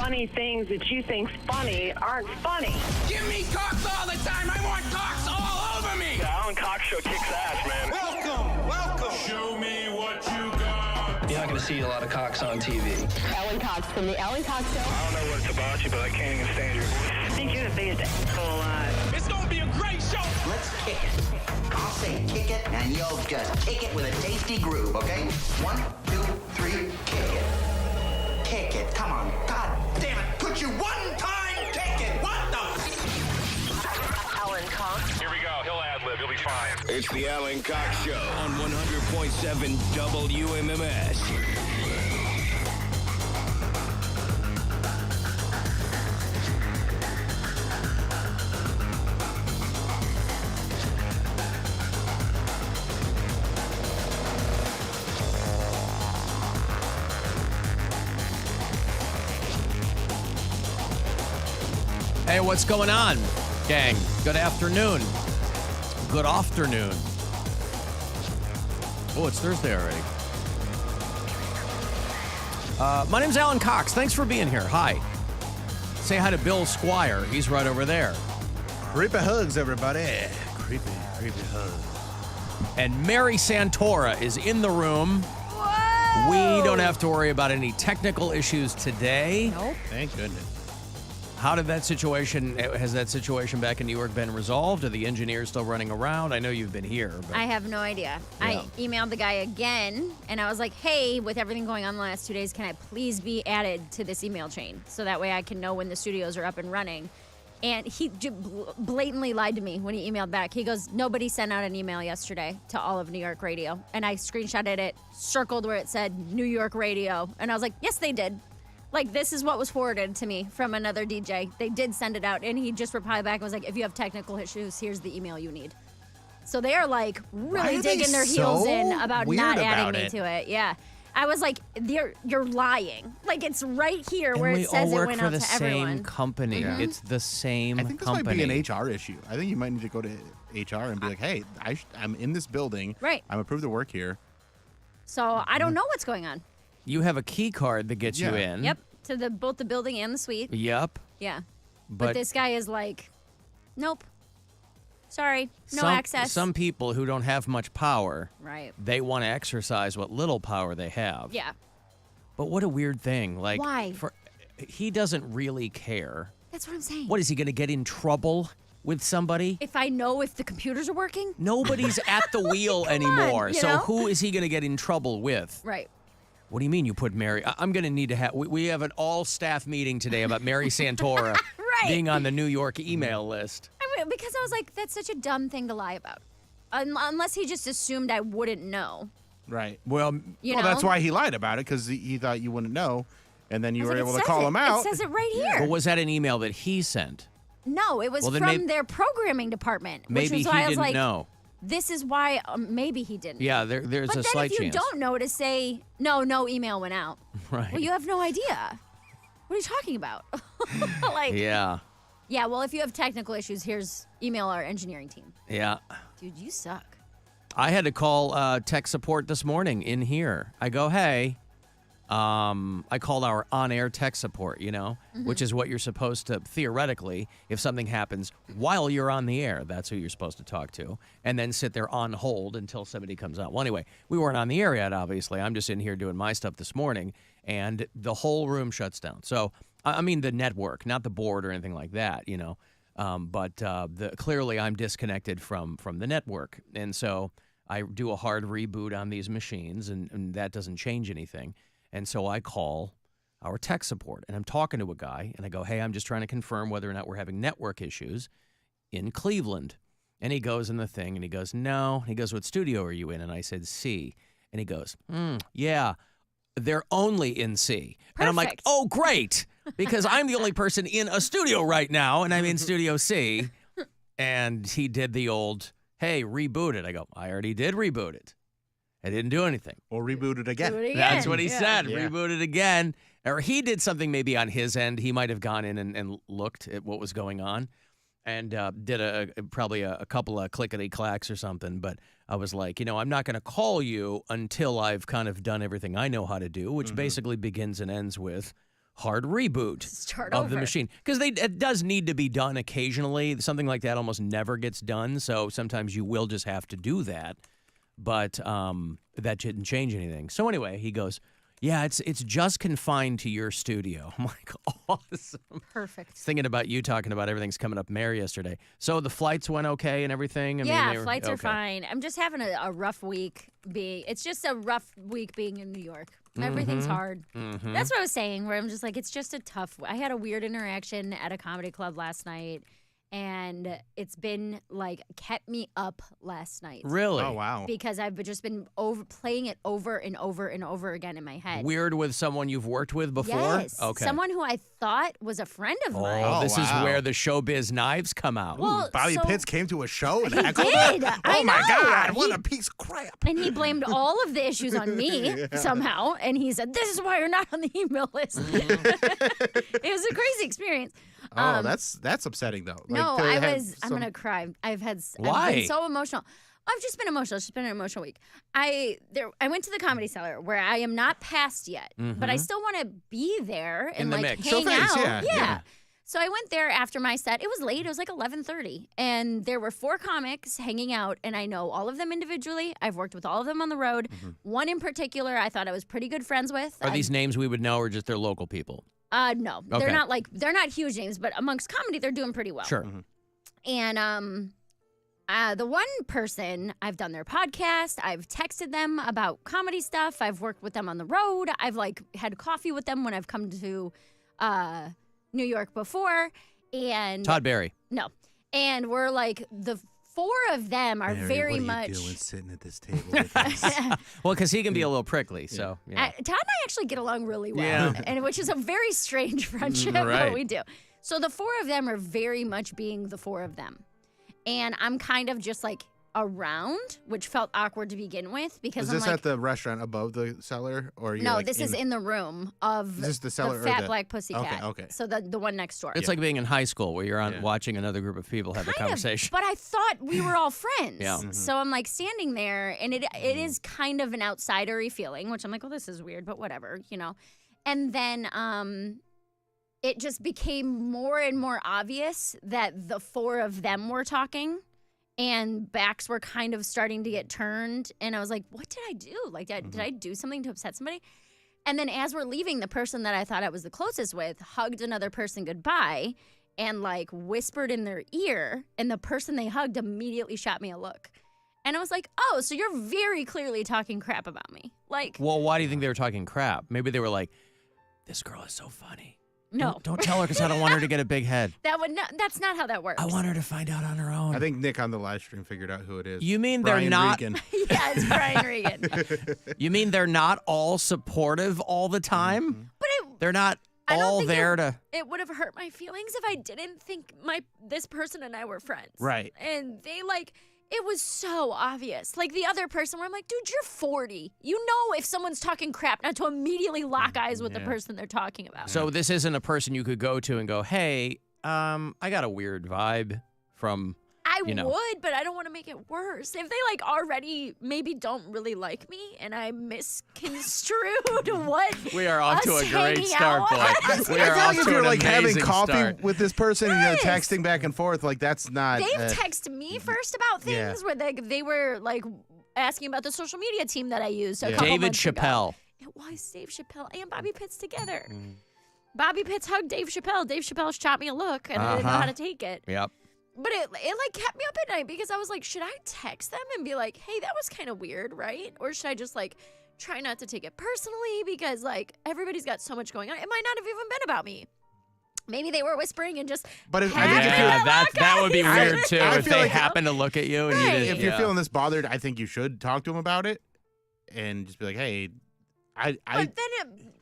funny things that you think's funny aren't funny. Give me cocks all the time. I want cocks all over me. The Alan Cox Show kicks ass, man. Welcome. Show me what you got. You're not going to see a lot of cocks on TV. Alan Cox from the Alan Cox Show. I don't know what it's about you, but I can't even stand your voice. I think you're the biggest asshole alive. It's gonna be a great show. Let's kick it. I'll say kick it, and you'll just kick it with a tasty groove, okay? 1, 2, 3, kick it. Kick it. Come on. God damn it. Could you one time kick it? What the? Alan Cox. Here we go. He'll ad-lib. He'll be fine. It's the Alan Cox Show on 100.7 WMMS. Hey, what's going on, gang? Good afternoon. Good afternoon. Oh, it's Thursday already. My name's Alan Cox. Thanks for being here. Hi. Say hi to Bill Squire. He's right over there. Creepy hugs, everybody. Creepy hugs. And Mary Santora is in the room. Whoa! We don't have to worry about any technical issues today. Nope. Thank goodness. How did that situation, has that situation back in New York been resolved? Are the engineers still running around? I know you've been here. But I have no idea. Yeah. I emailed the guy again, and I was like, hey, with everything going on the last 2 days, can I please be added to this email chain so that way I can know when the studios are up and running? And he blatantly lied to me when he emailed back. He goes, nobody sent out an email yesterday to all of New York radio. And I screenshotted it, circled where it said New York radio. And I was like, yes, they did. Like, this is what was forwarded to me from another DJ. They did send it out, and he just replied back and was like, if you have technical issues, here's the email you need. So they are, like, really digging their heels in about not adding me to it. Yeah. I was like, you're lying. Like, it's right here and where we it says all it work went for out the to same everyone. company. Mhm. It's the same I think this company. might be an HR issue. I think you might need to go to HR and be like, hey, I'm in this building. Right. I'm approved to work here. So I don't know what's going on. You have a key card that gets you in. Yep. To both the building and the suite. Yep. Yeah. But this guy is like, nope. Sorry. No some, access. Some people who don't have much power, Right. they want to exercise what little power they have. Yeah. But what a weird thing. Like, Why? He doesn't really care. That's what I'm saying. What, is he going to get in trouble with somebody? If I know if the computers are working? Nobody's at the wheel Come on, anymore. you So know? who is he going to get in trouble with? Right. What do you mean you put Mary? I'm going to need to have. We have an all-staff meeting today about Mary Santora Right. being on the New York email list. I mean, because I was like, that's such a dumb thing to lie about. Unless he just assumed I wouldn't know. Right. Well, You that's know? why he lied about it, because he thought you wouldn't know, and then you I were was like, able it to says call it. him out. It says it right here. But was that an email that he sent? No, it was Well, then from their programming department. Maybe which was he why I was didn't like, know. This is why maybe he didn't. Yeah, there's but a then slight if you chance. don't know to say, no email went out. Right. Well, you have no idea. What are you talking about? Like, Yeah. yeah, well, if you have technical issues, here's email our engineering team. Yeah. Dude, you suck. I had to call tech support this morning in here. I go, hey. I called our on-air tech support, which is what you're supposed to, theoretically, if something happens while you're on the air, that's who you're supposed to talk to, and then sit there on hold until somebody comes out. Well, anyway, we weren't on the air yet, obviously. I'm just in here doing my stuff this morning, and the whole room shuts down. So, I mean the network, not the board or anything like that, but clearly I'm disconnected from the network, and so I do a hard reboot on these machines, and that doesn't change anything. And so I call our tech support, and I'm talking to a guy, and I go, hey, I'm just trying to confirm whether or not we're having network issues in Cleveland. And he goes in the thing, and he goes, no. He goes, what studio are you in? And I said, C. And he goes, yeah, they're only in C. Perfect. And I'm like, oh, great, because I'm the only person in a studio right now, and I'm in Studio C. And he did the old, hey, reboot it. I go, I already did reboot it. I didn't do anything. Or reboot it again. Do it again. That's what he Yeah. said. Yeah. Reboot it again. Or he did something maybe on his end. He might have gone in and looked at what was going on and did probably a couple of clickety-clacks or something. But I was like, I'm not going to call you until I've kind of done everything I know how to do, which basically begins and ends with, hard reboot Start of the over. machine. Because it does need to be done occasionally. Something like that almost never gets done. So sometimes you will just have to do that. But that didn't change anything. So anyway, he goes, yeah, it's just confined to your studio. I'm like, awesome. Perfect. Thinking about you talking about everything's coming up Mary yesterday. So the flights went okay and everything? Flights are fine. I'm just having a rough week. It's just a rough week being in New York. Everything's hard. That's what I was saying, where I'm just like, it's just a tough. I had a weird interaction at a comedy club last night, and it's been like kept me up last night. Really? Oh, wow. Because I've just been playing it over and over and over again in my head. Weird with someone you've worked with before? Yes. Okay. Someone who I thought was a friend of mine. Oh, this is wow. where the showbiz knives come out. Well, Bobby so- Pitts came to a show and He heckled did. her? I Oh, my know. God. What a piece of crap. And he blamed all of the issues on me somehow. And he said, this is why you're not on the email list. It was a crazy experience. Oh, that's upsetting, though. No, to I'm have going to cry. I've been Why? so emotional. I've just been emotional. It's just been an emotional week. I went to the Comedy Cellar where I am not past yet, but I still want to be there and In the like mix. hang Showface, out. yeah. So I went there after my set. It was late. It was like 11:30, and there were 4 comics hanging out, and I know all of them individually. I've worked with all of them on the road. One in particular, I thought I was pretty good friends with. Are these names we would know or just they're local people? No, Okay. they're not huge names, but amongst comedy, they're doing pretty well. Sure. And the one person, I've done their podcast. I've texted them about comedy stuff. I've worked with them on the road. I've like had coffee with them when I've come to New York before. And Todd Barry. no, and we're like the 4 of them are very much. sitting at this table with us? Well, because he can be a little prickly, so. Yeah. Todd and I actually get along really well, Yeah. and which is a very strange friendship, Right. but we do. So the 4 of them are very much being the 4 of them. And I'm kind of just like around, which felt awkward to begin with because Is I'm this like, at the restaurant above the cellar? Or you're no, like this is in the room of Is this the cellar or Fat the- Black Pussycat. Okay. So the one next door. It's like being in high school where you're on watching another group of people have a Kind of, conversation. but I thought we were all friends. Yeah. So I'm like standing there, and it is kind of an outsidery feeling, which I'm like, well, this is weird, but whatever, you know. And then it just became more and more obvious that the 4 of them were talking, and backs were kind of starting to get turned. And I was like, what did I do? Like, did I do something to upset somebody? And then as we're leaving, the person that I thought I was the closest with hugged another person goodbye and like whispered in their ear, and the person they hugged immediately shot me a look. And I was like, oh, so you're very clearly talking crap about me. Like, Well, why do you think they were talking crap? Maybe they were like, this girl is so funny. no. Don't tell her because I don't want her to get a big head. That's not how that works. I want her to find out on her own. I think Nick on the live stream figured out who it is. You mean Brian they're not? Regan. Yeah, it's Brian Regan. You mean they're not all supportive all the time? But They're not I don't all think there to. it would have hurt my feelings if I didn't think this person and I were friends. Right. And they it was so obvious. Like the other person where I'm like, dude, you're 40. You know if someone's talking crap not to immediately lock eyes with the person they're talking about. So this isn't a person you could go to and go, hey, I got a weird vibe from. I you know. would, but I don't want to make it worse. If they already maybe don't really like me and I misconstrued what We are off to us a great hanging start, out boy. was. We I are feel off like if to you're an having amazing coffee start. with this person and Yes. texting back and forth, that's not. They've texted me first about yeah. things where they were asking about the social media team that I used. A couple David months ago. Chappelle. It was Dave Chappelle and Bobby Pitts together. Bobby Pitts hugged Dave Chappelle. Dave Chappelle shot me a look, and I didn't know how to take it. Yep. But it kept me up at night because I was like, should I text them and be like, hey, that was kind of weird, right? Or should I just try not to take it personally because everybody's got so much going on. It might not have even been about me. Maybe they were whispering and just. But I think Yeah, that would be weird too I if feel they like- happen to look at you and you Right. didn't. if you're feeling this bothered, I think you should talk to him about it and just be like, hey, But then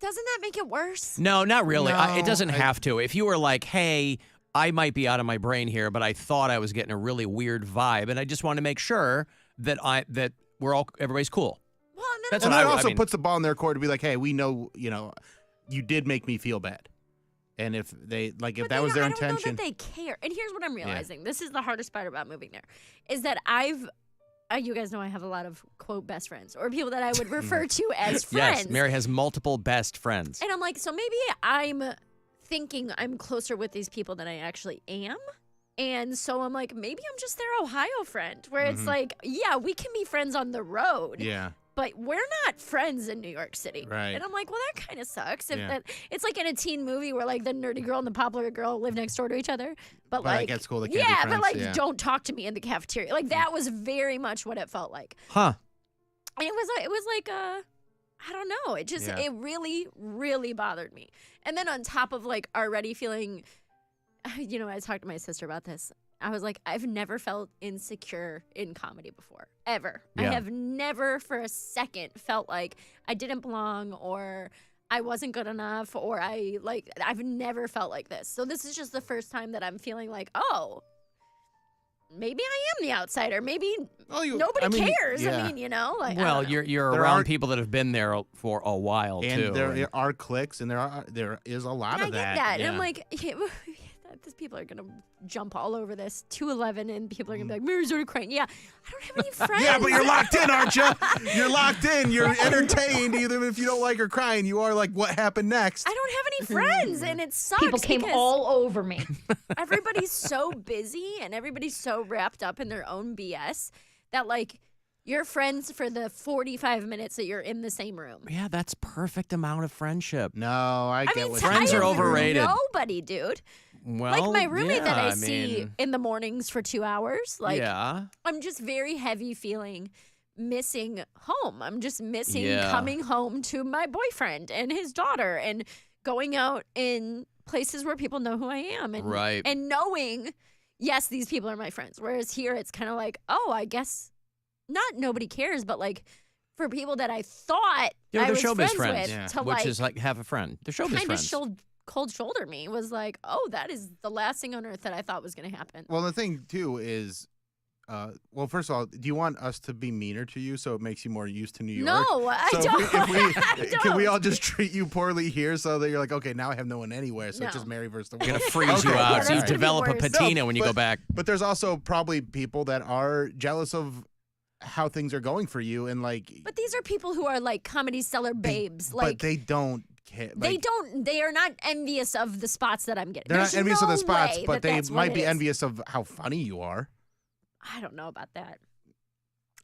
doesn't that make it worse? No, not really. No, It doesn't have to. If you were like, hey, I might be out of my brain here, but I thought I was getting a really weird vibe, and I just want to make sure that everybody's cool. Well, and then That's and what that I also mean- puts the ball in their court to be like, hey, we know, you did make me feel bad. And if they if But that was their I don't know intention, that they care. And here's what I'm realizing. This is the hardest part about moving there, is that you guys know I have a lot of, quote, best friends or people that I would refer to as friends. Yes, Mary has multiple best friends. And I'm like, so maybe I'm thinking I'm closer with these people than I actually am. And so I'm like, maybe I'm just their Ohio friend where it's like, yeah, we can be friends on the road. Yeah. But we're not friends in New York City. Right. And I'm like, well, that kind of sucks. If Yeah. that, it's like in a teen movie where like the nerdy girl and the popular girl live next door to each other. But like at school they can't be yeah, friends, but like yeah. don't talk to me in the cafeteria. Like that was very much what it felt like. Huh. And it was like I don't know. It just it really, really bothered me. And then on top of like already feeling, you know, I talked to my sister about this. I was like, I've never felt insecure in comedy before, ever. Yeah. I have never for a second felt like I didn't belong or I wasn't good enough or I've never felt like this. So this is just the first time that I'm feeling like, oh, maybe I am the outsider. Maybe nobody cares. yeah. I mean, you know, like Well, I don't know. you're There around are- people that have been there for a while And too. there are cliques, and there is a lot And I of get that. that. Yeah. And I'm like, these people are going to jump all over this 211 and people are going to be like, Mary Santora crying. Yeah, I don't have any friends. Yeah, but you're locked in, aren't you? You're locked in. You're entertained, even if you don't like her crying. You are like, what happened next? I don't have any friends, and it sucks. People came because all over me. everybody's so busy and everybody's so wrapped up in their own BS that, like, you're friends for the 45 minutes that you're in the same room. Yeah, that's perfect amount of friendship. No, I get mean, what Friends I are have overrated. Nobody, dude. Well, Like my roommate that yeah, I see mean, in the mornings for 2 hours. Like, yeah. I'm just very heavy feeling missing home. I'm just missing Yeah. coming home to my boyfriend and his daughter and going out in places where people know who I am. And, Right. And knowing, yes, these people are my friends. Whereas here it's kind of like, oh, I guess not nobody cares, but like for people that I thought They're I was showbiz friends friends, with to which like is like have a friend. They're showbiz kind of friends. cold shoulder me was like, oh, that is the last thing on earth that I thought was going to happen. Well, the thing too is, well, first of all, do you want us to be meaner to you so it makes you more used to New York? No, I So don't. If we, can we don't. all just treat you poorly here so that you're like, okay, now I have no one anywhere, so it's No. just Mary versus the We're world. gonna freeze you Okay. out, Yeah, so you that's gonna be develop a worse. patina No, when you go back. But there's also probably people that are jealous of how things are going for you, and like, But these are people who are like comedy cellar babes. but Like they don't care. Like, they are not envious of the spots that I'm getting. They're There's not envious of no the spots, way but that they that's what might it be is. envious of how funny you are. I don't know about that.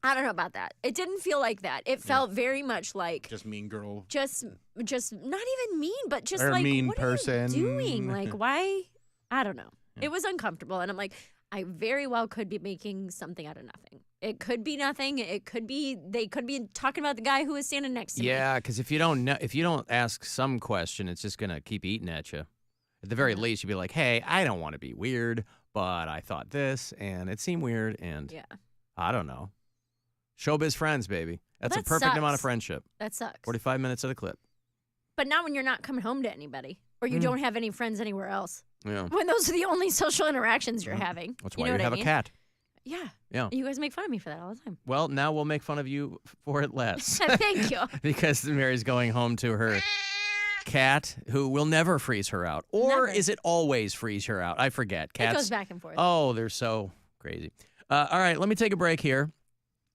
I don't know about that. It didn't feel like that. It felt very much like Just mean girl. just not even mean, but just Or a like mean what person. are you doing? Like why? I don't know. It was uncomfortable, and I'm like, I very well could be making something out of nothing. It could be nothing. It could be they could be talking about the guy who was standing next to me. Yeah, because if you don't know, if you don't ask some question, it's just gonna keep eating at you. At the very least, you'd be like, "Hey, I don't want to be weird, but I thought this, and it seemed weird, and Yeah. I don't know." Showbiz friends, baby. That's that a perfect amount of sucks. friendship. That sucks. 45 minutes of the clip. But not when you're not coming home to anybody or you don't have any friends anywhere else. Yeah. When those are the only social interactions you're having. That's you why know you what have I a mean? cat. Yeah. Yeah. You guys make fun of me for that all the time. Well, now we'll make fun of you for it less. Thank you. Because Mary's going home to her cat, who will never freeze her out. Or Never. is it always freeze her out? I forget. Cats. It goes back and forth. Oh, they're so crazy. All right, let me take a break here.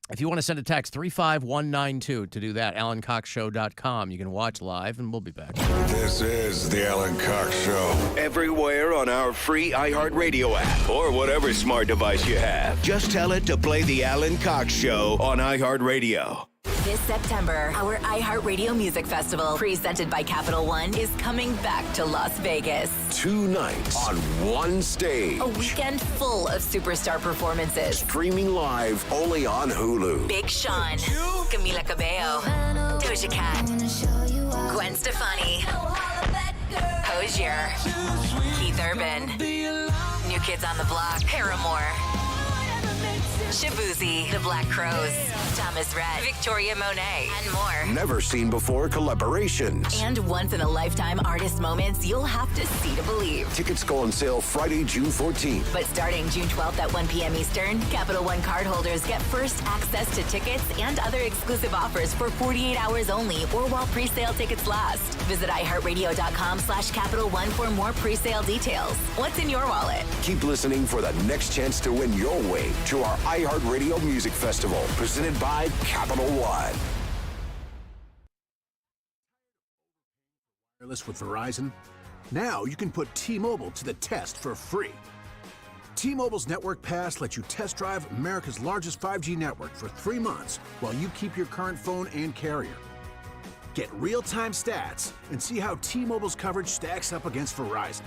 If you want to send a text, 35192 to do that, AlanCoxShow.com. You can watch live, and we'll be back. This is the Alan Cox Show. Everywhere on our free iHeartRadio app or whatever smart device you have. Just tell it to play the Alan Cox Show on iHeartRadio. This September, our iHeartRadio Music Festival, presented by Capital One, is coming back to Las Vegas. 2 nights on one stage. A weekend full of superstar performances. Streaming live only on Hulu. Big Sean, Camila Cabello, Doja Cat, Gwen Stefani, Hozier, Keith Urban, New Kids on the Block, Paramore, Shabuzi, The Black Crowes, Thomas Rhett, Victoria Monet, and more. Never seen before collaborations. And once-in-a-lifetime artist moments you'll have to see to believe. Tickets go on sale Friday, June 14th. But starting June 12th at 1 p.m. Eastern, Capital One cardholders get first access to tickets and other exclusive offers for 48 hours only or while pre-sale tickets last. Visit iHeartRadio.com/Capital One for more pre-sale details. What's in your wallet? Keep listening for the next chance to win your way to our iHeartRadio Music Festival, presented by Capital One. Wireless with Verizon? Now you can put T-Mobile to the test for free. T-Mobile's Network Pass lets you test drive America's largest 5G network for 3 months while you keep your current phone and carrier. Get real-time stats and see how T-Mobile's coverage stacks up against Verizon.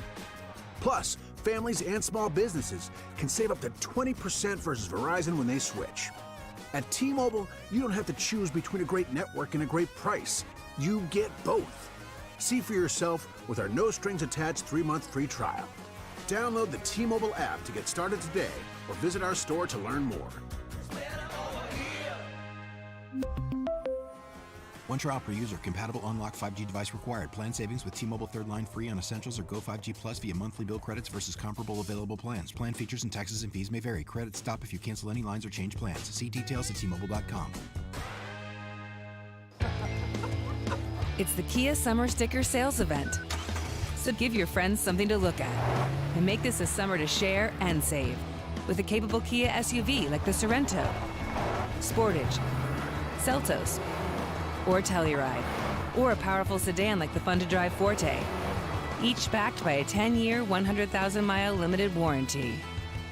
Plus, families and small businesses can save up to 20% versus Verizon when they switch. At T-Mobile, you don't have to choose between a great network and a great price. You get both. See for yourself with our no-strings-attached 3-month free trial. Download the T-Mobile app to get started today or visit our store to learn more. One trial per user. Compatible unlock 5G device required. Plan savings with T-Mobile third line free on Essentials or Go 5G Plus via monthly bill credits versus comparable available plans. Plan features and taxes and fees may vary. Credits stop if you cancel any lines or change plans. See details at T-Mobile.com. It's the Kia Summer Sticker Sales Event. So give your friends something to look at and make this a summer to share and save with a capable Kia SUV like the Sorento, Sportage, Seltos, or Telluride, or a powerful sedan like the fun-to-drive Forte, each backed by a 10-year, 100,000-mile limited warranty.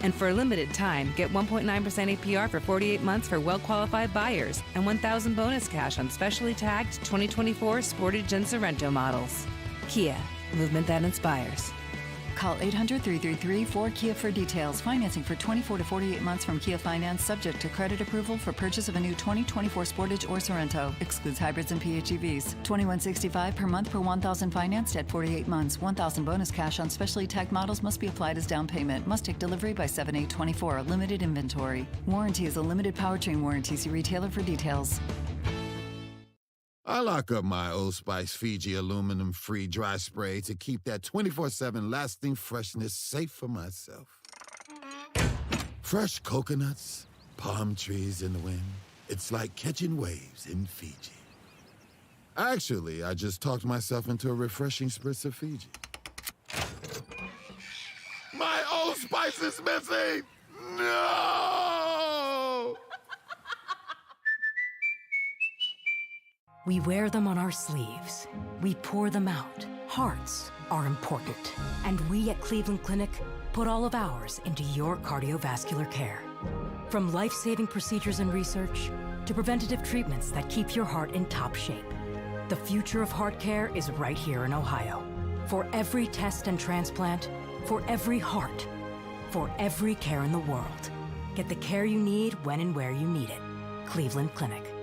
And for a limited time, get 1.9% APR for 48 months for well-qualified buyers and $1,000 bonus cash on specially tagged 2024 Sportage and Sorento models. Kia, movement that inspires. Call 800-333-4KIA for details. Financing for 24 to 48 months from Kia Finance, subject to credit approval for purchase of a new 2024 Sportage or Sorento. Excludes hybrids and PHEVs. $21.65 per month per $1,000 financed at 48 months. $1,000 bonus cash on specially tagged models must be applied as down payment. Must take delivery by 7/8/24. Limited inventory. Warranty is a limited powertrain warranty. See retailer for details. I lock up my Old Spice Fiji aluminum-free dry spray to keep that 24/7 lasting freshness safe for myself. Fresh coconuts, palm trees in the wind. It's like catching waves in Fiji. Actually, I just talked myself into a refreshing spritz of Fiji. My Old Spice is missing! No! We wear them on our sleeves. We pour them out. Hearts are important. And we at Cleveland Clinic put all of ours into your cardiovascular care. From life-saving procedures and research to preventative treatments that keep your heart in top shape. The future of heart care is right here in Ohio. For every test and transplant, for every heart, for every care in the world. Get the care you need when and where you need it. Cleveland Clinic.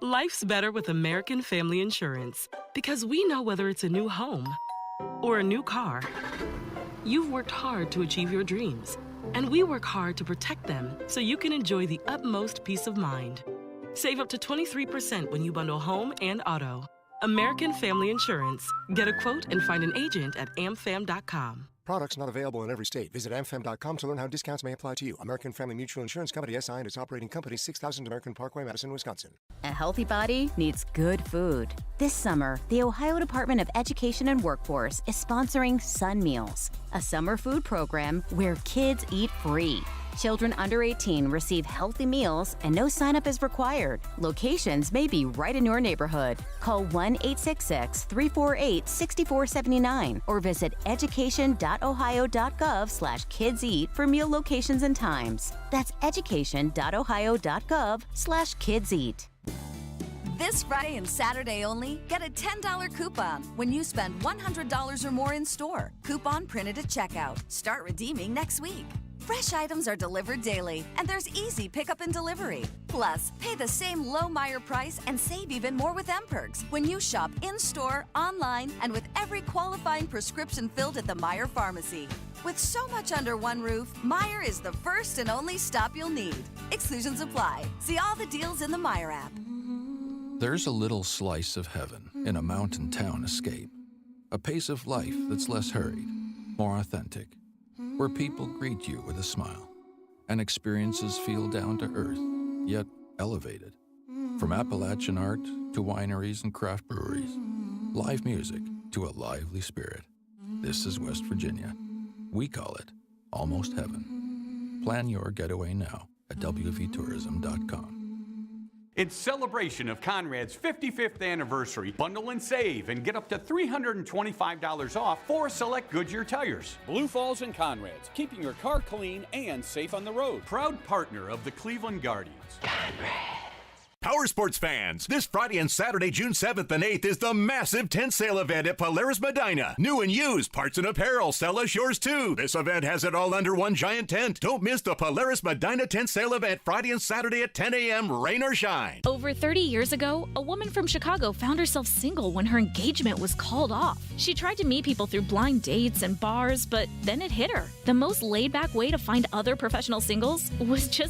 Life's better with American Family Insurance because we know whether it's a new home or a new car. You've worked hard to achieve your dreams, and we work hard to protect them so you can enjoy the utmost peace of mind. Save up to 23% when you bundle home and auto. American Family Insurance. Get a quote and find an agent at amfam.com. Products not available in every state. Visit amfam.com to learn how discounts may apply to you. American Family Mutual Insurance Company, SI, and its operating company, 6000 American Parkway, Madison, Wisconsin. A healthy body needs good food. This summer, the Ohio Department of Education and Workforce is sponsoring Sun Meals, a summer food program where kids eat free. Children under 18 receive healthy meals and no sign-up is required. Locations may be right in your neighborhood. Call 1-866-348-6479 or visit education.ohio.gov/kidseat for meal locations and times. That's education.ohio.gov/kidseat. This Friday and Saturday only, get a $10 coupon when you spend $100 or more in store. Coupon printed at checkout. Start redeeming next week. Fresh items are delivered daily, and there's easy pickup and delivery. Plus, pay the same low Meijer price and save even more with M-Perks when you shop in-store, online, and with every qualifying prescription filled at the Meijer Pharmacy. With so much under one roof, Meijer is the first and only stop you'll need. Exclusions apply. See all the deals in the Meijer app. There's a little slice of heaven in a mountain town escape. A pace of life that's less hurried, more authentic, where people greet you with a smile and experiences feel down to earth, yet elevated. From Appalachian art to wineries and craft breweries, live music to a lively spirit. This is West Virginia. We call it Almost Heaven. Plan your getaway now at wvtourism.com. In celebration of Conrad's 55th anniversary, bundle and save and get up to $325 off for select Goodyear tires. Blue Falls and Conrad's, keeping your car clean and safe on the road. Proud partner of the Cleveland Guardians. Power sports fans, this Friday and Saturday, June 7th and 8th is the massive tent sale event at Polaris Medina. New and used, parts and apparel, sell us yours too. This event has it all under one giant tent. Don't miss the Polaris Medina tent sale event Friday and Saturday at 10 a.m., rain or shine. Over 30 years ago, a woman from Chicago found herself single when her engagement was called off. She tried to meet people through blind dates and bars, but then it hit her. The most laid-back way to find other professional singles was just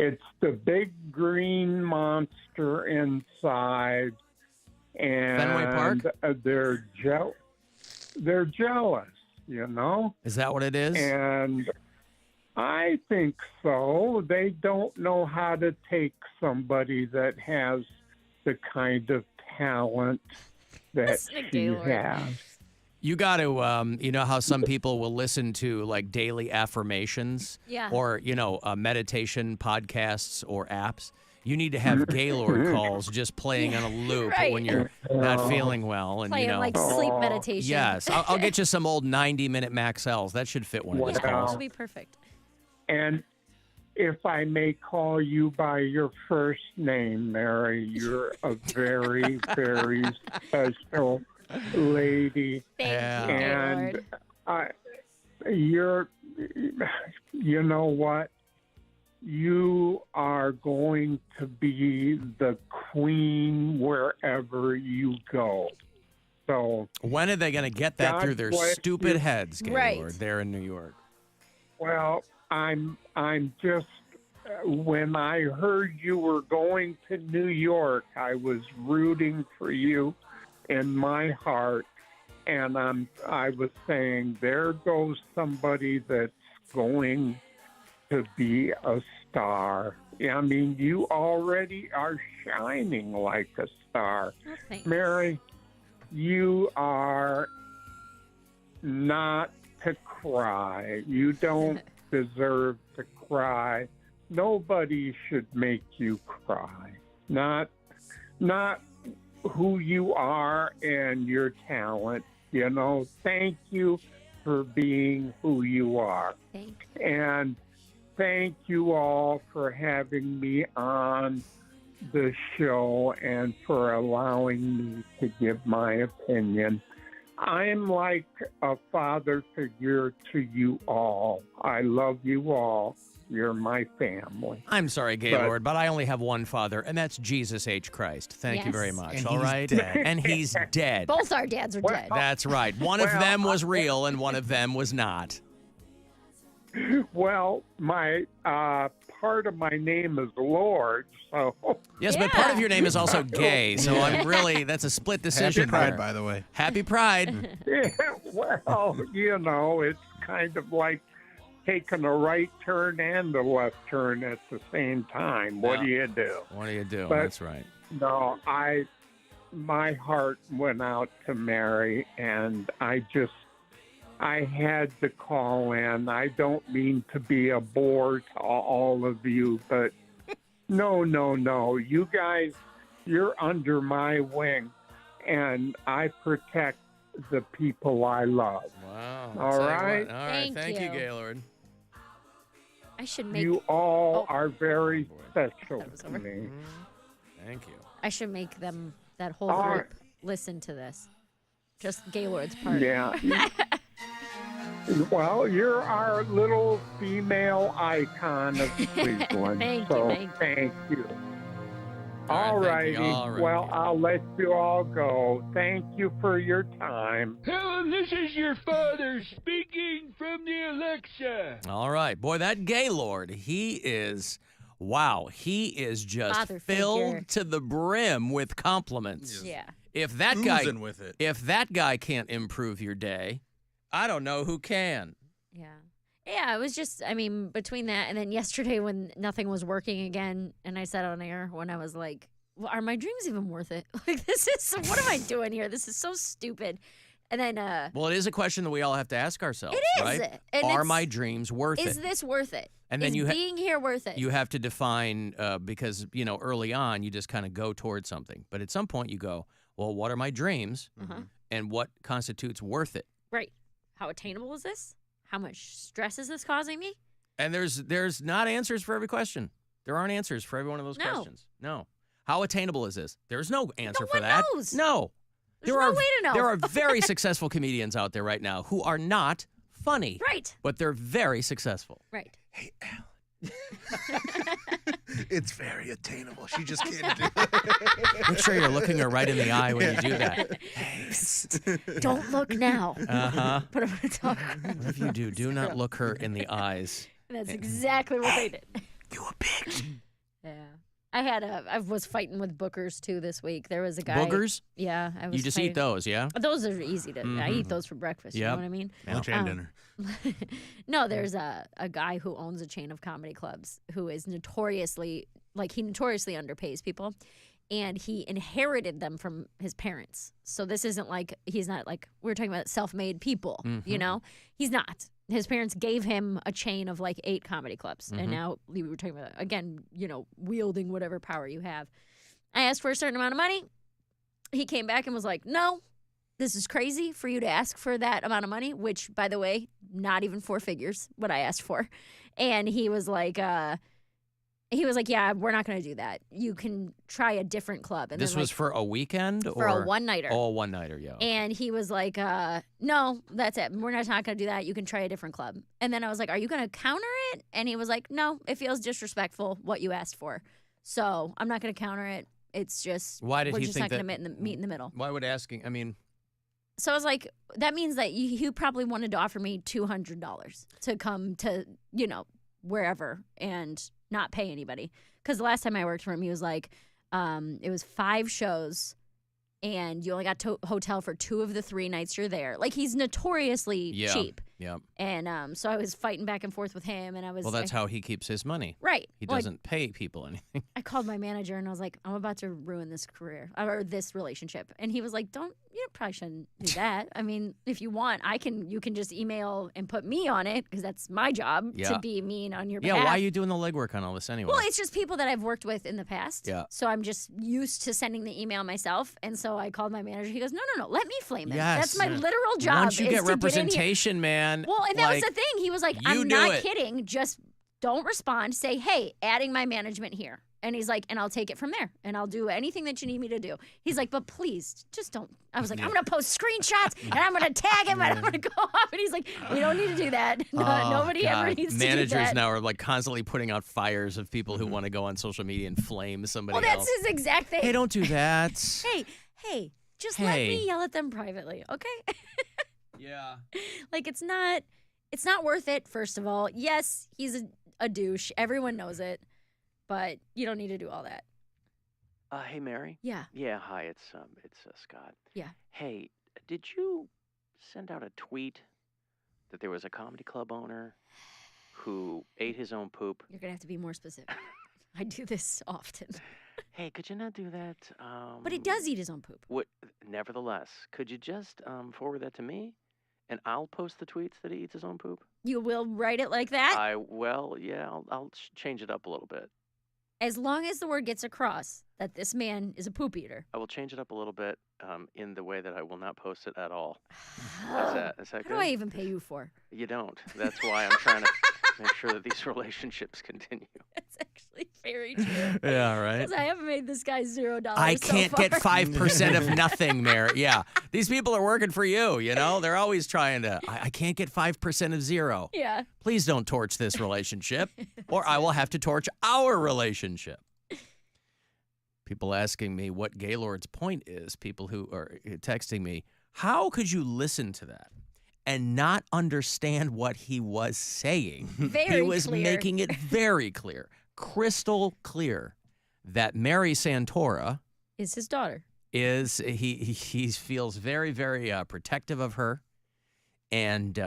It's the big green monster inside, Fenway Park? and they're jealous, you know? Is that what it is? And I think so. They don't know how to take somebody that has the kind of talent that she has. You got to, you know how some people will listen to like daily affirmations or, meditation podcasts or apps? You need to have Gaylord calls just playing on a loop when you're not feeling well. And, Playing like sleep meditation. Yes. I'll get you some old 90-minute Max L's. That should fit one of these calls. That'll be perfect. And if I may call you by your first name, Mary, you're a very, very special lady. Thank you, and Gaylord. you know what? You are going to be the queen wherever you go. So when are they going to get that through their stupid heads, Gaylord, there in New York? Well, I'm just when I heard you were going to New York, I was rooting for you in my heart, and I was saying, there goes somebody that's going to be a star. I mean, you already are shining like a star. Mary, you are not to cry. You don't deserve to cry. Nobody should make you cry. Not who you are and your talent. You know, thank you for being who you are. And thank you all for having me on the show and for allowing me to give my opinion. I'm like a father figure to you all. I love you all. You're my family. I'm sorry, Gaylord, but I only have one father, and that's Jesus H. Christ. Thank you very much. And all he's right? dead. And he's dead. Both our dads are dead. That's right. One of them was real, and one of them was not. Well, my part of my name is Lord, so... Yes, but part of your name is also gay, so I'm really, that's a split decision. Happy Pride, there. by the way. Happy Pride. Yeah, well, you know, it's kind of like taking a right turn and a left turn at the same time. What do you do? What do you do? But, That's right. No, my heart went out to Mary, and I had to call in. I don't mean to be a bore to all of you, but no. You guys, you're under my wing, and I protect the people I love. Wow. All right? All right. Thank you, Gaylord. I should make... You all are very special to me. Thank you. I should make them, that whole All group, listen to this. Just Gaylord's part. Yeah. Well, you're our little female icon of Cleveland. Thank you. All righty. Well, I'll let you all go. Thank you for your time. Helen, this is your father speaking from the Alexa. All right. Boy, that Gaylord, he is just Father filled figure. to the brim with compliments. Yeah. If that guy Oozing with it. If that guy can't improve your day, I don't know who can. Yeah, it was just, I mean, between that and then yesterday when nothing was working again, and I said on air when I was like, well, are my dreams even worth it? Like, what am I doing here? This is so stupid. And then, Well, it is a question that we all have to ask ourselves, It is. right? And Are it's- my dreams worth it? is this worth it? And then is you being here worth it? You have to define, because, early on, you just kind of go towards something. But at some point you go, well, what are my dreams? And what constitutes worth it? Right. How attainable is this? How much stress is this causing me? And there's not answers for every question. There aren't answers for every one of those questions. No. How attainable is this? There's no answer for that. knows. No. There's no way to know. There are very successful comedians out there right now who are not funny. Right. But they're very successful. Right. Hey, Alan. It's very attainable. She just can't do it. Make sure you're looking her right in the eye when you do that. Don't look now. Uh-huh. But I'm going to talk. Whatever you do not look her in the eyes. That's exactly what they did. You a bitch. Yeah. I was fighting with bookers too this week. There was a guy. Boogers? Yeah. I was You just fighting. eat those, yeah? Those are easy to, I eat those for breakfast. You know what I mean? Lunch and dinner. No, there's a guy who owns a chain of comedy clubs who is notoriously underpays people. And he inherited them from his parents. So this isn't like, he's not like, we're talking about self-made people, you know? He's not. His parents gave him a chain of like 8 comedy clubs. And now we were talking about, again, you know, wielding whatever power you have. I asked for a certain amount of money. He came back and was like, no, this is crazy for you to ask for that amount of money, which, by the way, not even 4 figures, what I asked for. And he was like, yeah, we're not going to do that. You can try a different club. And this then, was for a weekend? For a one-nighter. Oh, a one-nighter, yeah. And he was like, no, that's it. We're not going to do that. You can try a different club. And then I was like, are you going to counter it? And he was like, no, it feels disrespectful what you asked for. So I'm not going to counter it. It's just, Why did we're he just think not going to meet in the middle. Why would asking, I mean... So I was like, that means that you probably wanted to offer me $200 to come to, you know, wherever and not pay anybody. Because the last time I worked for him, he was like, it was 5 shows and you only got hotel for 2 of the 3 nights you're there. Like, he's notoriously cheap. Yeah. And so I was fighting back and forth with him, and I was... Well, that's how he keeps his money. Right. He doesn't pay people anything. I called my manager, and I was like, I'm about to ruin this career, or this relationship. And he was like, you probably shouldn't do that. I mean, if you want, you can just email and put me on it, because that's my job to be mean on your behalf. Yeah, why are you doing the legwork on all this anyway? Well, it's just people that I've worked with in the past. Yeah. So I'm just used to sending the email myself. And so I called my manager. He goes, no, let me flame it. Yes. That's my literal job. Once you is get to representation, man. Well, and that was the thing. He was like, I'm not kidding. Just don't respond. Say, hey, adding my management here. And he's like, and I'll take it from there. And I'll do anything that you need me to do. He's like, but please, just don't. I was like, I'm going to post screenshots and I'm going to tag him and I'm going to go off. And he's like, we don't need to do that. Nobody ever needs to do that. Managers now are like constantly putting out fires of people who want to go on social media and flame somebody else. Well, that's his exact thing. Hey, don't do that. Hey, just let me yell at them privately, okay? Yeah. Like, it's not worth it, first of all. Yes, he's a douche. Everyone knows it. But you don't need to do all that. Hey, Mary? Yeah. Yeah, hi, it's Scott. Yeah. Hey, did you send out a tweet that there was a comedy club owner who ate his own poop? You're going to have to be more specific. I do this often. Hey, could you not do that? But he does eat his own poop. Nevertheless, could you just forward that to me? And I'll post the tweets that he eats his own poop? You will write it like that? I'll change it up a little bit. As long as the word gets across that this man is a poop eater. I will change it up a little bit in the way that I will not post it at all. Is that good? What do I even pay you for? You don't. That's why I'm trying to make sure that these relationships continue. That's actually very true. Yeah, right. Because I haven't made this guy $0 I so can't far. get 5% of nothing, Mary. Yeah. These people are working for you, you know? They're always trying to, I can't get 5% of 0. Yeah. Please don't torch this relationship, or I will have to torch our relationship. People asking me what Gaylord's point is, people who are texting me, how could you listen to that and not understand what he was saying? He was making it very clear, crystal clear, that Mary Santora is his daughter. He feels very, very protective of her. And,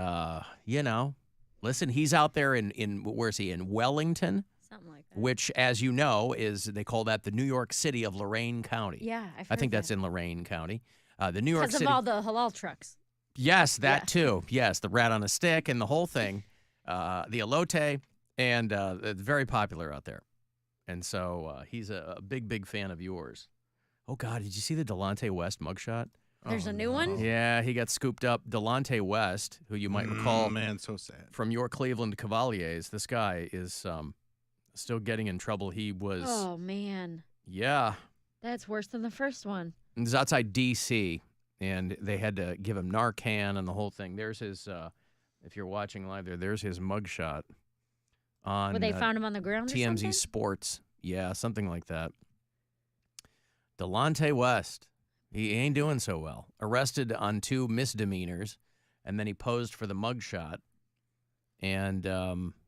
you know, listen, he's out there in where's he, in Wellington? Something like that. Which, as you know, they call that the New York City of Lorain County. Yeah, I think that's in Lorain County. The New York City. Because of all the halal trucks. Yes, that too. Yes, the rat on a stick and the whole thing. The elote, and it's very popular out there. And so he's a big, big fan of yours. Oh, God, did you see the Delonte West mugshot? There's a new one? Yeah, he got scooped up. Delonte West, who you might recall man, so sad. from your Cleveland Cavaliers, this guy is still getting in trouble. He was... Oh, man. Yeah. That's worse than the first one. It was outside D.C., and they had to give him Narcan and the whole thing. There's his, if you're watching live there's his mugshot on But they found him on the ground or TMZ something? Sports. Yeah, something like that. Delonte West, he ain't doing so well. Arrested on 2 misdemeanors, and then he posed for the mugshot. and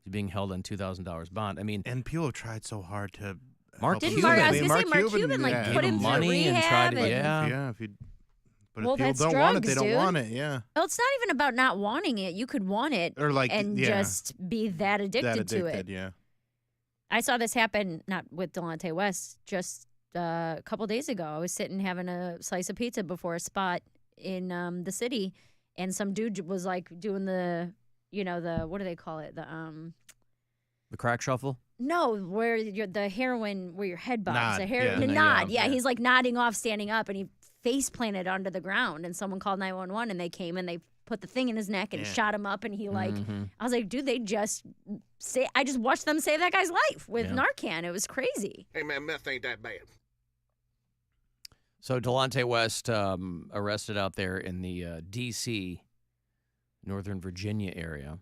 he's being held on $2,000 bond. I mean, and people have tried so hard to. Mark help Cuban. him. I was gonna say Mark Cuban like put him through money and tried to, yeah. But Well, if people that's don't want it, they drugs, don't dude. want it. Yeah. Well, it's not even about not wanting it. You could want it Or like, and yeah. just be that addicted to it. Yeah. I saw this happen, not with Delonte West, just a couple days ago. I was sitting having a slice of pizza before a spot in the city, and some dude was like doing the, what do they call it? The crack shuffle? No, where the heroin, where your head bobs. Nod, The yeah. nod. Yeah. Yeah, he's like nodding off, standing up, and he face planted onto the ground, and someone called 911, and they came and they put the thing in his neck and shot him up, and he I was like, dude, I just watched them save that guy's life with Narcan. It was crazy. Hey, man, meth ain't that bad. So Delonte West arrested out there in the D.C., Northern Virginia area,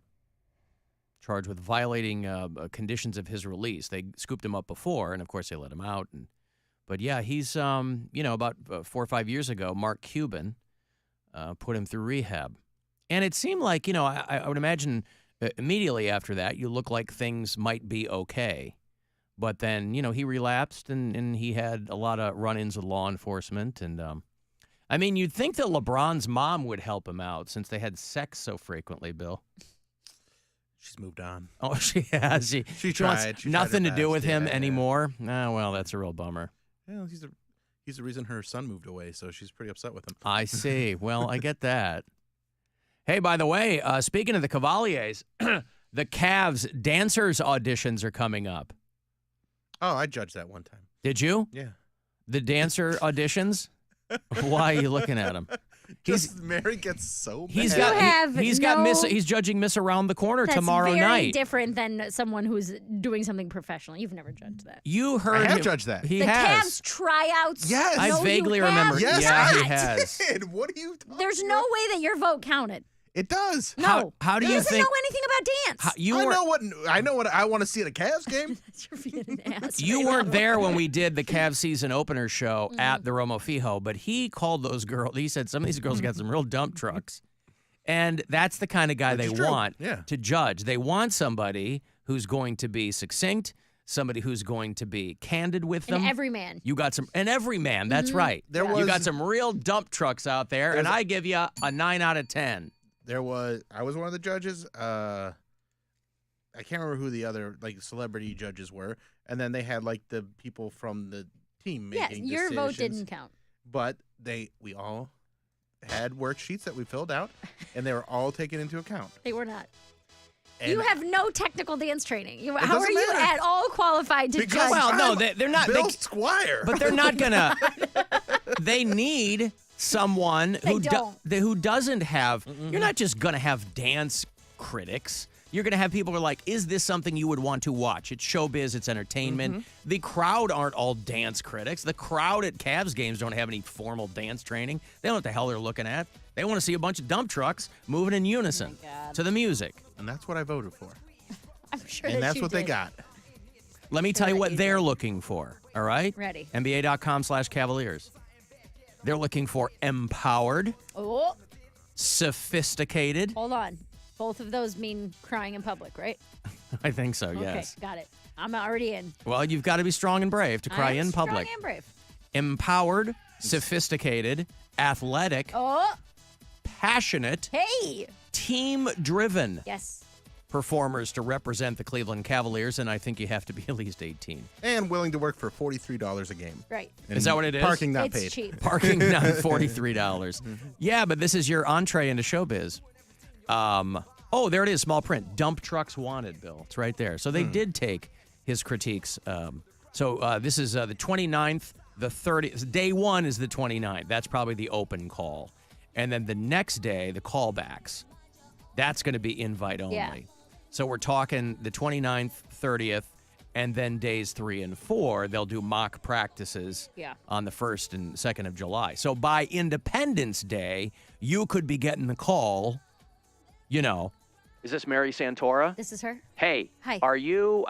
charged with violating conditions of his release. They scooped him up before, and of course they let him out. But yeah, he's, about 4 or 5 years ago, Mark Cuban put him through rehab. And it seemed like, I would imagine immediately after that, you look like things might be okay. But then, he relapsed and he had a lot of run-ins with law enforcement. And, you'd think that LeBron's mom would help him out since they had sex so frequently, Bill. She's moved on. Oh, she has. She tried. wants She tried nothing her to do best. with him Yeah. anymore. Oh, well, that's a real bummer. Yeah, he's the reason her son moved away, so she's pretty upset with him. I see. Well, I get that. Hey, by the way, speaking of the Cavaliers, the Cavs dancers auditions are coming up. Oh, I judged that one time. Did you? Yeah. The dancer auditions? Why are you looking at him? Mary gets so mad. He's judging Miss Around the Corner tomorrow That's night. very different than someone who's doing something professional. You've never judged that. You heard I have him. judged that. He the has. Cavs tryouts. Yes. I No, vaguely you remember. have Yes, Yeah, I he has. did. What are you talking There's no way that your vote counted. It does. No. How do he you doesn't think? know anything about dance. I know what I want to see at a Cavs game. You're being an ass You right weren't now. there when we did the Cavs season opener show at the Romo Fijo, but he called those girls. He said some of these girls got some real dump trucks. And that's the kind of guy they want to judge. They want somebody who's going to be succinct, somebody who's going to be candid with them. An everyman. You got an everyman. That's right. You got some real dump trucks out there, and I give you a 9 out of 10. I was one of the judges. I can't remember who the other celebrity judges were, and then they had the people from the team making your vote decisions. didn't count. But we all had worksheets that we filled out, and they were all taken into account. They were not. And you have no technical dance training. How are doesn't you matter. at all qualified to judge? Well, no, they're not. Bill Squire. But they're not gonna. They need someone who doesn't have. You're not just gonna have dance critics. You're gonna have people who are like, is this something you would want to watch? It's showbiz. It's entertainment. The crowd aren't all dance critics. The crowd at Cavs games don't have any formal dance training. They don't know what the hell they're looking at. They want to see a bunch of dump trucks moving in unison to the music. And that's what I voted for. I'm sure And that that's you what they did. got. Let me tell you what they're looking for, all right? Ready. NBA.com/Cavaliers. They're looking for empowered, Oh, sophisticated. hold on. Both of those mean crying in public, right? I think so, yes. Okay, got it. I'm already in. Well, you've got to be strong and brave to cry I'm in public. Strong and brave. Empowered, sophisticated, athletic, Oh, passionate, hey. team-driven Yes. performers to represent the Cleveland Cavaliers, and I think you have to be at least 18. And willing to work for $43 a game. Right. And Is that what it is? Parking not It's paid. cheap. Parking not $43. Yeah, but this is your entree into showbiz. There it is, small print. Dump trucks wanted, Bill. It's right there. So they did take his critiques. This is the 29th, the 30th. Day one is the 29th. That's probably the open call. And then the next day, the callbacks. That's going to be invite only. Yeah. So we're talking the 29th, 30th, and then days 3 and 4, they'll do mock practices on the 1st and 2nd of July. So by Independence Day, you could be getting the call, Is this Mary Santora? This is her. Hey. Hi. Are you,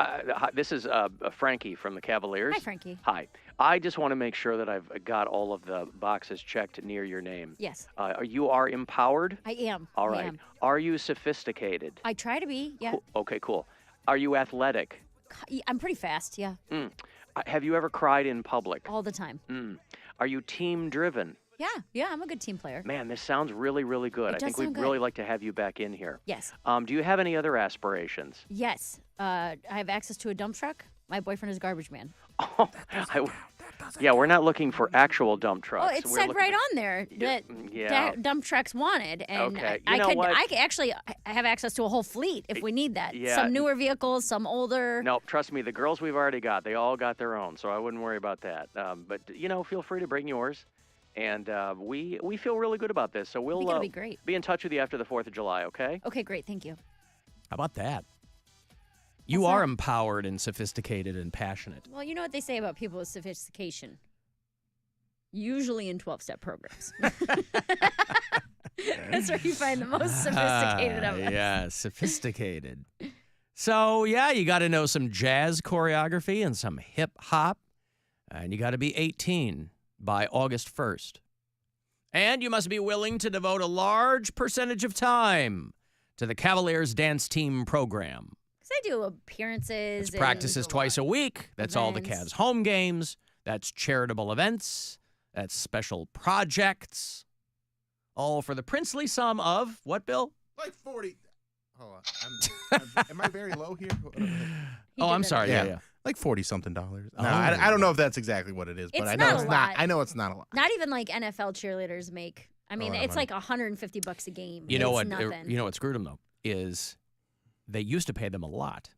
this is Frankie from the Cavaliers. Hi, Frankie. Hi. I just want to make sure that I've got all of the boxes checked near your name. Yes. You are empowered? I am. All I right. am. Are you sophisticated? I try to be, yeah. Cool. Okay, cool. Are you athletic? I'm pretty fast, yeah. Have you ever cried in public? All the time. Are you team-driven? Yeah, I'm a good team player. Man, this sounds really, really good. It I does think we'd sound good. really like to have you back in here. Yes. Do you have any other aspirations? Yes. I have access to a dump truck. My boyfriend is garbage man. Yeah, we're not looking for actual dump trucks. Oh, it We're said looking right for- on there that, yeah. that dump trucks wanted, and Okay. I You know could what? I could actually I have access to a whole fleet if we need that. Yeah. Some newer vehicles, some older. Nope, trust me, the girls we've already got, they all got their own, so I wouldn't worry about that. But, feel free to bring yours. And we feel really good about this, so we'll it'll be great. be in touch with you after the 4th of July, okay? Okay, great. Thank you. How about that? You are empowered and sophisticated and passionate. Well, you know what they say about people with sophistication? Usually in 12-step programs. That's where you find the most sophisticated of us. Yeah, sophisticated. So, yeah, you got to know some jazz choreography and some hip hop. And you got to be 18 by August 1st. And you must be willing to devote a large percentage of time to the Cavaliers dance team program. Because I do appearances. It's practices twice a week. That's all the events. Cavs home games. That's charitable events. That's special projects. All for the princely sum of what, Bill? Like 40. Hold on. Am I very low here? Oh, I'm sorry. Yeah. Like $40-something. No, Oh. I don't know if that's exactly what it is, but It's I know not it's a not. lot. I know it's not a lot. Not even like NFL cheerleaders make. I mean, Oh, it's money. like $150 a game. You know It's what? Nothing. You know what screwed them though is they used to pay them a lot,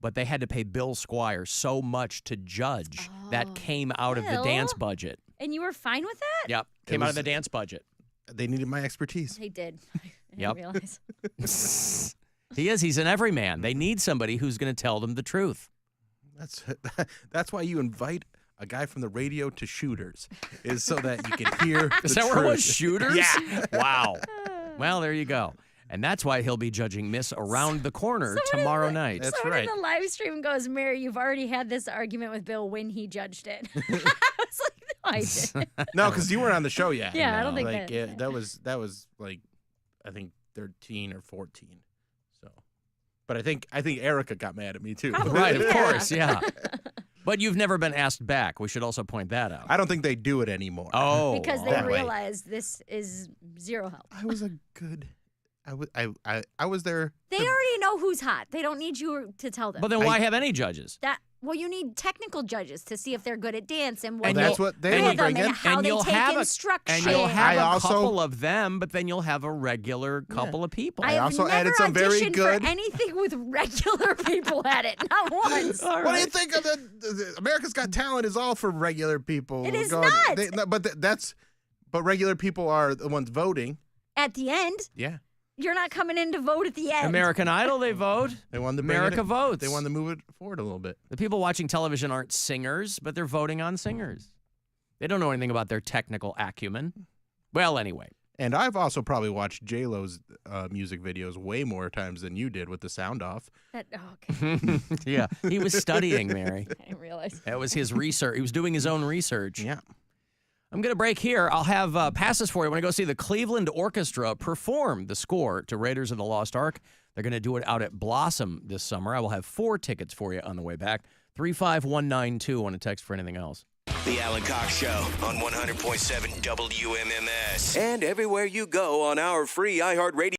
but they had to pay Bill Squire so much to judge that came out of the dance Bill? budget. And you were fine with that? Yep, came out of the dance budget. They needed my expertise. They did. I Yep. didn't realize. He's an everyman. They need somebody who's going to tell them the truth. That's why you invite a guy from the radio to Shooters, is so that you can hear Is the that where it was? truth. Shooters? Yeah. Wow. Well, there you go. And that's why he'll be judging Miss Around the Corner tomorrow night. Someone in the live stream goes, Mary, you've already had this argument with Bill when he judged it. I was like, no, I didn't. No, because you weren't on the show yet. Yeah, I don't think like, that- that was like, I think 13 or 14. So, but I think Erica got mad at me too. Right, of course, yeah. But you've never been asked back. We should also point that out. I don't think they do it anymore. Oh, Because they that way. realize this is zero help. I was a good. I was there. They already know who's hot. They don't need you to tell them. But then why have any judges? Well, you need technical judges to see if they're good at dance and what And that's what they would bring in. and how they take instruction. And you'll have I a couple of them, but then you'll have a regular couple of people. I also I've added never some very auditioned good. for anything with regular people at it, not once. What do you think of the America's Got Talent is all for regular people? It is going- not. But regular people are the ones voting. At the end, Yeah. you're not coming in to vote at the end. American Idol, they vote. They won the America votes. They wanted to move it forward a little bit. The people watching television aren't singers, but they're voting on singers. They don't know anything about their technical acumen. Well, anyway. And I've also probably watched J-Lo's music videos way more times than you did with the sound off. Okay. Yeah, he was studying, Mary. I didn't realize. That was his research. He was doing his own research. Yeah. I'm going to break here. I'll have passes for you when I go see the Cleveland Orchestra perform the score to Raiders of the Lost Ark. They're going to do it out at Blossom this summer. I will have 4 tickets for you on the way back. 35192 on a text for anything else. The Alan Cox Show on 100.7 WMMS. And everywhere you go on our free iHeartRadio.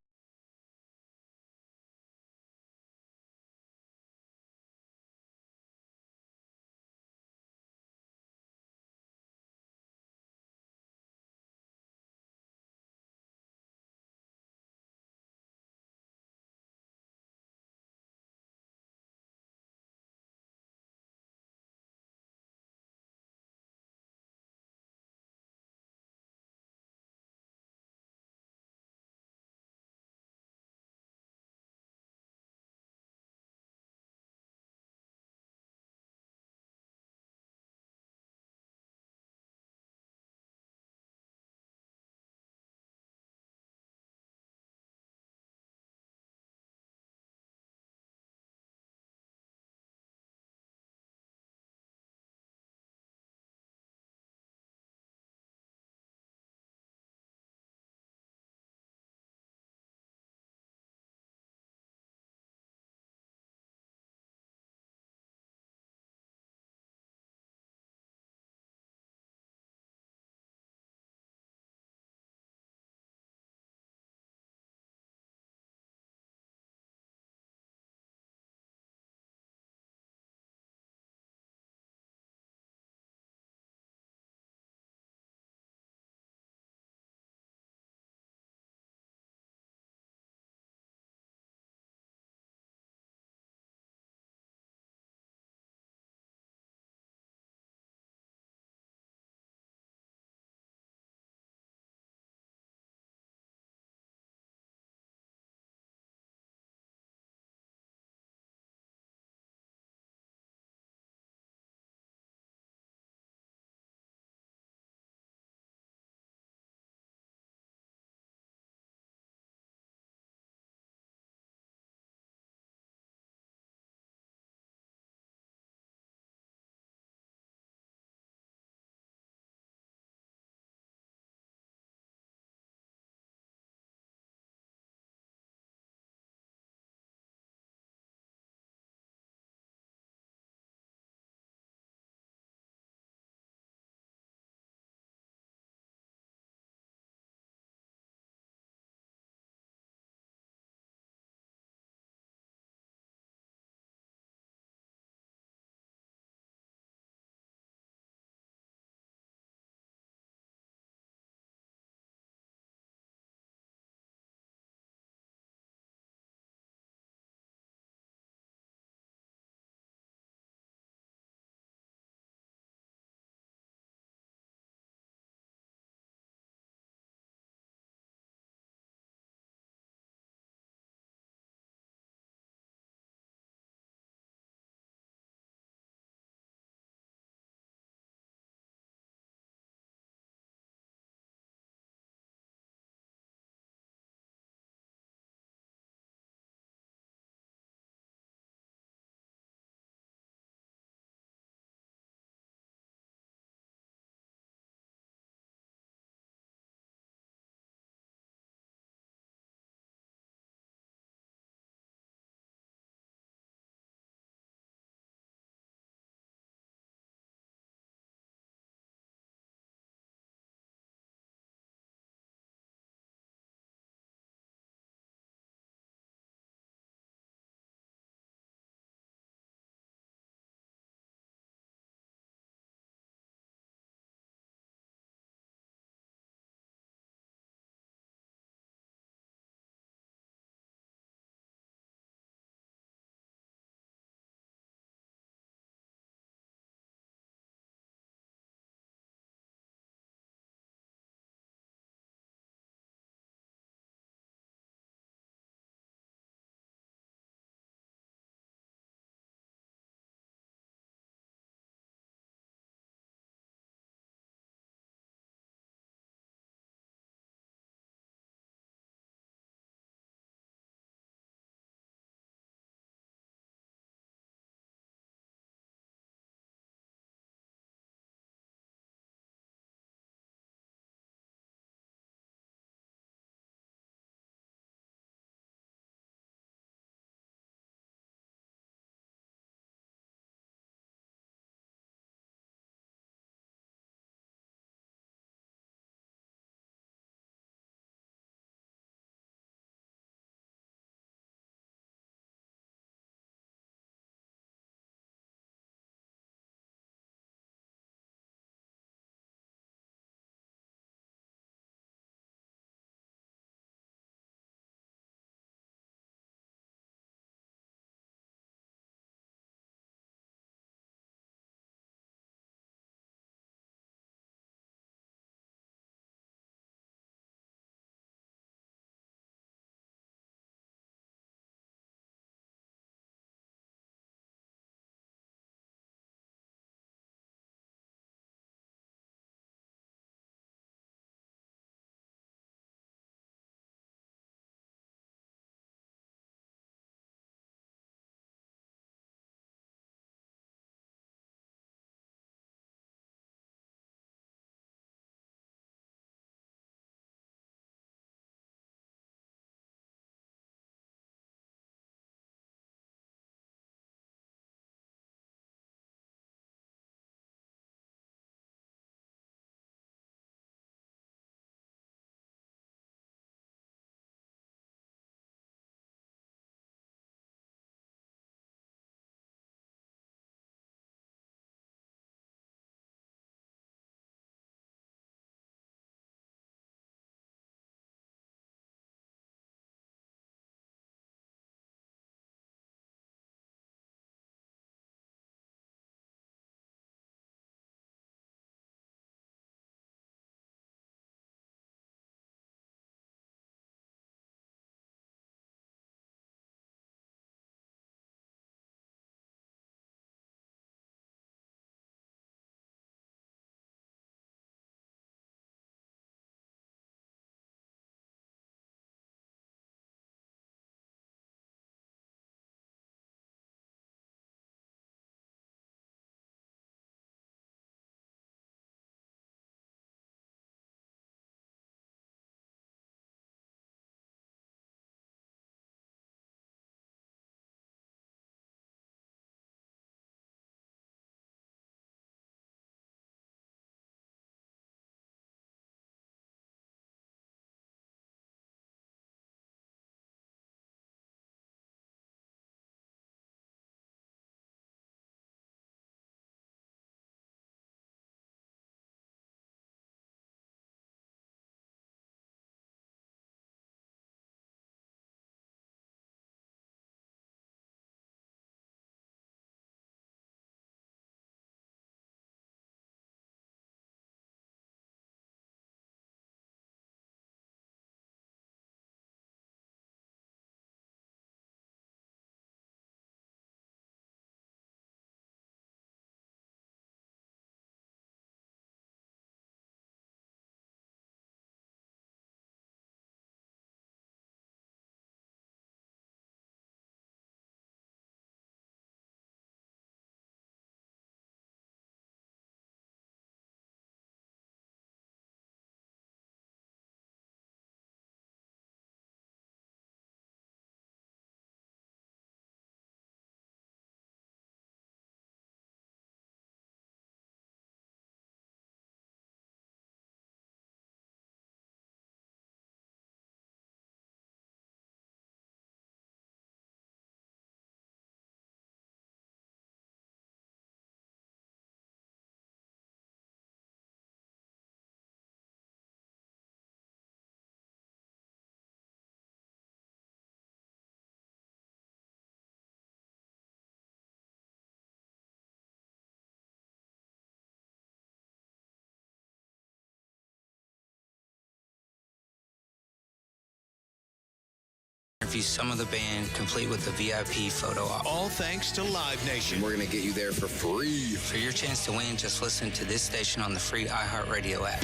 you some of the band, complete with a VIP photo op. All thanks to Live Nation. We're going to get you there for free. For your chance to win, just listen to this station on the free iHeartRadio app.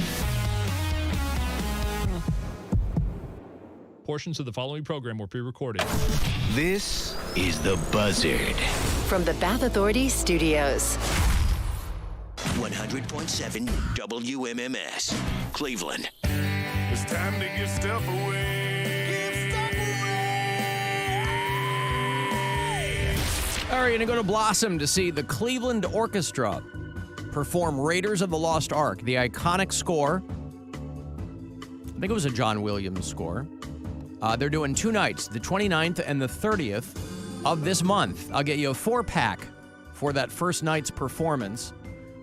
Portions of the following program were pre-recorded. This is The Buzzard. From the Bath Authority Studios. 100.7 WMMS, Cleveland. It's time to give stuff away. All right, you're going to go to Blossom to see the Cleveland Orchestra perform Raiders of the Lost Ark, the iconic score. I think it was a John Williams score. They're doing 2 nights, the 29th and the 30th of this month. I'll get you a 4-pack for that first night's performance.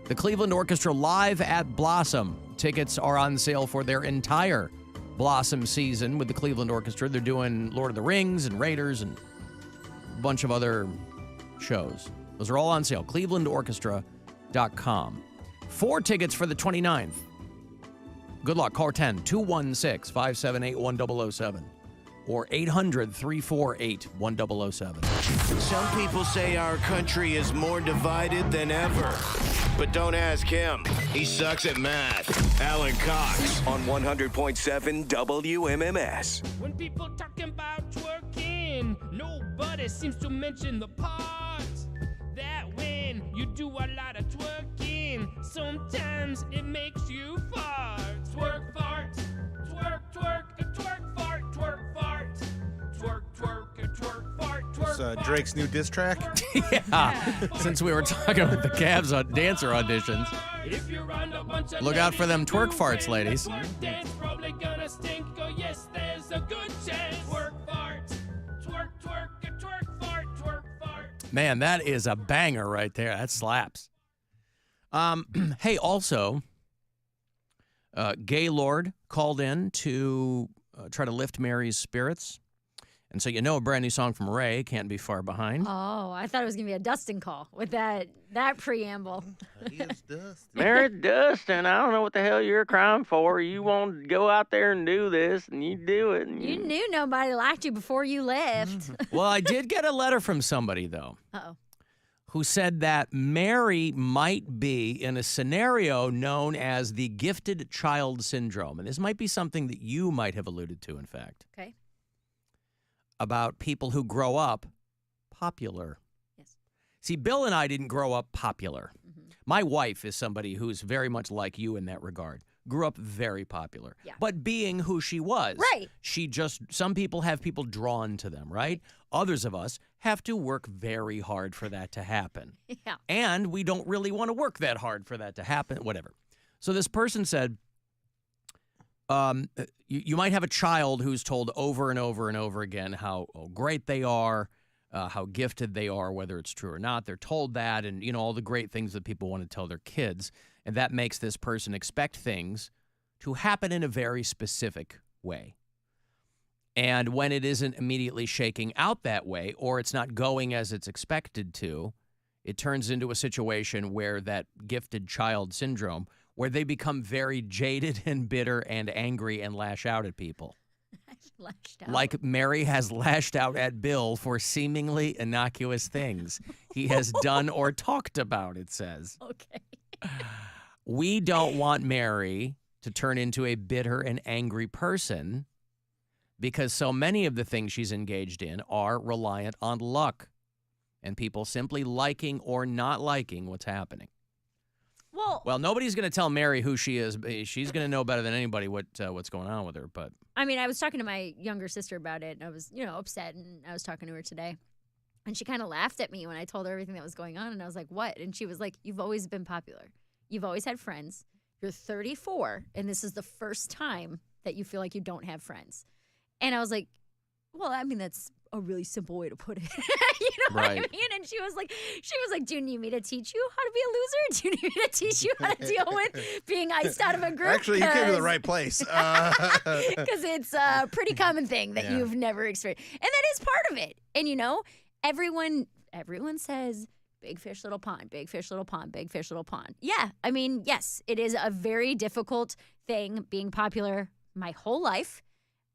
The Cleveland Orchestra live at Blossom. Tickets are on sale for their entire Blossom season with the Cleveland Orchestra. They're doing Lord of the Rings and Raiders and a bunch of other shows. Those are all on sale. ClevelandOrchestra.com. 4 tickets for the 29th. Good luck. Call 10-216-578-1007 or 800-348-1007. Some people say our country is more divided than ever. But don't ask him. He sucks at math. Alan Cox on 100.7 WMMS. When people talking about twerking, nobody seems to mention the part that when you do a lot of twerking, sometimes it makes you fart. Twerk, fart, twerk, twerk, a twerk, fart, twerk, fart, twerk, twerk, a twerk, fart, twerk, It's Drake's new diss track. Yeah, since we were talking about the Cavs on dancer auditions. Look out for them twerk farts, ladies. Dance probably gonna stink. Oh yes, there's a good chance. Twerk, fart, twerk, twerk, a twerk, fart, twerk, fart. Man, that is a banger right there. That slaps. Hey, also, Gaylord called in to try to lift Mary's spirits. And so you know a brand new song from Ray can't be far behind. Oh, I thought it was going to be a Dustin call with that preamble. Mary Dustin, I don't know what the hell you're crying for. You want to go out there and do this, and you do it. And You knew nobody liked you before you left. Well, I did get a letter from somebody, though, Uh-oh. who said that Mary might be in a scenario known as the gifted child syndrome. And this might be something that you might have alluded to, in fact. Okay. About people who grow up popular. Yes. See, Bill and I didn't grow up popular. My wife is somebody who's very much like you in that regard. Grew up very popular. Yeah. But being who she was. Right. Some people have people drawn to them, right? Others of us have to work very hard for that to happen. Yeah. And we don't really want to work that hard for that to happen, whatever. So this person said, you might have a child who's told over and over and over again how great they are, how gifted they are, whether it's true or not. They're told that and, all the great things that people want to tell their kids. And that makes this person expect things to happen in a very specific way. And when it isn't immediately shaking out that way, or it's not going as it's expected to, it turns into a situation where that gifted child syndrome, where they become very jaded and bitter and angry and lash out at people. Lashed out. Like Mary has lashed out at Bill for seemingly innocuous things he has done or talked about, it says. Okay. We don't want Mary to turn into a bitter and angry person because so many of the things she's engaged in are reliant on luck and people simply liking or not liking what's happening. Well, nobody's going to tell Mary who she is. She's going to know better than anybody what's going on with her. But I mean, I was talking to my younger sister about it, and I was, upset, and I was talking to her today. And she kind of laughed at me when I told her everything that was going on, and I was like, what? And she was like, you've always been popular. You've always had friends. You're 34, and this is the first time that you feel like you don't have friends. And I was like, well, I mean, that's a really simple way to put it. You know what I mean? And she was like, do you need me to teach you how to be a loser? Do you need me to teach you how to deal with being iced out of a group? Actually, you came to the right place. Because it's a pretty common thing that you've never experienced. And that is part of it. And, everyone says, big fish, little pond, big fish, little pond, big fish, little pond. Yeah, I mean, yes, it is a very difficult thing being popular my whole life.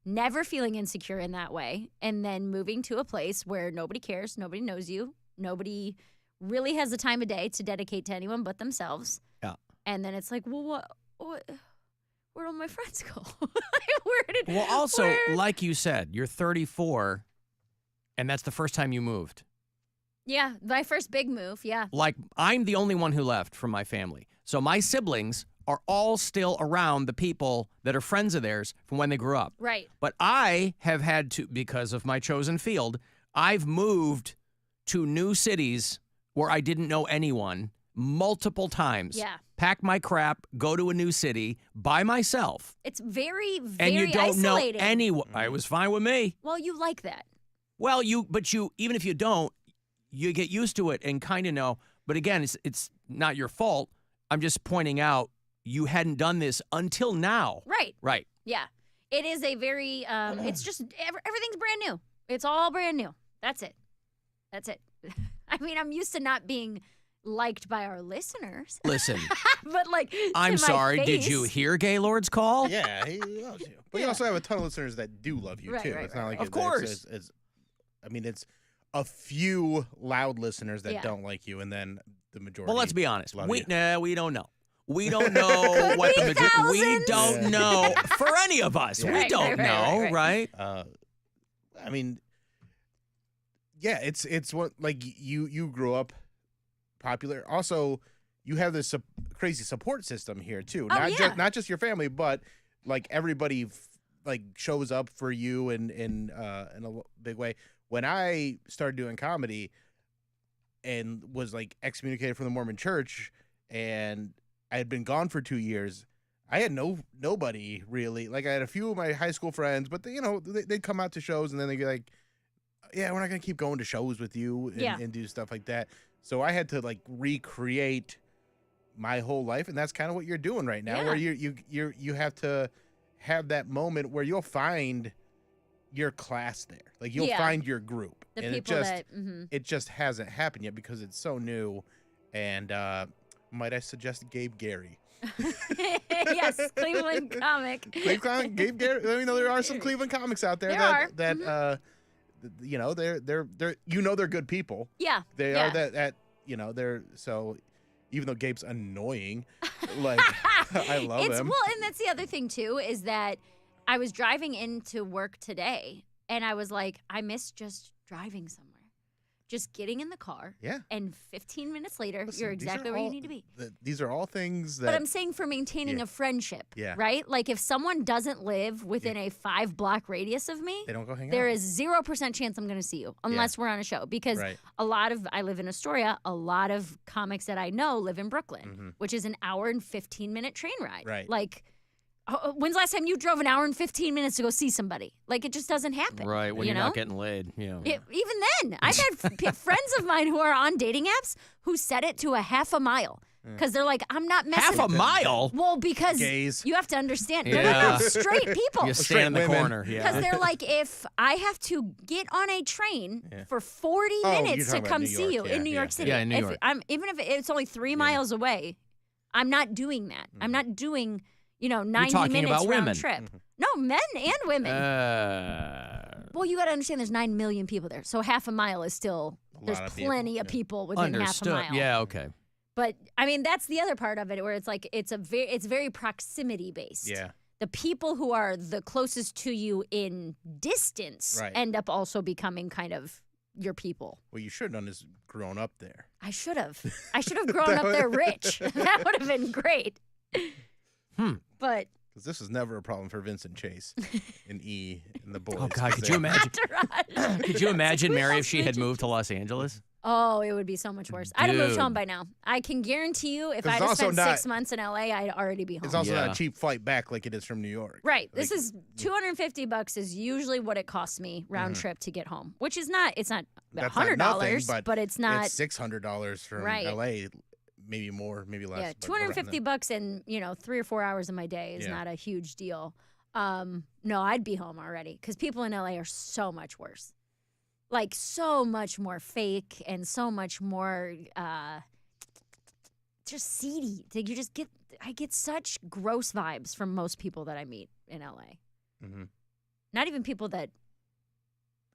never feeling insecure in that way, and then moving to a place where nobody cares, nobody knows you, nobody really has the time of day to dedicate to anyone but themselves. Yeah. And then it's like, well, where'd all my friends go? Like you said, you're 34, and that's the first time you moved. Yeah, my first big move, yeah. Like, I'm the only one who left from my family. So my siblings are all still around the people that are friends of theirs from when they grew up. Right. But I have had to, because of my chosen field, I've moved to new cities where I didn't know anyone multiple times. Yeah. Pack my crap, go to a new city by myself. It's very, very and you don't isolating. know anyone. It was fine with me. Well, you like that. Well, but even if you don't, you get used to it and kind of know. But again, it's not your fault. I'm just pointing out you hadn't done this until now. Right. Right. Yeah. It is a very, it's just, everything's brand new. It's all brand new. That's it. That's it. I mean, I'm used to not being liked by our listeners. Listen. But like, I'm to my sorry. face. Did you hear Gaylord's call? Yeah, he loves you. But you also have a ton of listeners that do love you, too. It's not like of course. It's a few loud listeners that don't like you, and then the majority. Well, let's be honest. We don't know. We don't know Could what be the majority. We thousands. don't know for any of us. Yeah. We don't know, right? I mean, yeah, it's what, like, you grew up popular. Also, you have this crazy support system here too. Not just your family, but like everybody like shows up for you in a big way. When I started doing comedy and was like excommunicated from the Mormon Church, and I had been gone for 2 years, I had nobody really. Like, I had a few of my high school friends, but they'd come out to shows, and then they'd be like, "Yeah, we're not gonna keep going to shows with you and do stuff like that." So I had to like recreate my whole life, and that's kind of what you're doing right now, where you have to have that moment where you'll find your class there, like you'll find your group, the and people it just hasn't happened yet because it's so new. And might I suggest Gabe Gary? Yes, Cleveland comic. Gabe Gary. I mean, there are some Cleveland comics out there that they're good people. Yeah, they are that they're so. Even though Gabe's annoying, like I love him. Well, and that's the other thing too, is that I was driving into work today, and I was like, I miss just driving somewhere. Just getting in the car. Yeah. And 15 minutes later, you're exactly where you need to be. These are all things that. But I'm saying for maintaining a friendship. Yeah. Right? Like if someone doesn't live within a 5-block radius of me, they don't go hang out. There is 0% chance I'm going to see you unless we're on a show. Because I live in Astoria, a lot of comics that I know live in Brooklyn, which is an hour and 15-minute train ride. Right. Like, when's the last time you drove an hour and 15 minutes to go see somebody? Like, it just doesn't happen. Right, when you're not getting laid. Yeah. Even then, I've had friends of mine who are on dating apps who set it to a half a mile. Because they're like, I'm not messing. Half a mile? Well, because Gays. You have to understand. They're like straight people. You stand in the corner. Because they're like, if I have to get on a train for 40 minutes to come see you in New York City. Yeah, in New York. Even if it's only 3 miles away, I'm not doing that. I'm not doing 90 minutes round trip. No, men and women. Well, you got to understand there's 9 million people there. So half a mile is still, there's plenty of people within half a mile. Yeah, okay. But I mean, that's the other part of it where it's like, it's very proximity based. Yeah. The people who are the closest to you in distance end up also becoming kind of your people. What you should have done is grown up there. I should have grown up there rich. That would have been great. But because this is never a problem for Vincent Chase in E and the boys. Oh God, could you imagine? Could you imagine Mary if she had moved to Los Angeles? Oh, it would be so much worse. I'd have moved home by now. I can guarantee you, if I had spent 6 months in LA, I'd already be home. It's also not a cheap flight back like it is from New York. Right. This is $250 is usually what it costs me round trip to get home, which is not. It's not $100, but it's not. It's $600 from LA. Maybe more, maybe less. Yeah, $250 in 3 or 4 hours of my day is not a huge deal. No, I'd be home already because people in LA are so much worse, like so much more fake and so much more just seedy. Like I get such gross vibes from most people that I meet in LA. not even people that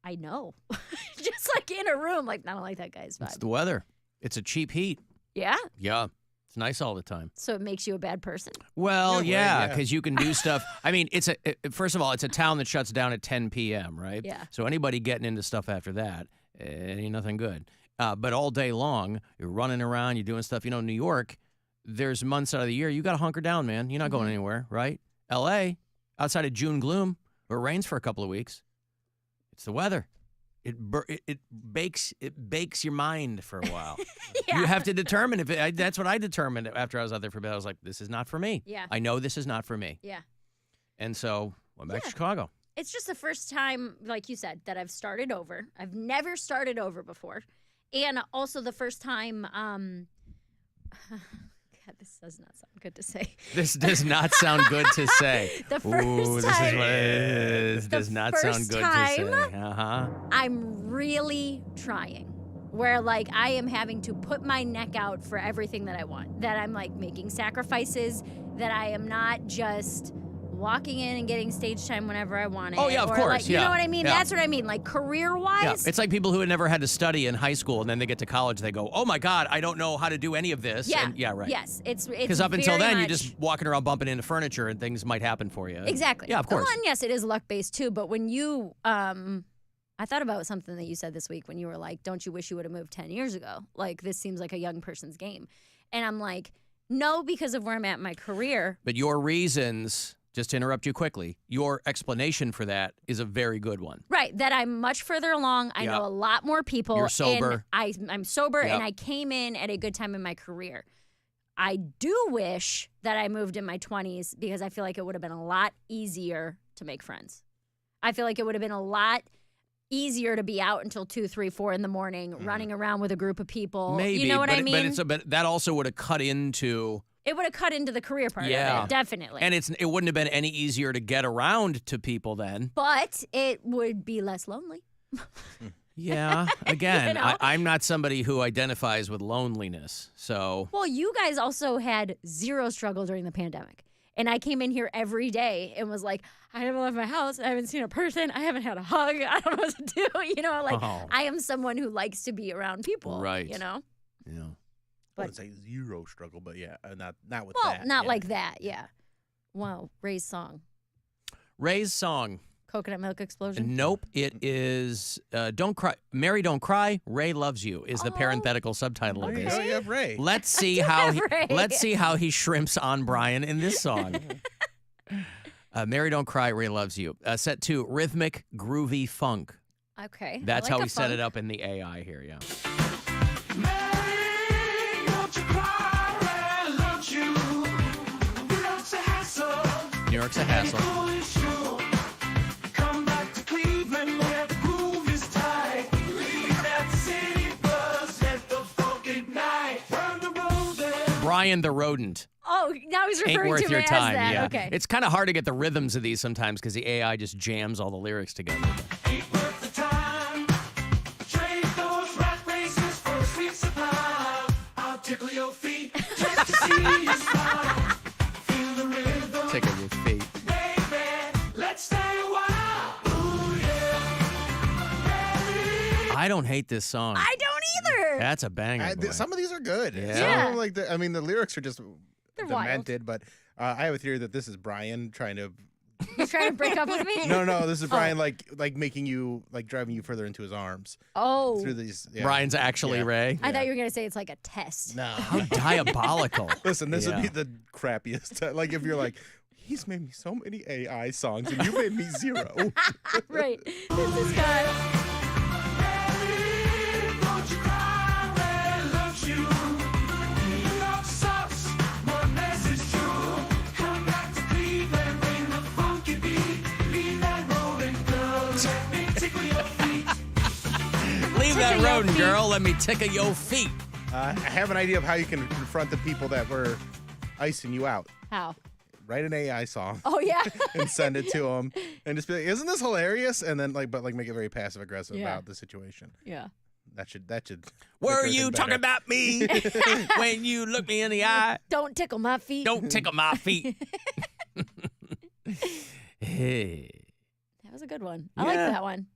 I know. Just like in a room, like, I don't like that guy's vibe. It's the weather. It's a cheap heat. Yeah? Yeah. It's nice all the time. So it makes you a bad person? Well, yeah, because you can do stuff. I mean, first of all, it's a town that shuts down at 10 p.m., right? Yeah. So anybody getting into stuff after that, ain't nothing good. But all day long, you're running around, you're doing stuff. You know, New York, there's months out of the year, you got to hunker down, man. You're not going anywhere, right? L.A., outside of June gloom, where it rains for a couple of weeks, it's the weather. It bakes your mind for a while. You have to determine if that's what I determined after I was out there for a bit. I was like, this is not for me. Yeah. I know this is not for me. Yeah. And so went back to Chicago. It's just the first time, like you said, that I've started over. I've never started over before. And also the first time, God, this does not sound good to say. This does not sound good to say. The first Ooh, this time. is what it is. Does not sound good to say. Uh-huh. I'm really trying. Where, like, I am having to put my neck out for everything that I want. That I'm, like, making sacrifices. That I am not just walking in and getting stage time whenever I want it. Oh, yeah, of or course, like, yeah. You know what I mean? Yeah. That's what I mean. Like, career-wise. Yeah. It's like people who had never had to study in high school, and then they get to college, they go, oh, my God, I don't know how to do any of this. Yeah. And, yeah, right. Yes. It's Because up until very then, much... you're just walking around bumping into furniture, and things might happen for you. Exactly. Yeah, of course. Well, and yes, it is luck-based, too. But when you... I thought about something that you said this week when you were like, don't you wish you would have moved 10 years ago? Like, this seems like a young person's game. And I'm like, no, because of where I'm at in my career. But your reasons, just to interrupt you quickly, your explanation for that is a very good one. Right, that I'm much further along. I know a lot more people. You're sober. And I'm sober, Yep. and I came in at a good time in my career. I do wish that I moved in my 20s because I feel like it would have been a lot easier to make friends. I feel like it would have been a lot easier to be out until 2, 3, 4 in the morning, running around with a group of people. Maybe, you know what I mean? but that also would have cut into... It would have cut into the career part of it, definitely. And it wouldn't have been any easier to get around to people then. But it would be less lonely. Yeah, again, You know? I'm not somebody who identifies with loneliness, so... Well, you guys also had zero struggle during the pandemic. And I came in here every day and was like, I haven't left my house. I haven't seen a person. I haven't had a hug. I don't know what to do. You know, like, I am someone who likes to be around people. Right. You know? Yeah. I wouldn't say zero struggle, but yeah, not with Well, that. not yeah. like that, yeah. Wow, Ray's song. Ray's song. Coconut Milk Explosion? Nope, it is Don't Cry. Mary Don't Cry, Ray Loves You is the parenthetical subtitle of this. Oh, you have Ray. Let's see how he shrimps on Brian in this song. Mary Don't Cry, Ray Loves You. Set to rhythmic, groovy funk. Okay. That's I like how a we set funk. it up in the AI here, yeah. New York's a hassle. Brian the Rodent. Oh, now he's Ain't referring worth to your me time. as that. Yeah. Okay. It's kind of hard to get the rhythms of these sometimes because the AI just jams all the lyrics together. Tickle your feet. I don't hate this song. I don't either. That's a banger. boy. Some of these are good. Yeah. Some of them, like the lyrics are just They're wild. demented, but I have a theory that this is Brian trying to. He's trying to break up with me? No, this is Brian like making you driving you further into his arms. Oh. Through these. Yeah. Brian's actually Ray. I thought you were going to say it's like a test. No. How diabolical. Listen, this Yeah. would be the crappiest. Like if you're like, he's made me so many AI songs and you made me zero. Right. This guy. Leave that rodent, girl. Let me tickle your feet. I have an idea of how you can confront the people that were icing you out. How? Write an AI song. Oh, yeah? And send it to them, and just be like, "Isn't this hilarious?" And then make it very passive aggressive Yeah. about the situation. Yeah. That should. Were make you everything talking better. about me when you look me in the eye? Don't tickle my feet. Don't tickle my feet. Hey. That That was a good one. I like that one.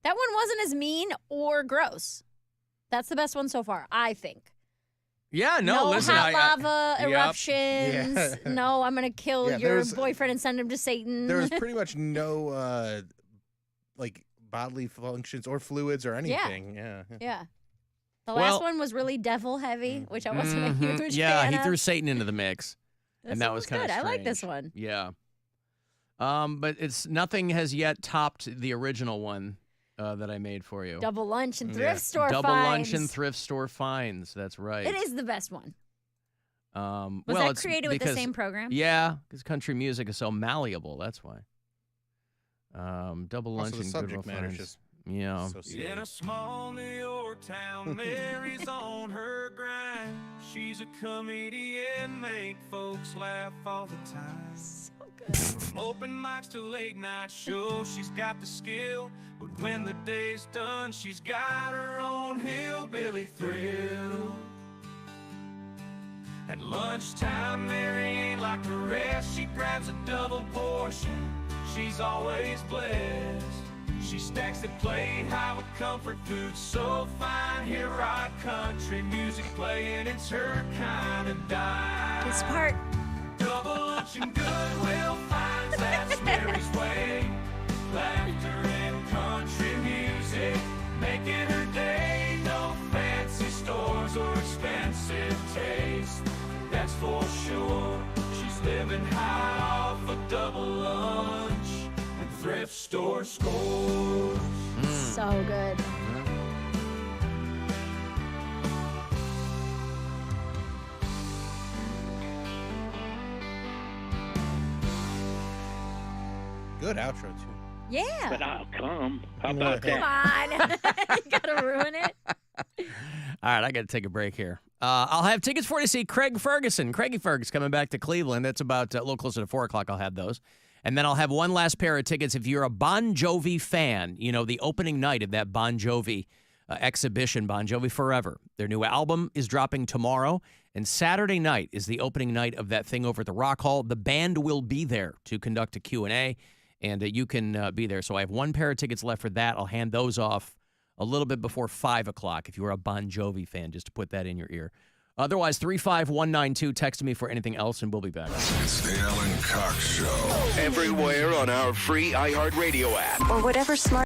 That one wasn't as mean or gross. That's the best one so far, I think. Yeah, no, listen. Hot lava eruptions. Yeah. No, I'm going to kill your boyfriend and send him to Satan. There was pretty much no, like, bodily functions or fluids or anything. Yeah. The last one was really devil heavy, which I wasn't a huge fan Yeah, he of. threw Satan into the mix. And that was kind of good. strange. I like this one. Yeah. But nothing has yet topped the original one that I made for you. Double lunch and thrift store Double finds. lunch and thrift store finds. That's right. It is the best one. Was that created with the same program? Yeah, because country music is so malleable. That's why. Double lunch Also, the and subject Goodwill matter is finds. just Yeah. so silly. In a small New York town, Mary's on her grind. She's a comedian, make folks laugh all the time. So good. From open mics to late night shows, she's got the skill. But when the day's done, she's got her own hillbilly thrill. At lunchtime, Mary ain't like the rest. She grabs a double portion. She's always blessed. She stacks the plate high with comfort food so fine. Hear rock country music playing, it's her kind of dive. This part. Double lunch and Goodwill finds, that's Mary's way. Laughter and country music making her day. No fancy stores or expensive taste, that's for sure. She's living high off a double lunch and thrift store scores. So good. Good outro, too. Yeah. But I'll come. How about Come that? on. You got to ruin it. All right, I got to take a break here. I'll have tickets for you to see Craig Ferguson. Craigie Ferg's coming back to Cleveland. That's about a little closer to 4 o'clock. I'll have those. And then I'll have one last pair of tickets if you're a Bon Jovi fan. You know, the opening night of that Bon Jovi exhibition, Bon Jovi Forever. Their new album is dropping tomorrow. And Saturday night is the opening night of that thing over at the Rock Hall. The band will be there to conduct a Q&A, and you can be there. So I have one pair of tickets left for that. I'll hand those off a little bit before 5 o'clock if you're a Bon Jovi fan, just to put that in your ear. Otherwise, 35192, text me for anything else, and we'll be back. It's the Alan Cox Show. Everywhere on our free iHeartRadio app. Or whatever smart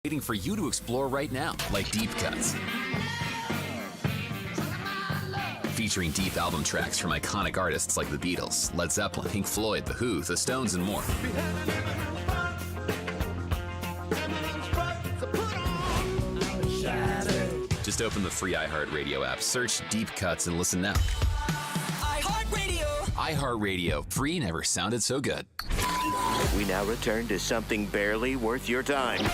waiting for you to explore right now, like deep cuts. Featuring deep album tracks from iconic artists like the Beatles, Led Zeppelin, Pink Floyd, The Who, The Stones, and more. Just open the free iHeartRadio app, search Deep Cuts, and listen now. iHeartRadio. iHeartRadio. Free never sounded so good. We now return to something barely worth your time.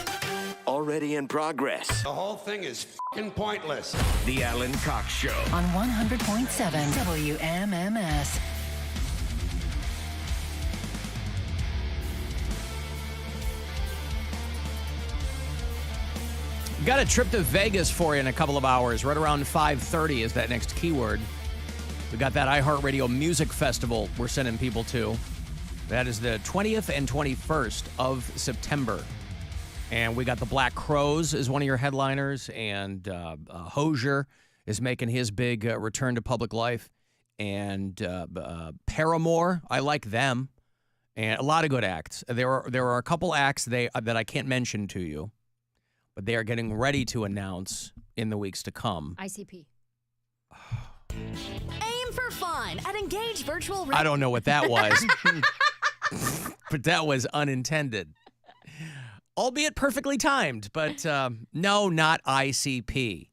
Already in progress. The whole thing is f***ing pointless. The Alan Cox Show. On 100.7 WMMS. Got a trip to Vegas for you in a couple of hours. Right around 5:30 is that next keyword. We got that iHeartRadio Music Festival we're sending people to. That is the 20th and 21st of September. And we got the Black Crowes as one of your headliners, and Hozier is making his big return to public life. And Paramore, I like them. And a lot of good acts. There are a couple acts that I can't mention to you, but they are getting ready to announce in the weeks to come. ICP. Aim for fun at Engage Virtual. I don't know what that was, but that was unintended. Albeit perfectly timed, but no, not ICP.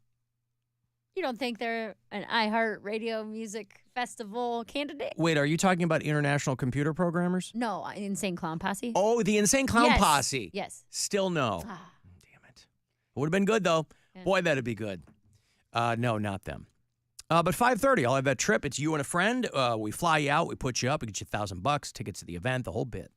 You don't think they're an iHeartRadio Music Festival candidate? Wait, are you talking about international computer programmers? No, Insane Clown Posse. Oh, the Insane Clown Posse. Yes. Still no. Damn it. Would have been good, though. Yeah. Boy, that'd be good. No, not them. But 5:30, I'll have that trip. It's you and a friend. We fly you out. We put you up. We get you $1,000, tickets to the event, the whole bit.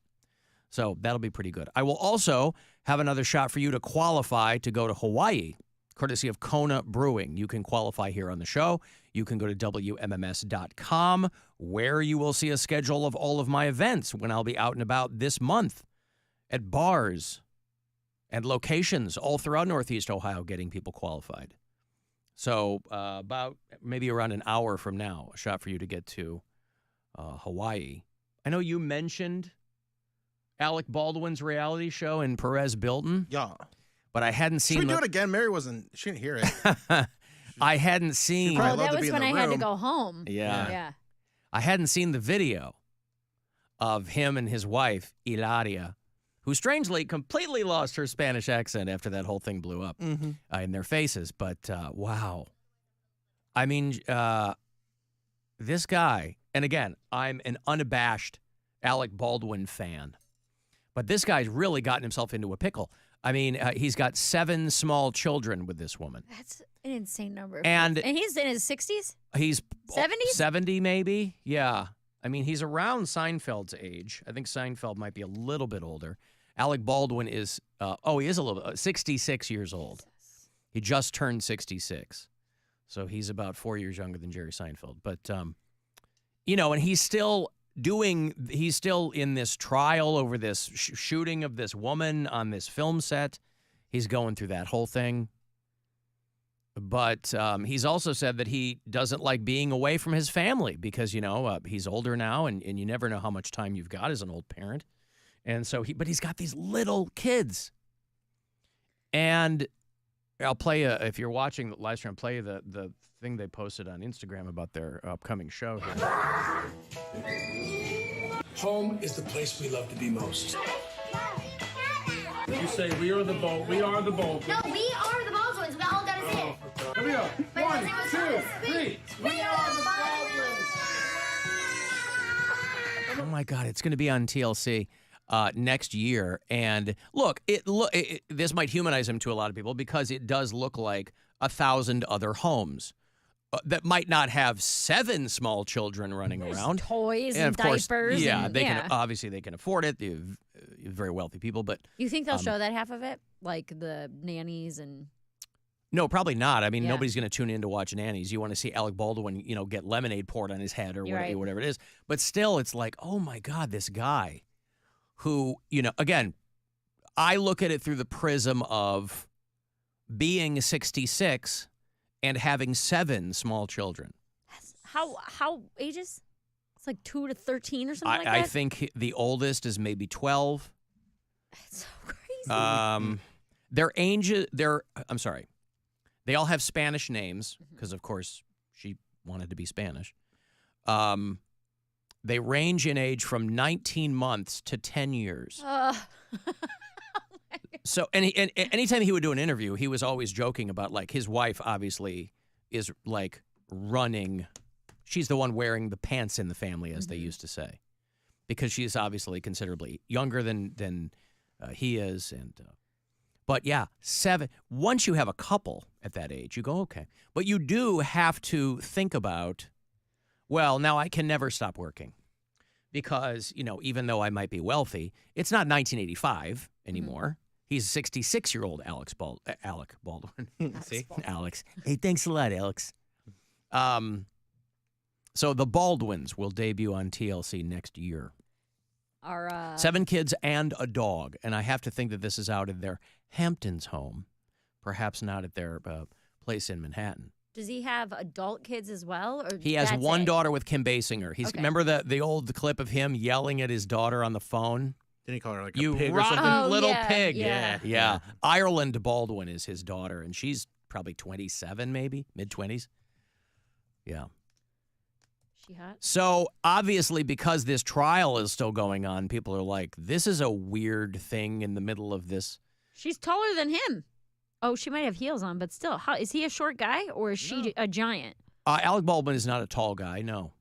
So that'll be pretty good. I will also have another shot for you to qualify to go to Hawaii, courtesy of Kona Brewing. You can qualify here on the show. You can go to WMMS.com, where you will see a schedule of all of my events when I'll be out and about this month at bars and locations all throughout Northeast Ohio getting people qualified. So about maybe around an hour from now, a shot for you to get to Hawaii. I know you mentioned Alec Baldwin's reality show in Perez Bilton. Yeah. But I hadn't seen. Should we do it again? Mary she didn't hear it. I hadn't seen. Oh, that was when I had to go home. Yeah. I hadn't seen the video of him and his wife, Hilaria, who strangely completely lost her Spanish accent after that whole thing blew up in their faces. But wow. I mean, this guy, and again, I'm an unabashed Alec Baldwin fan, but this guy's really gotten himself into a pickle. I mean, he's got 7 small children with this woman. That's an insane number. And he's in his 60s? He's 70s? 70 maybe. Yeah. I mean, he's around Seinfeld's age. I think Seinfeld might be a little bit older. Alec Baldwin is, he is a little bit, 66 years old. He just turned 66. So he's about 4 years younger than Jerry Seinfeld. But, and he's still in this trial over this shooting of this woman on this film set. He's going through that whole thing. But he's also said that he doesn't like being away from his family because, he's older now and you never know how much time you've got as an old parent. And so but he's got these little kids. And I'll play if you're watching the live stream, play the thing they posted on Instagram about their upcoming show here. Home is the place we love to be most. You say, we are the boat. We are the boat. No, we are the Baldwins. We all gotta say it. Here we go. 1, 2, 3. We are the Baldwins. Oh my God, it's going to be on TLC next year. And look, this might humanize him to a lot of people because it does look like 1,000 other homes that might not have 7 small children running around. Toys and of course, diapers. Yeah, they can afford it. They're very wealthy people, but you think they'll show that half of it, like the nannies and? No, probably not. I mean, nobody's going to tune in to watch nannies. You want to see Alec Baldwin, get lemonade poured on his head or whatever it is. But still, it's like, oh my God, this guy, who again, I look at it through the prism of being 66. And having 7 small children. How ages? It's like 2 to 13 or something like that? I think the oldest is maybe 12. That's so crazy. I'm sorry. They all have Spanish names because, of course, she wanted to be Spanish. They range in age from 19 months to 10 years. So, and anytime he would do an interview, he was always joking about, like, his wife obviously is, like, running. She's the one wearing the pants in the family, as they used to say, because she's obviously considerably younger than he is. And but, yeah, 7. Once you have a couple at that age, you go, okay. But you do have to think about, well, now I can never stop working because, even though I might be wealthy, it's not 1985 anymore. He's 66-year-old Alec Baldwin. See? Alex. Hey, thanks a lot, Alex. So the Baldwins will debut on TLC next year. 7 kids and a dog. And I have to think that this is out of their Hamptons home, perhaps not at their place in Manhattan. Does he have adult kids as well? Or he has one daughter with Kim Basinger. Remember the old clip of him yelling at his daughter on the phone? Didn't he call her like you a pig or rotten something? little pig. Yeah. Ireland Baldwin is his daughter, and she's probably 27, maybe mid-20s. Yeah. She hot? So obviously, because this trial is still going on, people are like, "This is a weird thing in the middle of this." She's taller than him. Oh, she might have heels on, but still, is he a short guy or is she a giant? Alec Baldwin is not a tall guy. No,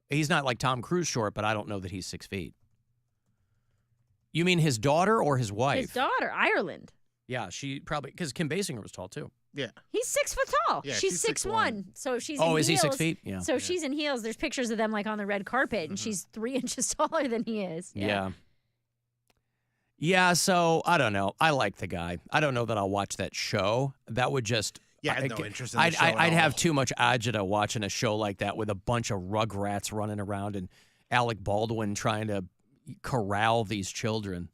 he's not like Tom Cruise short, but I don't know that he's 6 feet. You mean his daughter or his wife? His daughter, Ireland. Yeah, she probably, because Kim Basinger was tall too. Yeah. He's 6 foot tall. Yeah, she's 6'1". So she's in heels. Oh, is he 6 feet? Yeah. So she's in heels. There's pictures of them like on the red carpet, and she's 3 inches taller than he is. Yeah. Yeah, so I don't know. I like the guy. I don't know that I'll watch that show. That would just... Yeah, I had no interest in the show at I'd all. have too much agita watching a show like that with a bunch of rugrats running around and Alec Baldwin trying to corral these children.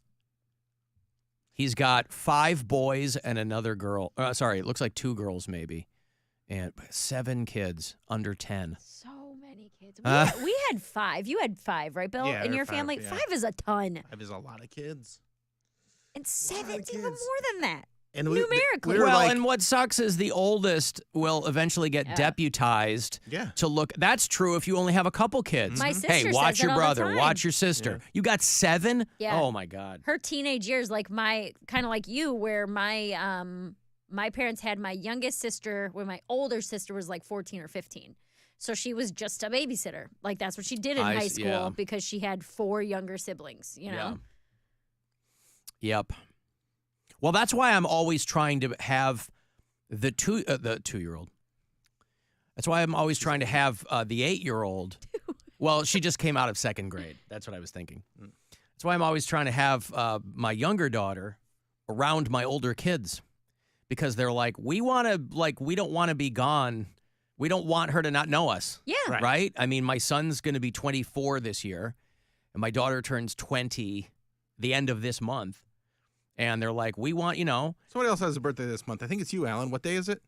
He's got 5 boys and another girl. Sorry, it looks like 2 girls maybe. And 7 kids under 10. So many kids. We had 5. You had 5, right, Bill? Yeah, in there your were 5, family? yeah. 5 is a ton. 5 is a lot of kids. And 7's even more than that. And numerically. And what sucks is the oldest will eventually get deputized to look. That's true if you only have a couple kids. My sister hey, watch says your it all the brother, time. watch your sister. You got 7? Yeah. Oh my God. Her teenage years, like kind of like you, where my parents had my youngest sister when my older sister was like 14 or 15. So she was just a babysitter. Like that's what she did in high school because she had 4 younger siblings, you know? Yep. Well, that's why I'm always trying to have the 2-year-old. That's why I'm always trying to have the 8-year-old. Well, she just came out of 2nd grade. That's what I was thinking. That's why I'm always trying to have my younger daughter around my older kids because they're like, we don't want to be gone. We don't want her to not know us. Yeah. Right? I mean, my son's going to be 24 this year, and my daughter turns 20 the end of this month. And they're like, we want, Somebody else has a birthday this month. I think it's you, Alan. What day is it?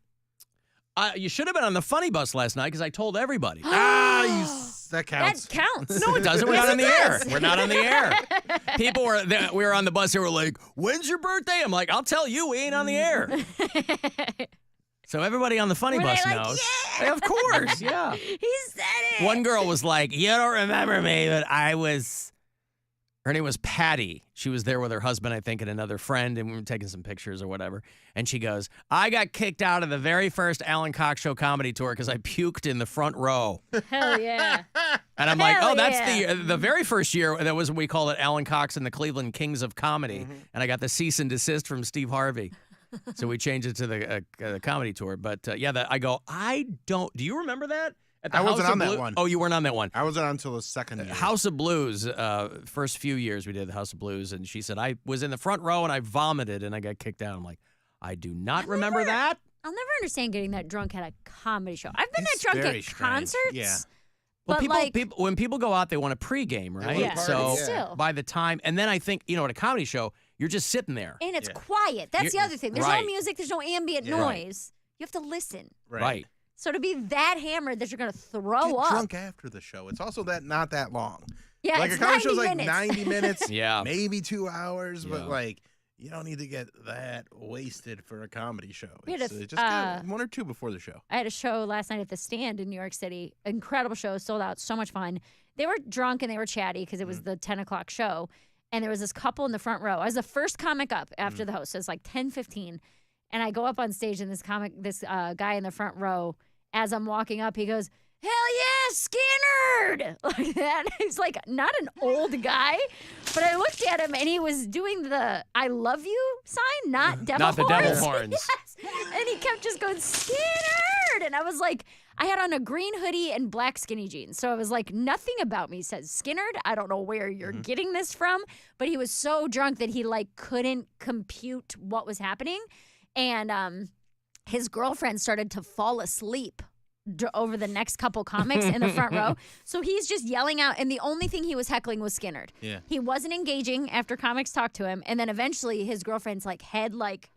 You should have been on the funny bus last night because I told everybody. That counts. That counts. No, it doesn't. We're not on the air. We're not on the air. People we were on the bus. They were like, when's your birthday? I'm like, I'll tell you. We ain't on the air. So everybody on the funny bus knows. Yeah. Of course, yeah. He said it. One girl was like, you don't remember me, but her name was Patty. She was there with her husband, I think, and another friend, and we were taking some pictures or whatever. And she goes, I got kicked out of the very first Alan Cox Show comedy tour because I puked in the front row. Hell yeah. And I'm like, oh, that's the very first year. That was, we called it Alan Cox and the Cleveland Kings of Comedy. And I got the cease and desist from Steve Harvey. So we changed it to the comedy tour. But I go, do you remember that? I wasn't on that one. Oh, you weren't on that one. I wasn't on until the second year. House of Blues, first few years we did the House of Blues, and she said, I was in the front row and I vomited and I got kicked out. I'm like, I do not remember that. I'll never understand getting that drunk at a comedy show. I've been that drunk at concerts. Yeah. Well, when people go out, they want a pregame, right? Yeah. So Still. by the time, and then I think, at a comedy show, you're just sitting there. And it's quiet. That's the other thing. There's no music. There's no ambient noise. You have to listen. Right. So to be that hammered that you're going to throw Get up. drunk after the show. It's also not that long. Yeah, like it's a comedy show's 90 like minutes. 90 minutes. Yeah. Maybe 2 hours, but like you don't need to get that wasted for a comedy show. We had It's, a- just get one or two before the show. I had a show last night at the Stand in New York City. Incredible show, sold out, so much fun. They were drunk and they were chatty because it was the 10 o'clock show. And there was this couple in the front row. I was the first comic up after the host. So it's like 10:15. And I go up on stage and this guy in the front row, as I'm walking up, he goes, "Hell yeah, Skinner!" Like that. He's like not an old guy, but I looked at him and he was doing the "I love you" sign, not devil Not the horns. devil horns. Yes. And he kept just going, "Skinner!" And I was like, I had on a green hoodie and black skinny jeans. So I was like, nothing about me says Skinnerd. I don't know where you're getting this from. But he was so drunk that he like couldn't compute what was happening. And his girlfriend started to fall asleep over the next couple comics in the front row. So he's just yelling out. And the only thing he was heckling was Skinnerd. Yeah. He wasn't engaging after comics talked to him. And then eventually his girlfriend's like head like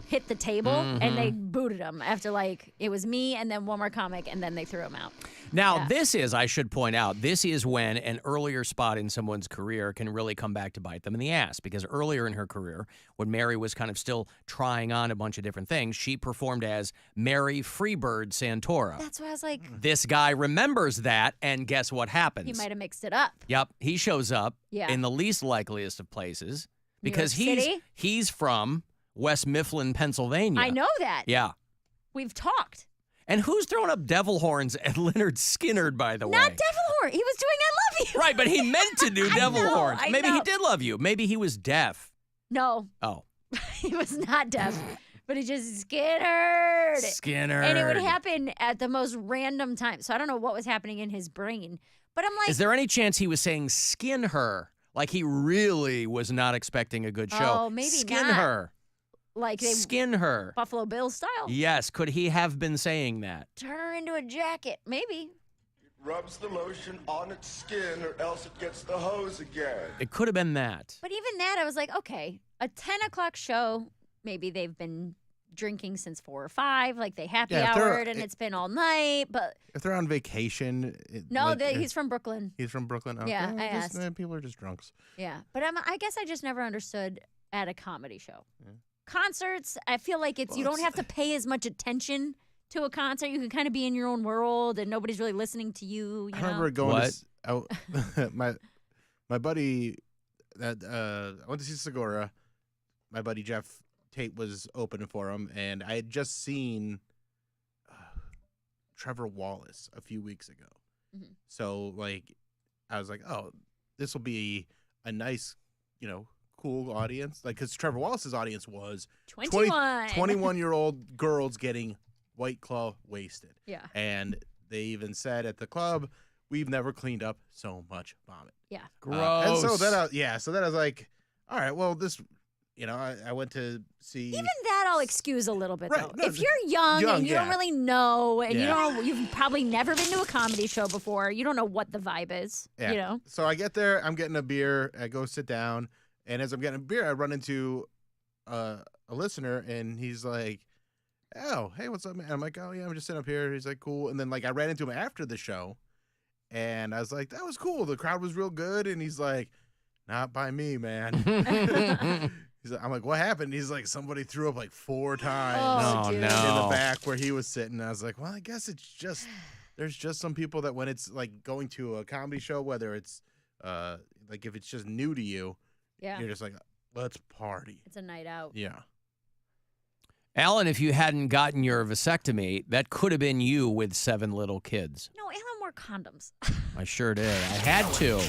hit the table and they booted him after like it was me and then one more comic and then they threw him out. Now, this is, I should point out, this is when an earlier spot in someone's career can really come back to bite them in the ass. Because earlier in her career, when Mary was kind of still trying on a bunch of different things, she performed as Mary Freebird Santora. That's why I was like, This guy remembers that, and guess what happens? he might have mixed it up. Yep, he shows up Yeah. in the least likeliest of places New because York City? he's from West Mifflin, Pennsylvania. I know that. Yeah. We've talked. And who's throwing up devil horns at Leonard Skinnerd, by the way? Not devil horn. He was doing I love you. Right, but he meant to do devil know, horns. I Maybe he know. did love you. Maybe he was deaf. No, Oh, he was not deaf. But he just Skinnerd. Skinnerd. And it would happen at the most random time. So I don't know what was happening in his brain. But I'm like, Is there any chance he was saying skin her? Like he really was not expecting a good show. Oh, maybe skin not. her. like they Skin her. Buffalo Bill style. Yes, could he have been saying that? Turn her into a jacket. Maybe. Rubs the lotion on its skin or else it gets the hose again. It could have been that. But even that, I was like, okay, a 10 o'clock show, maybe they've been drinking since 4 or 5, like they happy Yeah, if they're- houred and it's been all night. But If they're on vacation. no, he's from Brooklyn. He's from Brooklyn? Okay. Yeah, I asked. People are just drunks. Yeah. But I guess I just never understood at a comedy show. Concerts, I feel like you don't have to pay as much attention to a concert. You can kind of be in your own world and nobody's really listening to you. I remember going to my buddy that I went to see Segura. My buddy Jeff Tate was opening for him, and I had just seen Trevor Wallace a few weeks ago. Mhm. So like, I was like, oh, this will be a nice, cool audience. Like, because Trevor Wallace's audience was 21. 21-year-old girls getting White Claw wasted. Yeah. And they even said at the club, we've never cleaned up so much vomit. Yeah. Gross. And so then I was like, all right, well, this, I went to see. Even that I'll excuse a little bit, Right, though. no, If you're young and you don't yeah. really know, and Yeah. you've probably never been to a comedy show before, you don't know what the vibe is, Yeah. So I get there, I'm getting a beer, I go sit down, and as I'm getting a beer, I run into a listener, and he's like, oh, hey, what's up, man? I'm like, oh, yeah, I'm just sitting up here. He's like, cool. And then, I ran into him after the show, and I was like, that was cool. The crowd was real good. And he's like, not by me, man. He's like, I'm like, what happened? He's like, somebody threw up 4 times Oh, in no. the back where he was sitting. I was like, well, I guess it's just, there's just some people that when it's going to a comedy show, whether it's if it's just new to you, Yeah. you're just like, let's party. It's a night out. Yeah. Alan, if you hadn't gotten your vasectomy, that could have been you with 7 little kids. No, Alan wore condoms. I sure did. I had to.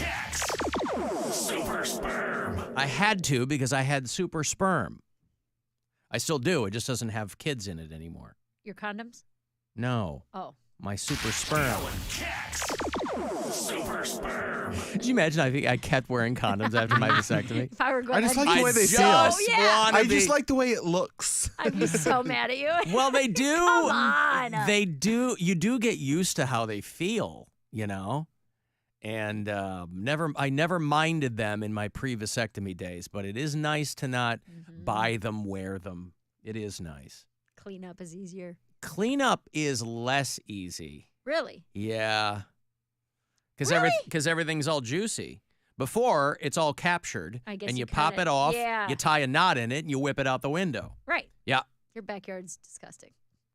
Super sperm. I had to because I had super sperm. I still do. It just doesn't have kids in it anymore. Your condoms? No. Oh. My super sperm. Super sperm. Did you imagine I kept wearing condoms after my vasectomy? If I were going I just like I the way they just feel. wanna I just be- like the way it looks. I'd be so mad at you. Well, they do. Come on. They do. You do get used to how they feel, And I never minded them in my pre-vasectomy days, but it is nice to not buy them, wear them. It is nice. Clean up is easier. Cleanup is less easy. Really? Yeah. Really? Because everything's all juicy. Before, it's all captured, I guess and you you pop kinda- it off, yeah. you tie a knot in it, and you whip it out the window. Right. Yeah. Your backyard's disgusting.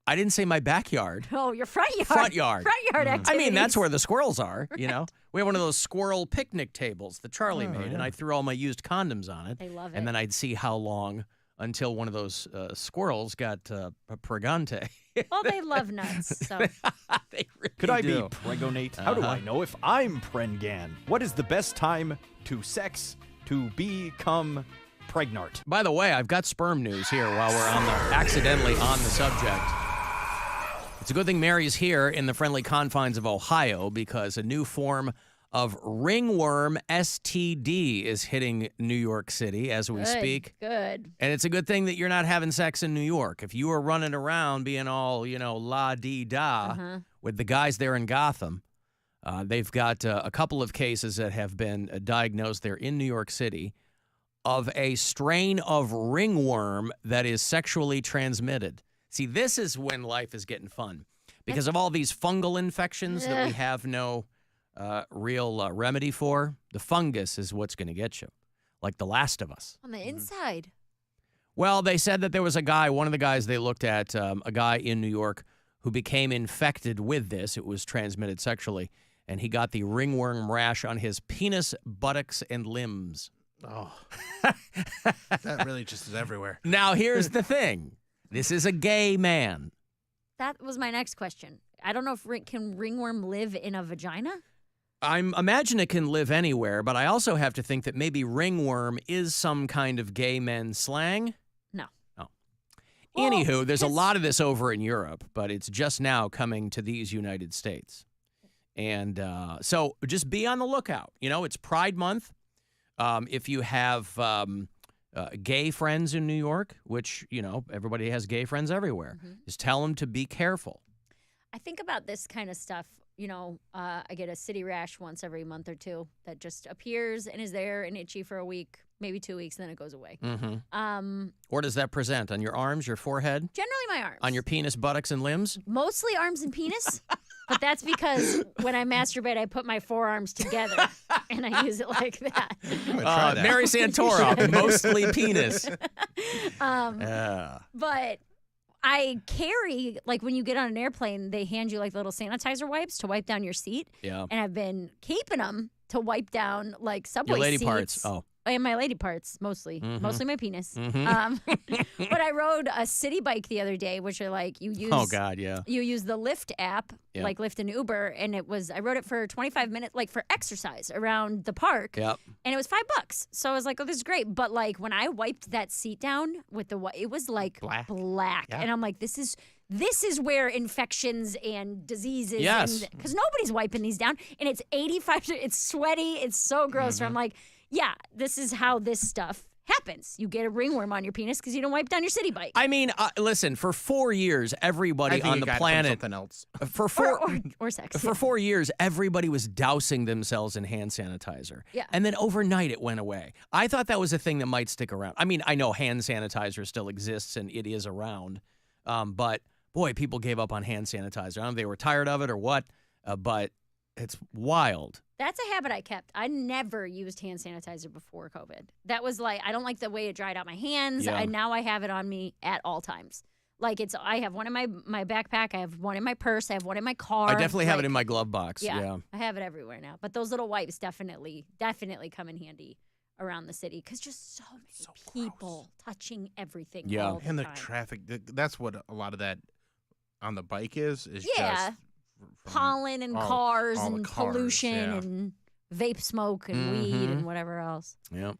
I didn't say my backyard. Oh, your front yard. Front yard. Front yard I activities. mean, that's where the squirrels are, you know. We have one of those squirrel picnic tables that Charlie made, and I threw all my used condoms on it. They love And it. then I'd see how long until one of those squirrels got pregante. Well, they love nuts, so. Could I do. be pregonate? How do I know if I'm prengan? What is the best time to sex to become pregnant? By the way, I've got sperm news here while we're accidentally on the subject. It's a good thing Mary's here in the friendly confines of Ohio because a new form of ringworm STD is hitting New York City as we speak. Good. And it's a good thing that you're not having sex in New York. If you were running around being all, la-dee-da with the guys there in Gotham, they've got a couple of cases that have been diagnosed there in New York City of a strain of ringworm that is sexually transmitted. See, this is when life is getting fun because of all these fungal infections that we have no real remedy for. The fungus is what's going to get you, like The Last of Us. On the inside. Well, they said that there was a guy, one of the guys they looked at, a guy in New York who became infected with this. It was transmitted sexually, and he got the ringworm rash on his penis, buttocks, and limbs. Oh, that really just is everywhere. Now, here's the thing. This is a gay man. That was my next question. I don't know if can ringworm live in a vagina? I imagine it can live anywhere, but I also have to think that maybe ringworm is some kind of gay men slang. No. Oh. Anywho, there's a lot of this over in Europe, but it's just now coming to these United States. And so just be on the lookout. You know, it's Pride Month. If you have gay friends in New York, which, everybody has gay friends everywhere, just tell them to be careful. I think about this kind of stuff. I get a city rash once every month or two that just appears and is there and itchy for a week, maybe 2 weeks, and then it goes away. Where does that present? On your arms, your forehead? Generally my arms. On your penis, buttocks, and limbs? Mostly arms and penis, but that's because when I masturbate, I put my forearms together and I use it like that. Mary Santora, mostly penis. But I carry, like when you get on an airplane, they hand you like little sanitizer wipes to wipe down your seat. Yeah. And I've been keeping them to wipe down like subway Your lady seats. parts. Oh. And my lady parts, mostly. Mostly my penis. Mhm. But I rode a city bike the other day, which are like you use. Oh, God, yeah. You use the Lyft app, Yep. like Lyft and Uber, and I rode it for 25 minutes, like for exercise around the park. Yep. And it was $5. So I was like, oh, this is great. But like when I wiped that seat down with it was like black. Yeah. And I'm like, this is where infections and diseases. Yes. Because nobody's wiping these down. And it's 85, it's sweaty. It's so gross. So I'm like, yeah, this is how this stuff happens. You get a ringworm on your penis because you don't wipe down your city bike. I mean, listen, for 4 years, everybody on the planet. Something else. For 4 or sex. For 4 years, everybody was dousing themselves in hand sanitizer. Yeah. And then overnight it went away. I thought that was a thing that might stick around. I mean, I know hand sanitizer still exists and it is around. But boy, people gave up on hand sanitizer. I don't know if they were tired of it or what, but it's wild. That's a habit I kept. I never used hand sanitizer before COVID. That was like, I don't like the way it dried out my hands. Yeah. Now I have it on me at all times. Like I have one in my backpack. I have one in my purse. I have one in my car. I definitely have it in my glove box. Yeah. I have it everywhere now. But those little wipes definitely come in handy around the city because just so many people touching everything. Yeah. all the And the time. traffic, that's what a lot of that on the bike is Yeah. just pollen and all cars the and cars, pollution yeah. and vape smoke and weed and whatever else. Yeah.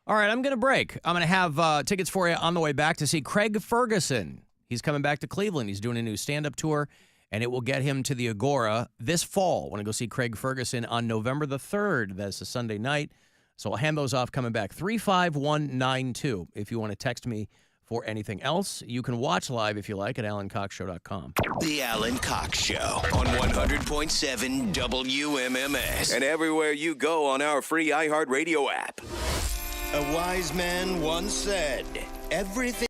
All right, I'm going to break. I'm going to have tickets for you on the way back to see Craig Ferguson. He's coming back to Cleveland. He's doing a new stand-up tour, and it will get him to the Agora this fall. I want to go see Craig Ferguson on November the 3rd. That's a Sunday night. So I'll hand those off coming back. 35192 if you want to text me for anything else. You can watch live if you like at alancoxshow.com. The Alan Cox Show on 100.7 WMMS and everywhere you go on our free iHeartRadio app. A wise man once said, everything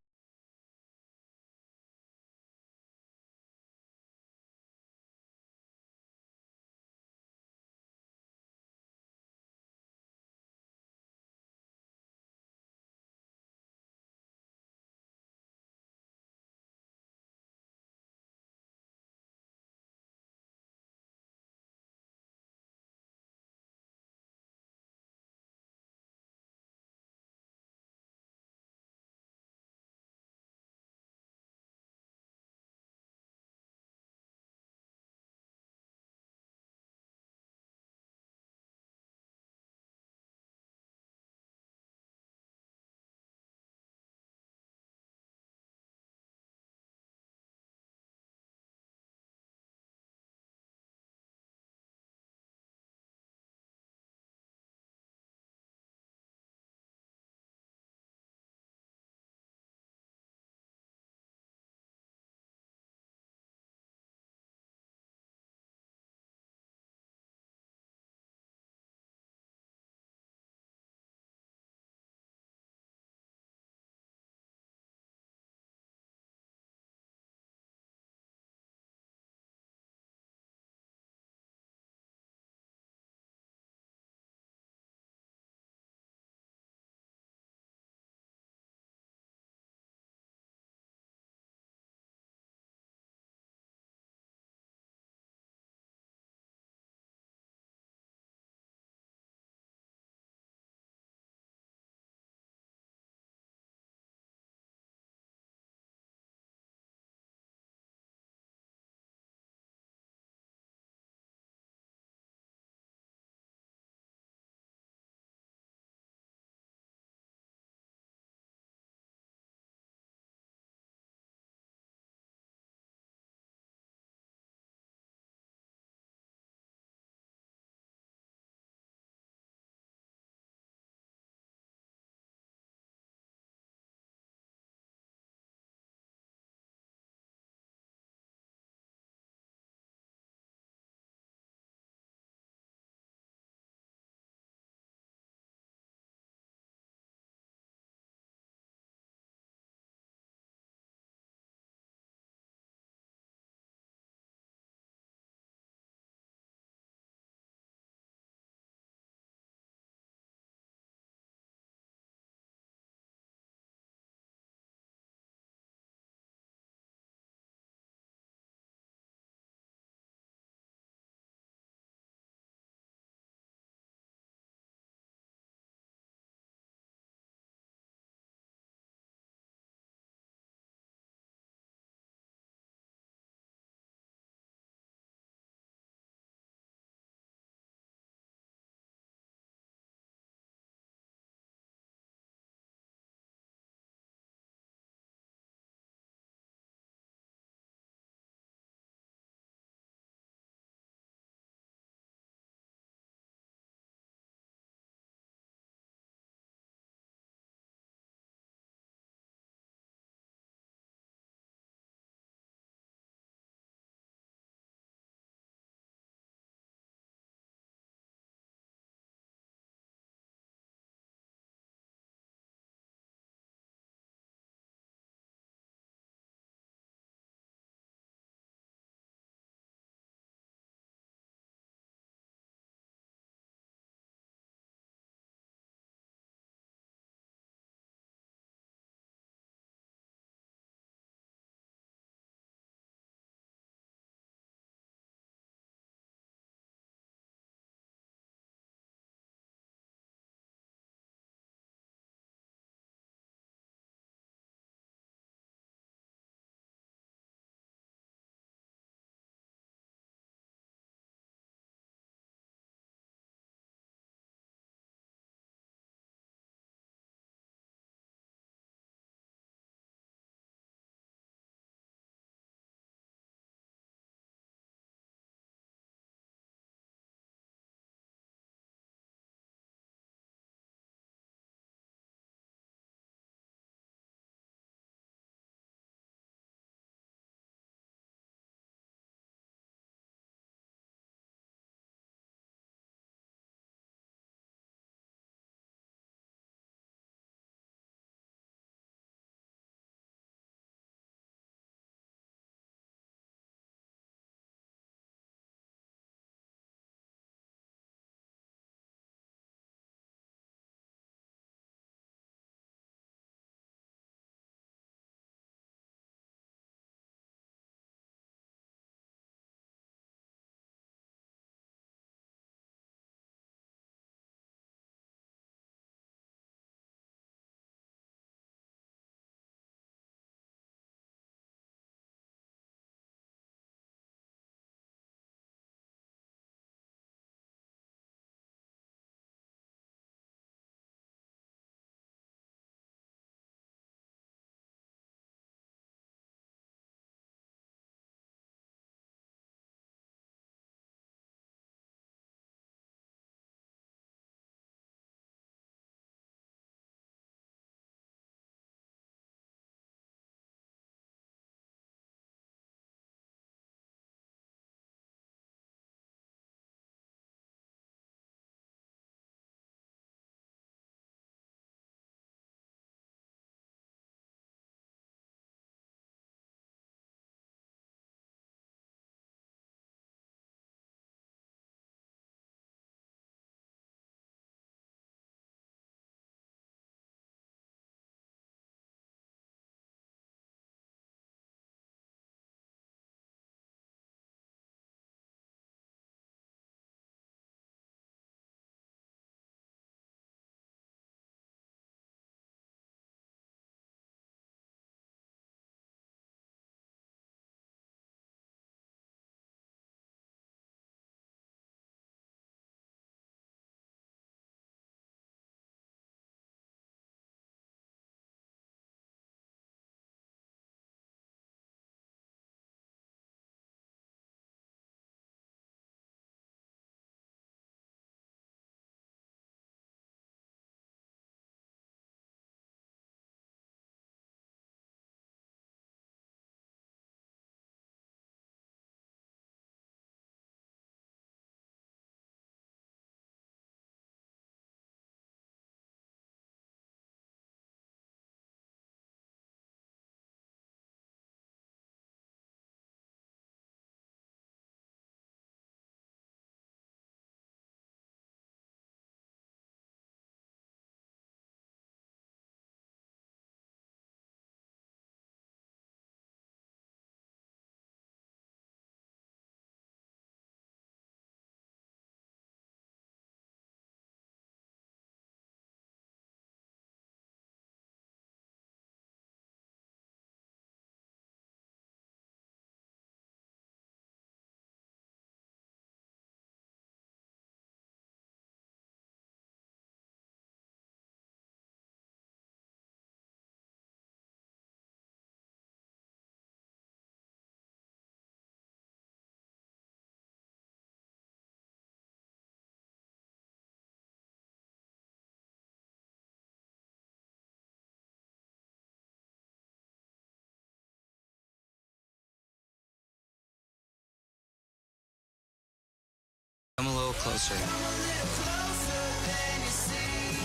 little closer.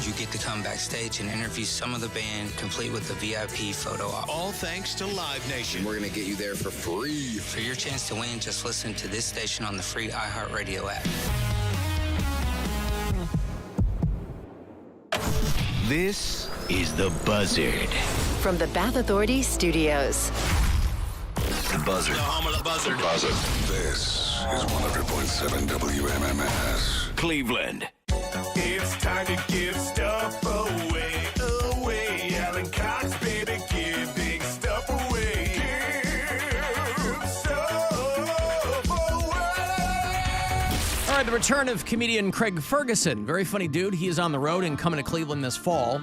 You get to come backstage and interview some of the band, complete with a VIP photo op. All thanks to Live Nation. We're going to get you there for free. For your chance to win, just listen to this station on the free iHeartRadio app. This is The Buzzard. From the Bath Authority Studios. The Buzzard. The home of the buzzard. Buzzard. This is 100.7 WMMS. Cleveland. It's time to give stuff away, away. Alan Cox, baby, giving stuff away. Give stuff away. All right, the return of comedian Craig Ferguson. Very funny dude. He is on the road and coming to Cleveland this fall.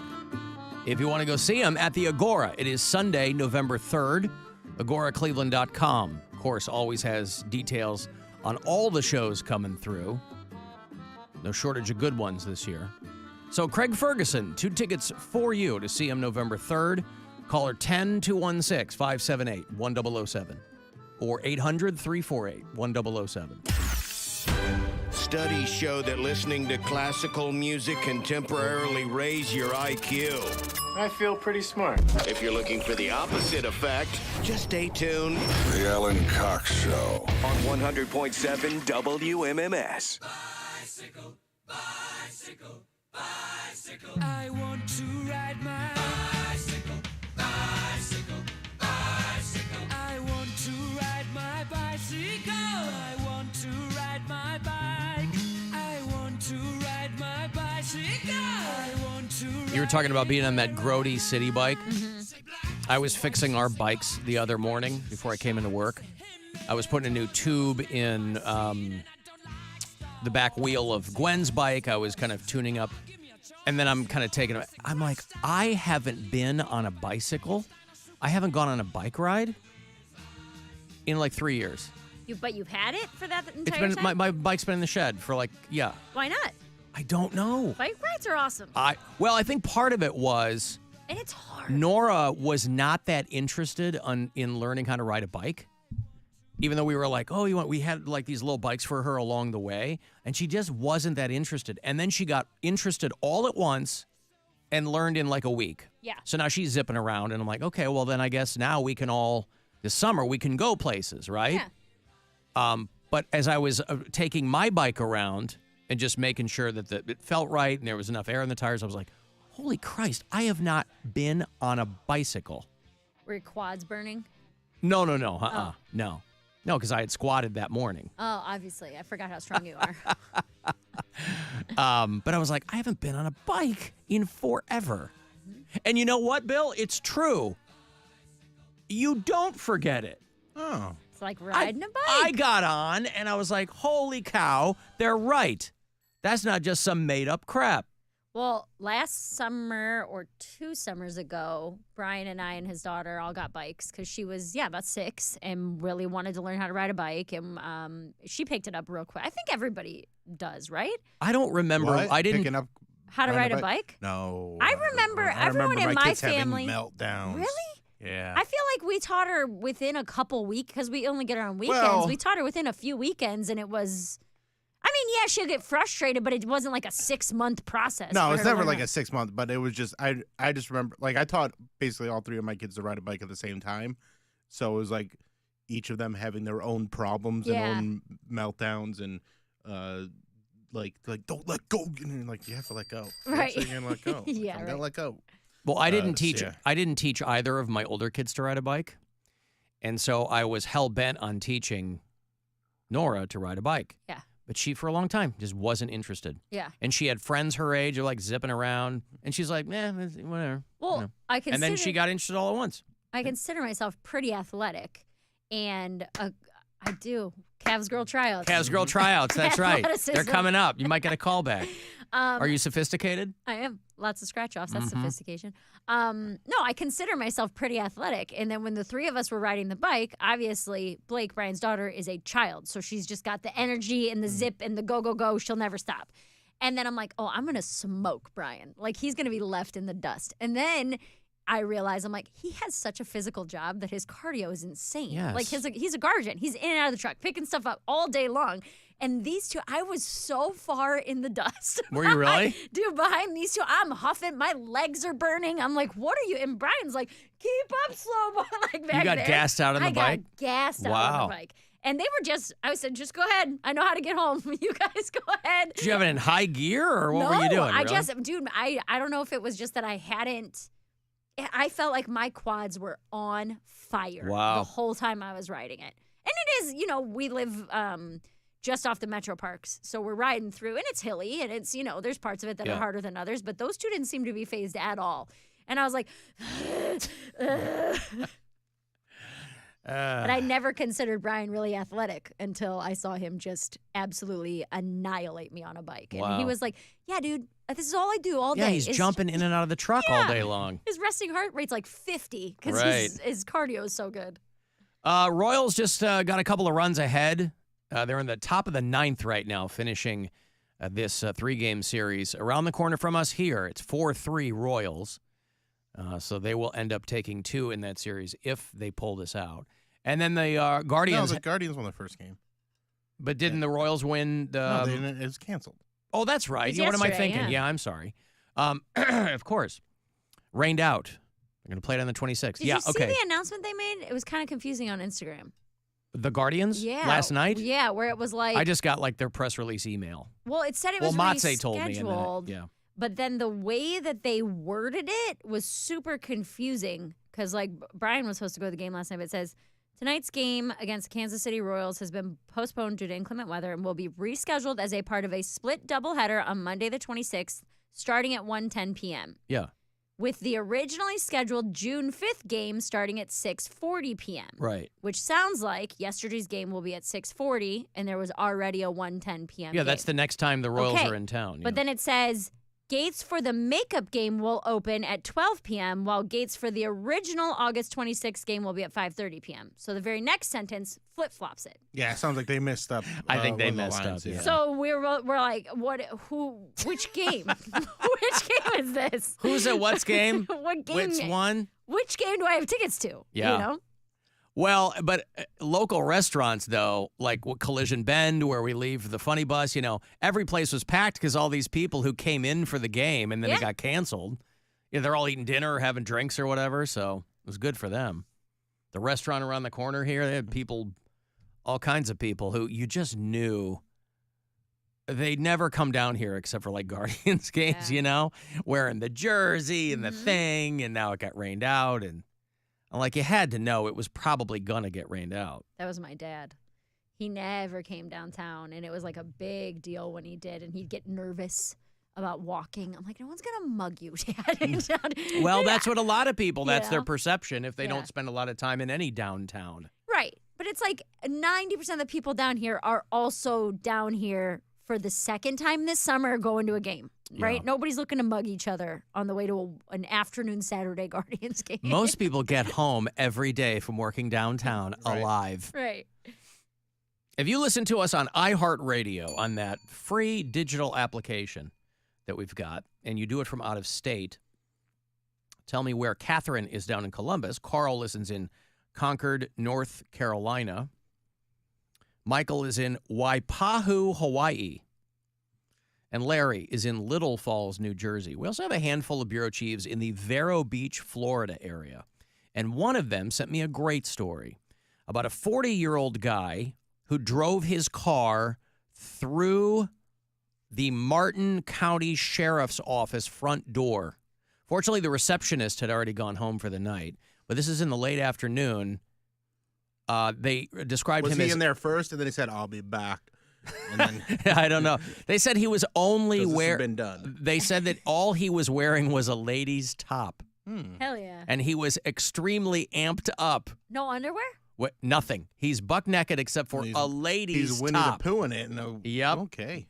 If you want to go see him at the Agora, it is Sunday, November 3rd. AgoraCleveland.com. Of course, always has details on all the shows coming through. No shortage of good ones this year. So Craig Ferguson, 2 tickets for you to see him November 3rd. Caller 10-216-578-1007 or 800-348-1007. Studies show that listening to classical music can temporarily raise your IQ. I feel pretty smart. If you're looking for the opposite effect, just stay tuned. The Alan Cox Show. On 100.7 WMMS. Bicycle, bicycle, bicycle. I want to ride my bicycle, bicycle, bicycle. I want to ride my bicycle. I want to ride my bike. I want to ride my bicycle. I want to ride. You were talking about being on that grody city bike. I was fixing our bikes the other morning before I came into work. I was putting a new tube in the back wheel of Gwen's bike. I was kind of tuning up, and then I'm kind of taking it. I'm like, I haven't been on a bicycle. I haven't gone on a bike ride in like 3 years. But you've had it for that It's entire been time? my bike's been in the shed for like, yeah. Why not? I don't know. Bike rides are awesome. I think part of it was And it's hard. Nora was not that interested in learning how to ride a bike. Even though we were like, oh, we had like these little bikes for her along the way, and she just wasn't that interested. And then she got interested all at once and learned in like a week. Yeah. So now she's zipping around, and I'm like, okay, well then I guess now we can all, this summer, we can go places, right? Yeah. But as I was taking my bike around and just making sure that it felt right and there was enough air in the tires, I was like, holy Christ, I have not been on a bicycle. Were your quads burning? No. No, because I had squatted that morning. Oh, obviously. I forgot how strong you are. But I was like, I haven't been on a bike in forever. And you know what, Bill? It's true. You don't forget it. Oh. It's like riding a bike. I got on, and I was like, holy cow, they're right. That's not just some made-up crap. Well, last summer or 2 summers ago, Brian and I and his daughter all got bikes because she was, about 6 and really wanted to learn how to ride a bike. And she picked it up real quick. I think everybody does, right? I don't remember. What? I didn't. Picking up How to ride a bike? No. I remember everyone in my kids family. having meltdowns. Really? Yeah. I feel like we taught her within a couple weeks because we only get her on weekends. Well- We taught her within a few weekends, and it was. I mean, yeah, she'll get frustrated, but it wasn't like a 6-month process. No, for it's her to never learn like how- a 6 month, but it was just I just remember like I taught basically all 3 of my kids to ride a bike at the same time. So it was like each of them having their own problems Yeah. and own meltdowns and like don't let go. And like you have to let go. Right. So you're gonna let go. Yeah, I'm gonna right. let go. Well, I didn't teach. yeah. I didn't teach either of my older kids to ride a bike, and so I was hell bent on teaching Nora to ride a bike. Yeah. But she, for a long time, just wasn't interested. Yeah. And she had friends her age who were like zipping around, and she's like, whatever. Well, you know. I consider. And then she got interested all at once. I consider myself pretty athletic, and I do. Cavs girl tryouts. Cavs girl tryouts. That's right. They're Athleticism. coming up. You might get a call back. Are you sophisticated? I am. Lots of scratch offs. That's Mhm. sophistication. No, I consider myself pretty athletic. And then when the 3 of us were riding the bike, obviously Blake, Brian's daughter, is a child. So she's just got the energy and the zip and the go, go, go. She'll never stop. And then I'm like, oh, I'm going to smoke Brian. Like he's going to be left in the dust. And then I realize I'm like, he has such a physical job that his cardio is insane. Yes. Like he's a garbage man. He's in and out of the truck, picking stuff up all day long. And these two, I was so far in the dust. Were you really? Dude, behind these two, I'm huffing. My legs are burning. I'm like, what are you? And Brian's like, keep up, slow boy. Like back You got there. gassed out on the bike? I got gassed out Wow. on the bike. And they were I said, just go ahead. I know how to get home. You guys go ahead. Did you have it in high gear, or what were you doing? I really? dude, I don't know if it was just that I felt like my quads were on fire the whole time I was riding it. And it is, we live just off the metro parks. So we're riding through, and it's hilly, and it's, there's parts of it that are harder than others. But those two didn't seem to be phased at all. And I was like, but I never considered Brian really athletic until I saw him just absolutely annihilate me on a bike. And he was like, yeah, dude, this is all I do all day. Yeah, he's jumping in and out of the truck all day long. His resting heart rate's like 50 because his cardio is so good. Royals just got a couple of runs ahead. They're in the top of the 9th right now, finishing this 3-game series. Around the corner from us here, it's 4-3 Royals. So they will end up taking 2 in that series if they pull this out. And then the Guardians. No, the Guardians won the first game. But didn't the Royals win? No, they didn't. It was canceled. Oh, that's right. What am I thinking? Yeah, I'm sorry. Of course. Rained out. They're going to play it on the 26th. Did you see the announcement they made? It was kind of confusing on Instagram. The Guardians? Yeah. Last night? Yeah, where it was like. I just got their press release email. Well, it said it was Matze told me. rescheduled. But then the way that they worded it was super confusing because, Brian was supposed to go to the game last night, but it says, tonight's game against the Kansas City Royals has been postponed due to inclement weather and will be rescheduled as a part of a split doubleheader on Monday the 26th, starting at 1:10 p.m. Yeah. With the originally scheduled June 5th game starting at 6:40 p.m. Right. Which sounds like yesterday's game will be at 6:40, and there was already a 1:10 p.m. Yeah, game. that's the next time the Royals are in town. But then it says gates for the makeup game will open at 12 p.m., while gates for the original August 26th game will be at 5:30 p.m. So the very next sentence flip-flops it. Yeah, it sounds like they messed up. I think they messed up, yeah. So we're like, which game? Which game is this? Who's at what's game? What game? Which one? Which game do I have tickets to? Yeah. Well, but local restaurants, though, like Collision Bend, where we leave the funny bus, every place was packed because all these people who came in for the game and then it got canceled. They're all eating dinner or having drinks or whatever, so it was good for them. The restaurant around the corner here, they had people, all kinds of people who you just knew they'd never come down here except for Guardians games, wearing the jersey and the thing, and now it got rained out, and you had to know it was probably going to get rained out. That was my dad. He never came downtown, and it was a big deal when he did, and he'd get nervous about walking. I'm like, no one's going to mug you, Dad. Well, that's what a lot of people, that's their perception if they don't spend a lot of time in any downtown. Right. But it's 90% of the people down here are also down here for the second time this summer going to a game. Right? Yeah. Nobody's looking to mug each other on the way to an afternoon Saturday Guardians game. Most people get home every day from working downtown alive. Right. If you listen to us on iHeartRadio, on that free digital application that we've got, and you do it from out of state, tell me where Catherine is down in Columbus. Carl listens in Concord, North Carolina. Michael is in Waipahu, Hawaii. And Larry is in Little Falls, New Jersey. We also have a handful of bureau chiefs in the Vero Beach, Florida area. And one of them sent me a great story about a 40-year-old guy who drove his car through the Martin County Sheriff's Office front door. Fortunately, the receptionist had already gone home for the night. But this is in the late afternoon. They described him as... Was he in there first, and then he said, I'll be back? And then I don't know. They said he was only wearing. Been done. They said that all he was wearing was a lady's top. Hell yeah. And he was extremely amped up. No underwear? What? Nothing. He's buck naked except for a lady's He's Winnie top. the Pooh in it. No. Yep. Okay.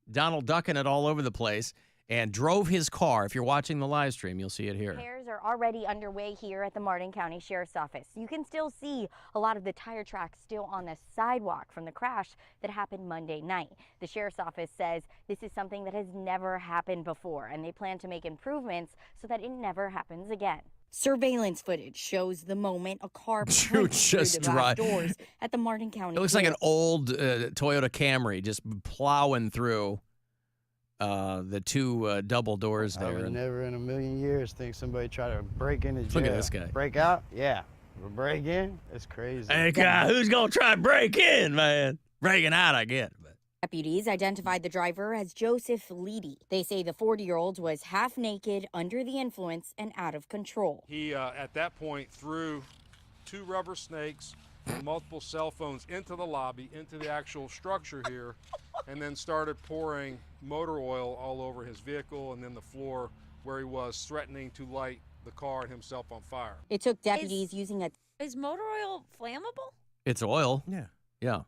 Donald ducking it all over the place and drove his car. If you're watching the live stream, you'll see it here. Repairs are already underway here at the Martin County Sheriff's Office. You can still see a lot of the tire tracks still on the sidewalk from the crash that happened Monday night. The Sheriff's Office says this is something that has never happened before, and they plan to make improvements so that it never happens again. Surveillance footage shows the moment a car Dude, punches through just the glass drive. doors at the Martin County. It looks like an Jail. old Toyota Camry just plowing through the two double doors I there. would And never in a million years think somebody try to break into jail. Look at this guy. Break out? Yeah. But break in? It's crazy. Hey, guy, who's going to try to break in, man? Breaking out, I get. But Deputies identified the driver as Joseph Leedy. They say the 40-year-old was half naked, under the influence, and out of control. He, at that point, threw 2 rubber snakes and multiple cell phones into the lobby, into the actual structure here, and then started pouring motor oil all over his vehicle and then the floor where he was, threatening to light the car and himself on fire. It took deputies using a... Is motor oil flammable? it's oil. Yeah. Yeah.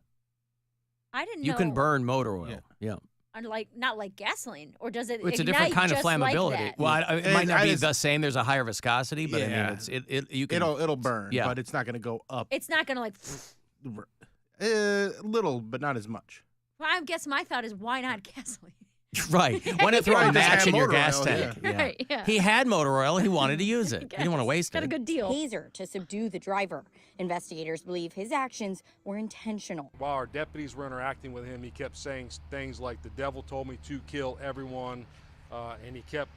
I didn't know. You can burn motor oil. Yeah. Unlike, not like gasoline, or does it It's a ignite different kind of just like flammability. that? Well, it might not be the same. There's a higher viscosity, but I Yeah. mean, you can. It'll burn, Yeah. but it's not going to go up. It's not going to like... Little, but not as much. Well, I guess my thought is, why not gasoline? Right. Why not throw a Just match add in your motor gas oil, tank? yeah. Right, yeah. He had motor oil. He wanted to use it. He didn't want to waste Got it. a good deal. Taser to subdue the driver. Investigators believe his actions were intentional. While our deputies were interacting with him, he kept saying things like, "The devil told me to kill everyone," and he kept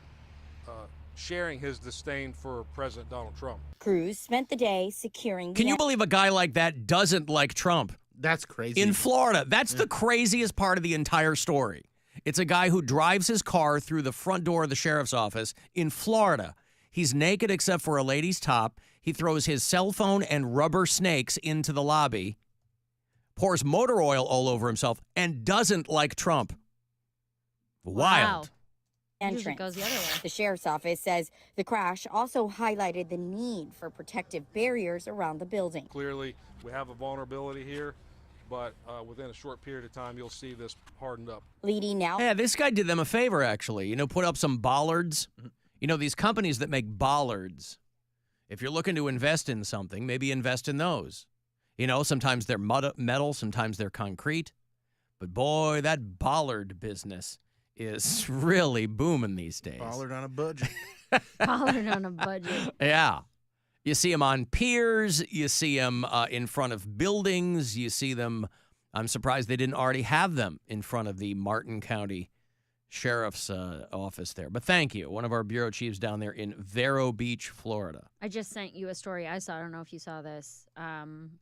sharing his disdain for President Donald Trump. Crews spent the day securing... Can you believe a guy like that doesn't like Trump? That's crazy. In Florida. That's the craziest part of the entire story. It's a guy who drives his car through the front door of the sheriff's office in Florida. He's naked except for a lady's top. He throws his cell phone and rubber snakes into the lobby, pours motor oil all over himself, and doesn't like Trump. Wild. entrance. goes the other way. The sheriff's office says the crash also highlighted the need for protective barriers around the building. Clearly, we have a vulnerability here, but within a short period of time, you'll see this hardened up. Leading now. Yeah, this guy did them a favor, actually. You know, put up some bollards. You know, these companies that make bollards, if you're looking to invest in something, maybe invest in those. You know, sometimes they're metal, sometimes they're concrete. But boy, that bollard business is really booming these days. Bollard on a budget. Bollard on a budget. Yeah. You see them on piers. You see them in front of buildings. You see them. I'm surprised they didn't already have them in front of the Martin County Sheriff's office there. But thank you. One of our bureau chiefs down there in Vero Beach, Florida. I just sent you a story I saw. I don't know if you saw this,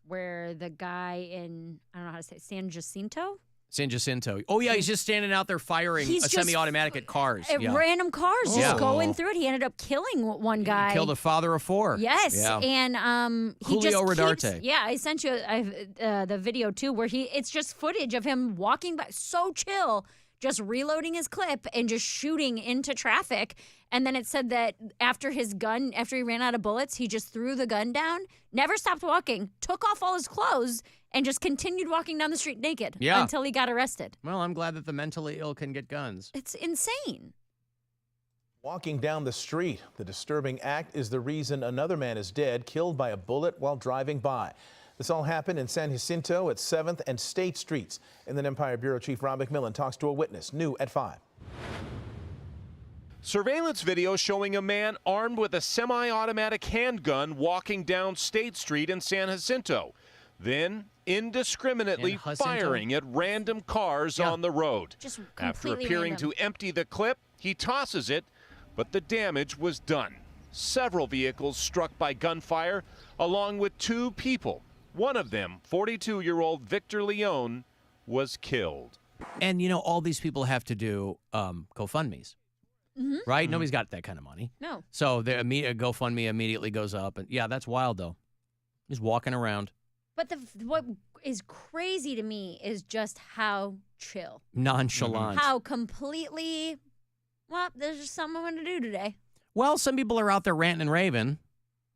where the guy in, I don't know how to say it, San Jacinto? San Jacinto. Oh, yeah, he's just standing out there firing He's a just semi-automatic at cars. At Yeah. random cars, just Yeah. going through it. He ended up killing one guy. Killed a father of four. Yes, Yeah. and he Julio just Rodarte. keeps, yeah, I sent you the video too, where it's just footage of him walking by, so chill, just reloading his clip and just shooting into traffic. And then it said that after he ran out of bullets, he just threw the gun down, never stopped walking, took off all his clothes, and just continued walking down the street naked until he got arrested. Well, I'm glad that the mentally ill can get guns. It's insane. Walking down the street, the disturbing act is the reason another man is dead, killed by a bullet while driving by. This all happened in San Jacinto at 7th and State Streets. Inland Empire Bureau Chief Ron McMillan talks to a witness, new at 5. Surveillance video showing a man armed with a semi-automatic handgun walking down State Street in San Jacinto, then indiscriminately firing at random cars on the road. Just After completely appearing random. to empty the clip, he tosses it, but the damage was done. Several vehicles struck by gunfire, along with 2 people. One of them, 42-year-old Victor Leone, was killed. And, you know, all these people have to do GoFundMes, right? Nobody's got that kind of money. No. So the GoFundMe immediately goes up. And yeah, that's wild, though. Just walking around. But what is crazy to me is just how chill. Nonchalant. How completely, well, there's just something I'm going to do today. Well, some people are out there ranting and raving,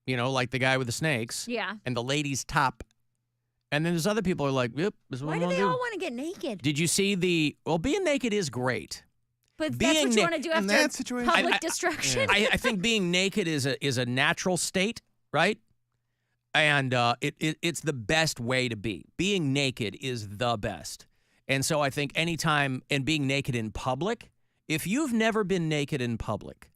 you know, like the guy with the snakes. Yeah. And the lady's top. And then there's other people who are like, yep, this is what Why I'm do going they to all do. want to get naked? Did you see being naked is great. But that's what you want to do after public destruction? I think being naked is a natural state, right? And it's the best way to be. Being naked is the best. And so I think anytime, and being naked in public, if you've never been naked in public,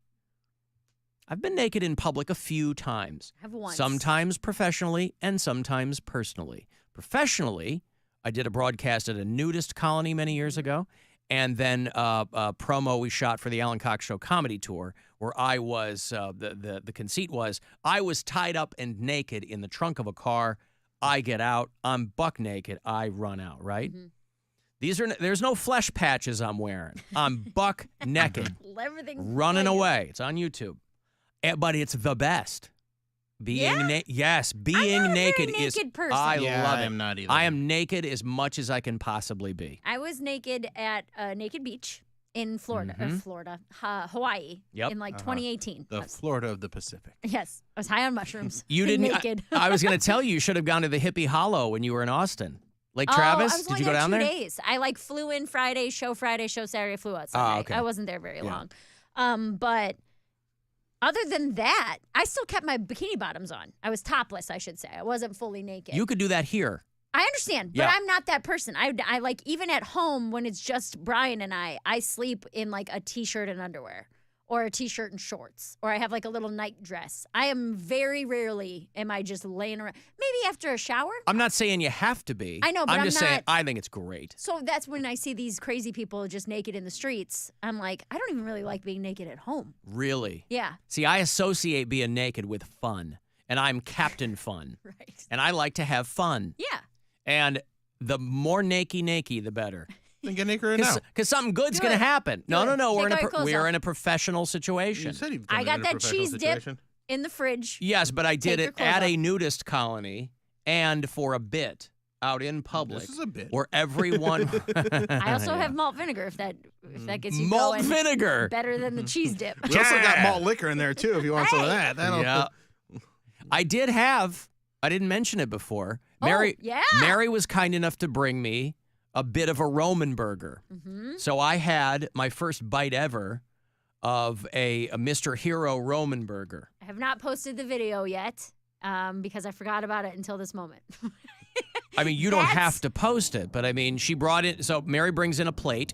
I've been naked in public a few times. I have once. Sometimes professionally and sometimes personally. Professionally, I did a broadcast at a nudist colony many years ago, and then a promo we shot for the Alan Cox Show comedy tour, where I was, the conceit was, I was tied up and naked in the trunk of a car. I get out, I'm buck naked, I run out, right? There's no flesh patches I'm wearing. I'm buck naked, Everything's running playing. away. It's on YouTube. But it's the best. Being naked is naked person. I Yeah, love I it. am not either. I am naked as much as I can possibly be. I was naked at a naked beach in Florida, Hawaii, Yep. in like 2018. The Florida of the Pacific. Yes, I was high on mushrooms. You didn't. naked. I was going to tell you should have gone to the Hippie Hollow when you were in Austin. Lake Travis. I was Did you go down there? there? 2 days. I like flew in Friday, show Saturday, flew out Sunday. okay. I wasn't there very long. But other than that, I still kept my bikini bottoms on. I was topless, I should say. I wasn't fully naked. You could do that here. I understand, but Yeah. I'm not that person. I like, even at home when it's just Brian and I sleep in like a t-shirt and underwear or a t-shirt and shorts, or I have like a little night dress. I am very rarely am I just laying around. Maybe after a shower. I'm not saying you have to be. I know, but I'm just saying not- I think it's great. So that's when I see these crazy people just naked in the streets. I'm like, I don't even really like being naked at home. Really. Yeah. See, I associate being naked with fun, and I'm Captain Fun. Right. And I like to have fun. Yeah. And the more naked, the better. Then get naked right now. Because something good's Do going to it. happen. Do No, it. no. Take all your clothes We're off. in a professional situation. You said you've I done it got in a that professional cheese situation. dip in the fridge. Yes, but I did Take your it clothes at off. a nudist colony and for a bit out in public. This is a bit. Where everyone. I also have malt vinegar if that gets you Malt going. vinegar. Better than the cheese dip. We also got malt liquor in there too. If you want some of that, that'll. Yeah. I didn't mention it before. Mary, yeah. Mary was kind enough to bring me a bit of a Roman burger. So I had my first bite ever of a Mr. Hero Roman burger. I have not posted the video yet because I forgot about it until this moment. I mean, you don't have to post it, but I mean, she brought it. So Mary brings in a plate,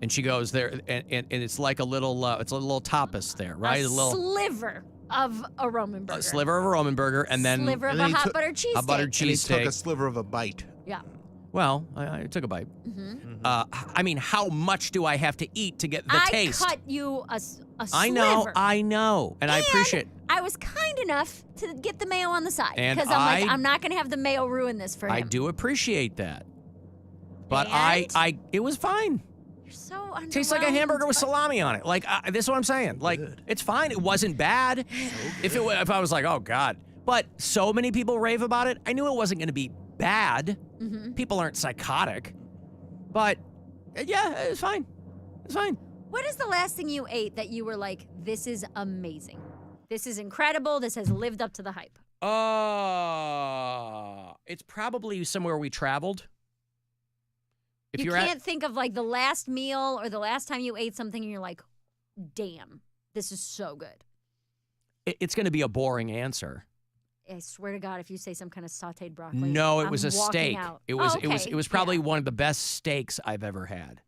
and she goes there, and it's like a little, it's a little tapas there, right? A little sliver of a Roman burger. a sliver of a Roman burger, and then Sliver of a hot buttered cheese a buttered steak. And he cheese took steak. a sliver of a bite. Yeah. Well, I took a bite. I mean, how much do I have to eat to get the I taste? cut you a sliver. I know, and I appreciate. I was kind enough to get the mayo on the side And because I'm like, I'm not going to have the mayo ruin this for him. I do appreciate that, but And? it was fine. You're so underwhelmed. Tastes like a hamburger with salami on it. Like this is what I'm saying. Like it's fine. It wasn't bad. If I was like, oh god, but so many people rave about it. I knew it wasn't going to be bad. People aren't psychotic, but yeah, it's fine. It's fine. What is the last thing you ate that you were like, this is amazing? This is incredible. This has lived up to the hype. It's probably somewhere we traveled. If You you're can't think of like the last meal or the last time you ate something and you're like, damn, this is so good. it's going to be a boring answer. I swear to God, if you say some kind of sauteed broccoli, No, it I'm was a walking steak. out. It was Oh, it was okay. probably one of the best steaks I've ever had.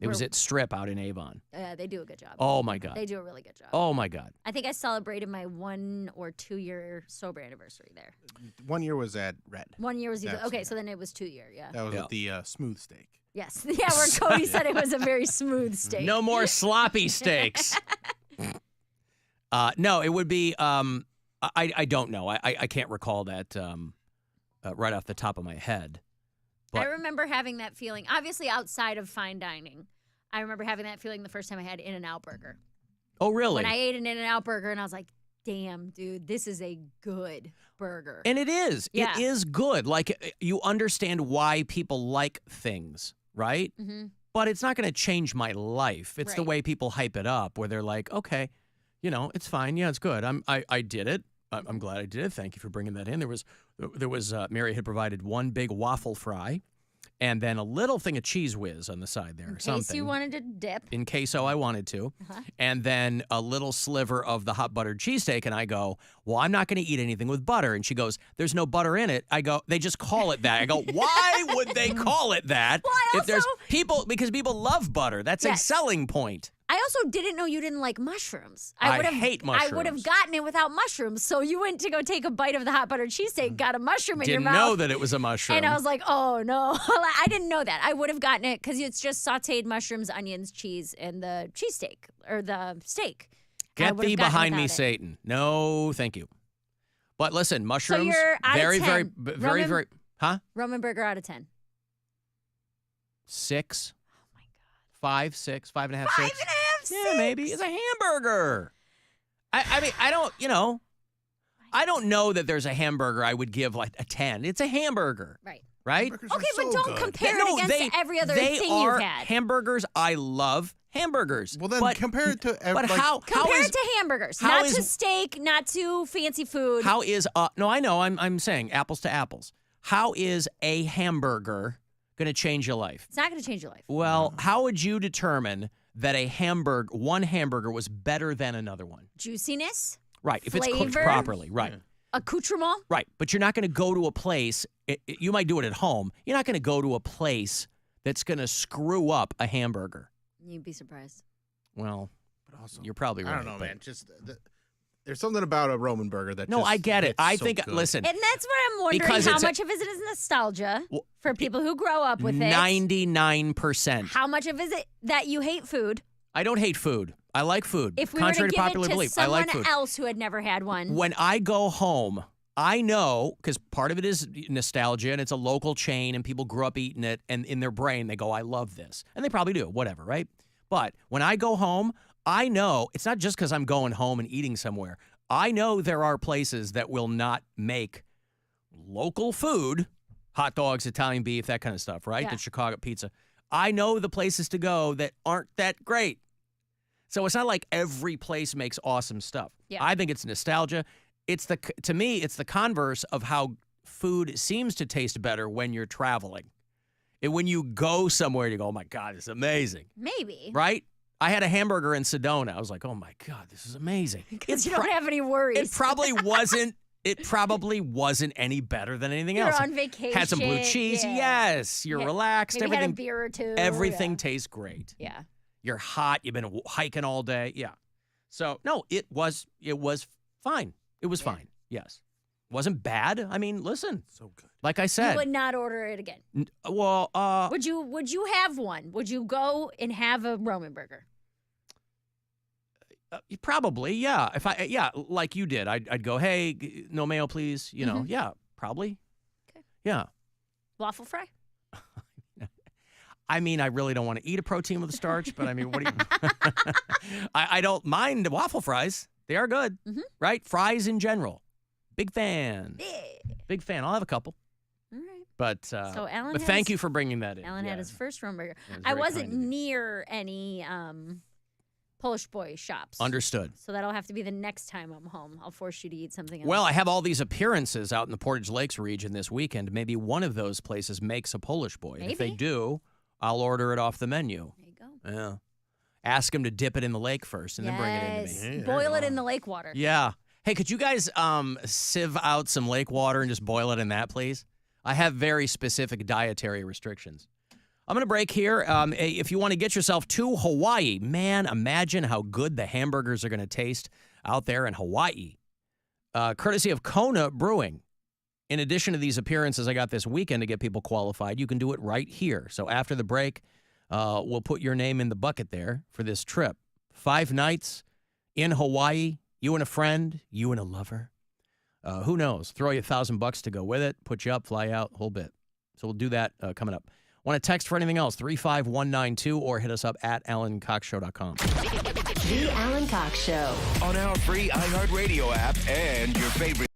It was Where- at Strip out in Avon. They do a good job. Oh my God. They do a really good job. Oh my God. I think I celebrated my 1 or 2 year sober anniversary there. 1 year was at Red. 1 year was either That's- okay, so then it was 2 year, yeah. That was with the smooth steak. Yes, yeah, where Cody said it was a very smooth steak. No more sloppy steaks. No, it would be. I don't know. I can't recall that right off the top of my head. I remember having that feeling, obviously outside of fine dining. I remember having that feeling the first time I had In-N-Out Burger. Oh, really? When I ate an In-N-Out Burger and I was like, damn, dude, this is a good burger. And it is. Yeah. It is good. Like, you understand why people like things, right? Mm-hmm. But it's not going to change my life. It's the Right. way people hype it up, where they're like, okay, it's fine. Yeah, it's good. I did it. I'm glad I did it. Thank you for bringing that in. There was Mary had provided one big waffle fry, and then a little thing of Cheese Whiz on the side there, In or case something. you wanted to dip. In case I wanted to. Uh-huh. And then a little sliver of the hot buttered cheesesteak, and I go, well, I'm not going to eat anything with butter. And she goes, there's no butter in it. I go, they just call it that. I go, why would they call it that? Well, I if there's also- people, because people love butter. That's a Yes. selling point. I also didn't know you didn't like mushrooms. I would've- hate I would have mushrooms. gotten it without mushrooms. So you went to go take a bite of the hot buttered cheesesteak, got a mushroom in your Didn't mouth. know that it was a mushroom. And I was like, oh no. I didn't know that. I would have gotten it because it's just sauteed mushrooms, onions, cheese, and the cheesesteak or the steak. I Get would have thee gotten behind me, without it. Satan. No, thank you. But listen, mushrooms, you're out of very, 10. very, very, Roman- very, huh? Roman burger out of 10. 6. Oh my God. 5, 6, 5.5, 6. 5.5, Yeah, maybe. It's a hamburger. I mean, I don't, I don't know that there's a hamburger I would give like a 10. It's a hamburger. Right. Right? Okay, but don't compare it against every other they thing are you've had. hamburgers. I love hamburgers. Well, then but, compare it to But how Compare is it to hamburgers, how not is- to steak, not to fancy food. how is no, I know. I'm saying apples to apples. How is a hamburger going to change your life? It's not going to change your life. Well, how would you determine that one hamburger was better than another one? Juiciness, Right, if it's cooked Flavor. properly, right. accoutrement. Right, but you're not going to go to a place, you might do it at home. You're not going to go to a place that's going to screw up a hamburger. You'd be surprised. Well, But also, you're probably right. I don't know, but- man. Just there's something about a Roman burger that. No, just I get it. hits I so think, good. listen, And that's what I'm wondering, Because how it's a- much of it is nostalgia for people who grow up with it. 99%. How much of it is it that you hate food? I don't hate food. I like food. If we Contrary were to to give popular it to belief, I someone like food. else who had never had one. When I go home, I know, because part of it is nostalgia and it's a local chain and people grew up eating it, and in their brain they go, I love this. And they probably do, whatever, right? But when I go home, I know it's not just because I'm going home and eating somewhere. I know there are places that will not make local food, hot dogs, Italian beef, that kind of stuff, right? Yeah. The Chicago pizza. I know the places to go that aren't that great. So it's not like every place makes awesome stuff. Yeah. I think it's nostalgia. To me, it's the converse of how food seems to taste better when you're traveling. And when you go somewhere, you go, oh my God, it's amazing. Maybe. Right? I had a hamburger in Sedona. I was like, oh my God, this is amazing. Because you don't have any worries. It probably wasn't. It probably wasn't any better than anything You're else. on vacation. Had some blue cheese. yeah. Yes, you're Yeah. relaxed. Maybe everything. had a beer or two. Everything yeah. tastes great. Yeah. You're hot. You've been hiking all day. Yeah. So no, it was fine. It was fine. Yes. Wasn't bad. I mean, listen. So good. Like I You said. would not order it again. Well, Would you have one? Would you go and have a Roman burger? probably, yeah. Like you did. I'd go, hey, no mayo, please. You know, yeah, probably. Okay. Yeah. Waffle fry? I mean, I really don't want to eat a protein with a starch, but I mean, what do you? I don't mind waffle fries. They are good, right? Fries in general. Big fan. Big fan. I'll have a couple. All right. But So Alan but thank has- you for bringing that in. Alan Yeah. had his first Roman burger. That was I very wasn't kind of you. near any Polish boy shops. Understood. So that'll have to be the next time I'm home. I'll force you to eat something else. Well, I have all these appearances out in the Portage Lakes region this weekend. Maybe one of those places makes a Polish boy. And if they Maybe. do, I'll order it off the menu. There you go. Yeah. Ask them to dip it in the lake first and then bring it into me. Yes. Boil it in the lake water. Yeah. Hey, could you guys sieve out some lake water and just boil it in that, please? I have very specific dietary restrictions. I'm going to break here. If you want to get yourself to Hawaii, man, imagine how good the hamburgers are going to taste out there in Hawaii. Courtesy of Kona Brewing. In addition to these appearances I got this weekend to get people qualified, you can do it right here. So after the break, we'll put your name in the bucket there for this trip. 5 nights in Hawaii, you and a friend, you and a lover. Who knows? Throw you $1,000 to go with it, put you up, fly out, whole bit. So we'll do that coming up. Want to text for anything else, 35192, or hit us up at AlanCoxShow.com. The Alan Cox Show. On our free iHeartRadio app and your favorite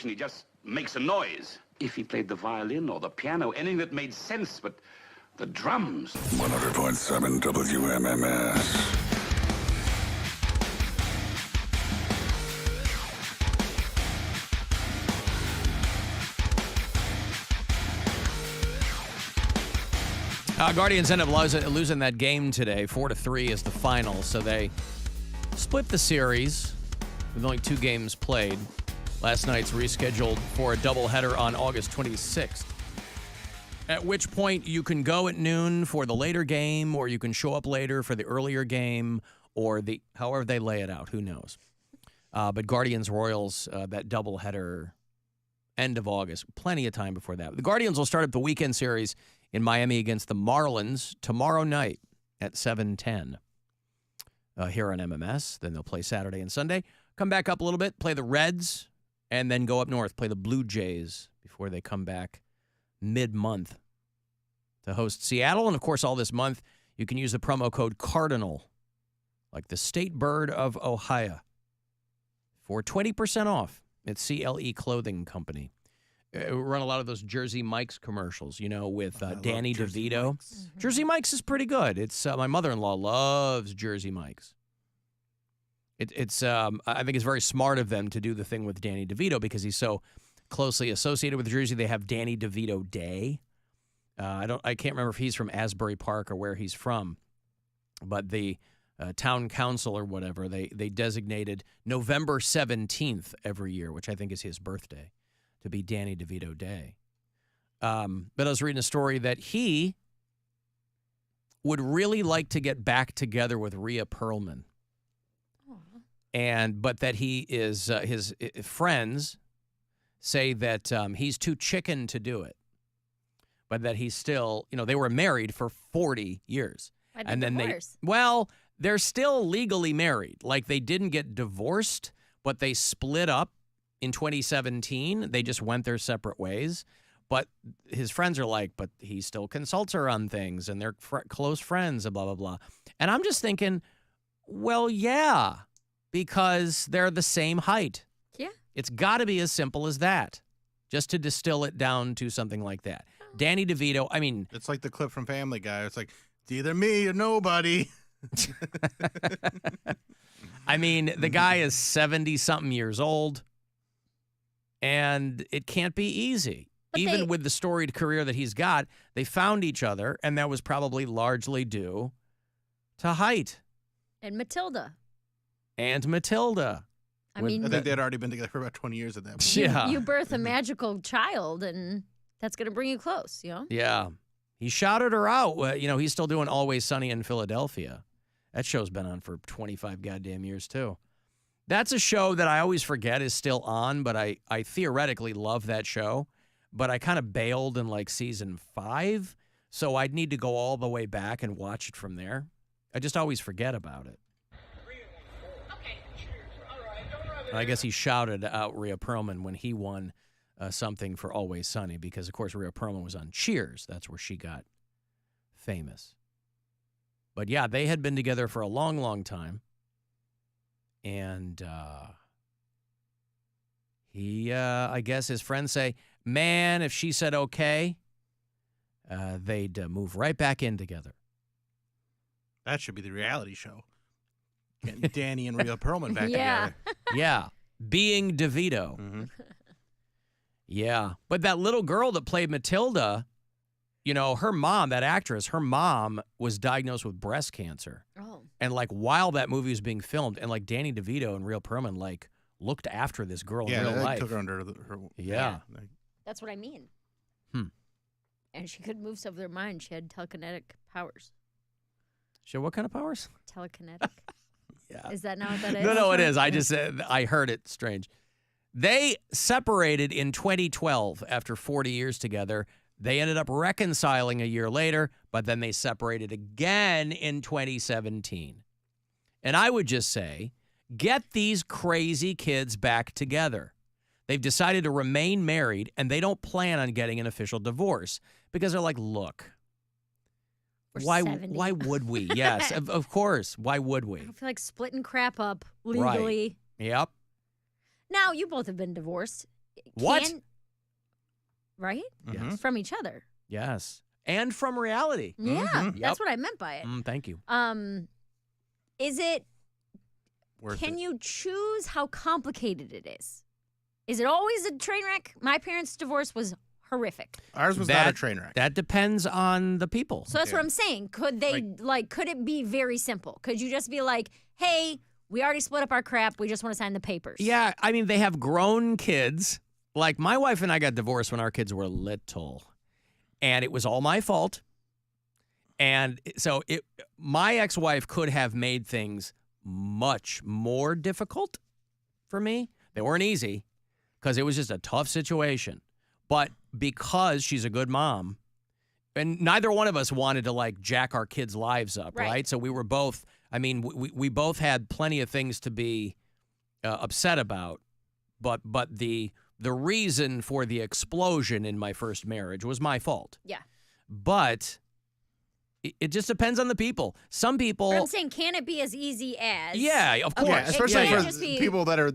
audition, he just makes a noise. If he played the violin or the piano, anything that made sense, but the drums. 100.7 WMMS. Guardians end up losing that game today. 4-3 is the final, so they split the series with only 2 games played. Last night's rescheduled for a doubleheader on August 26th. At which point you can go at noon for the later game, or you can show up later for the earlier game, or however they lay it out. Who knows? But Guardians Royals, that doubleheader, end of August. Plenty of time before that. The Guardians will start up the weekend series in Miami against the Marlins tomorrow night at 7:10 here on MMS. Then they'll play Saturday and Sunday. Come back up a little bit, play the Reds, and then go up north, play the Blue Jays before they come back mid-month to host Seattle. And, of course, all this month, you can use the promo code CARDINAL, like the state bird of Ohio, for 20% off at CLE Clothing Company. We run a lot of those Jersey Mike's commercials, with Danny DeVito. Jersey Mike's is pretty good. It's my mother-in-law loves Jersey Mike's. It's I think it's very smart of them to do the thing with Danny DeVito because he's so closely associated with Jersey. They have Danny DeVito Day. I can't remember if he's from Asbury Park or where he's from, but the town council or whatever, they designated November 17th every year, which I think is his birthday, to be Danny DeVito Day. But I was reading a story that he would really like to get back together with Rhea Perlman. But that he is, his friends say that he's too chicken to do it. But that he's still, they were married for 40 years. And then they're still legally married. Like they didn't get divorced, but they split up in 2017. They just went their separate ways. But his friends are like, but he still consults her on things and they're close friends and blah, blah, blah. And I'm just thinking, well, yeah, because they're the same height. Yeah. It's got to be as simple as that, just to distill it down to something like that. Danny DeVito, I mean. It's like the clip from Family Guy. It's like, it's either me or nobody. I mean, the guy is 70-something years old, and it can't be easy. But even with the storied career that he's got, they found each other, and that was probably largely due to height. And Matilda. I mean, I think they'd already been together for about 20 years at that point. Yeah. You birth a magical child, and that's going to bring you close, Yeah. He shouted her out. He's still doing Always Sunny in Philadelphia. That show's been on for 25 goddamn years, too. That's a show that I always forget is still on, but I theoretically love that show. But I kind of bailed in, season 5, so I'd need to go all the way back and watch it from there. I just always forget about it. I guess he shouted out Rhea Perlman when he won something for Always Sunny because, of course, Rhea Perlman was on Cheers. That's where she got famous. But, yeah, they had been together for a long, long time. And I guess his friends say, man, if she said okay, they'd move right back in together. That should be the reality show. Getting Danny and Rhea Perlman back together. Yeah. Being DeVito. Mm-hmm. Yeah. But that little girl that played Matilda, her mom, that actress, her mom was diagnosed with breast cancer. Oh. And, while that movie was being filmed, and, Danny DeVito and Rhea Perlman, looked after this girl in real life. Took her under her. Yeah. That's what I mean. And she could move stuff with her mind. She had telekinetic powers. She had what kind of powers? Telekinetic. Yeah. Is that not what that is? No, it is. I just I heard it strange. They separated in 2012 after 40 years together. They ended up reconciling a year later, but then they separated again in 2017. And I would just say, get these crazy kids back together. They've decided to remain married, and they don't plan on getting an official divorce because they're like, look. Why would we? Yes, of course. Why would we? I feel like splitting crap up legally. Right. Yep. Now, you both have been divorced. What? Right? Yes. From each other. Yes. And from reality. Yeah, that's what I meant by it. Thank you. Is it? Worth Can it. you choose how complicated it is? Is it always a train wreck? My parents' divorce was horrific. Ours was not a train wreck. That depends on the people. So that's what I'm saying. Could they could it be very simple? Could you just be like, hey, we already split up our crap. We just want to sign the papers. Yeah, I mean, they have grown kids. Like, my wife and I got divorced when our kids were little, and it was all my fault. And so my ex-wife could have made things much more difficult for me. They weren't easy because it was just a tough situation. But because she's a good mom, and neither one of us wanted to, like, jack our kids' lives up, right? So we were both, I mean, we both had plenty of things to be upset about. But the reason for the explosion in my first marriage was my fault. Yeah. But it just depends on the people. Some people. But I'm saying, can it be as easy as? Yeah, of course. Yeah, especially for just be- people that are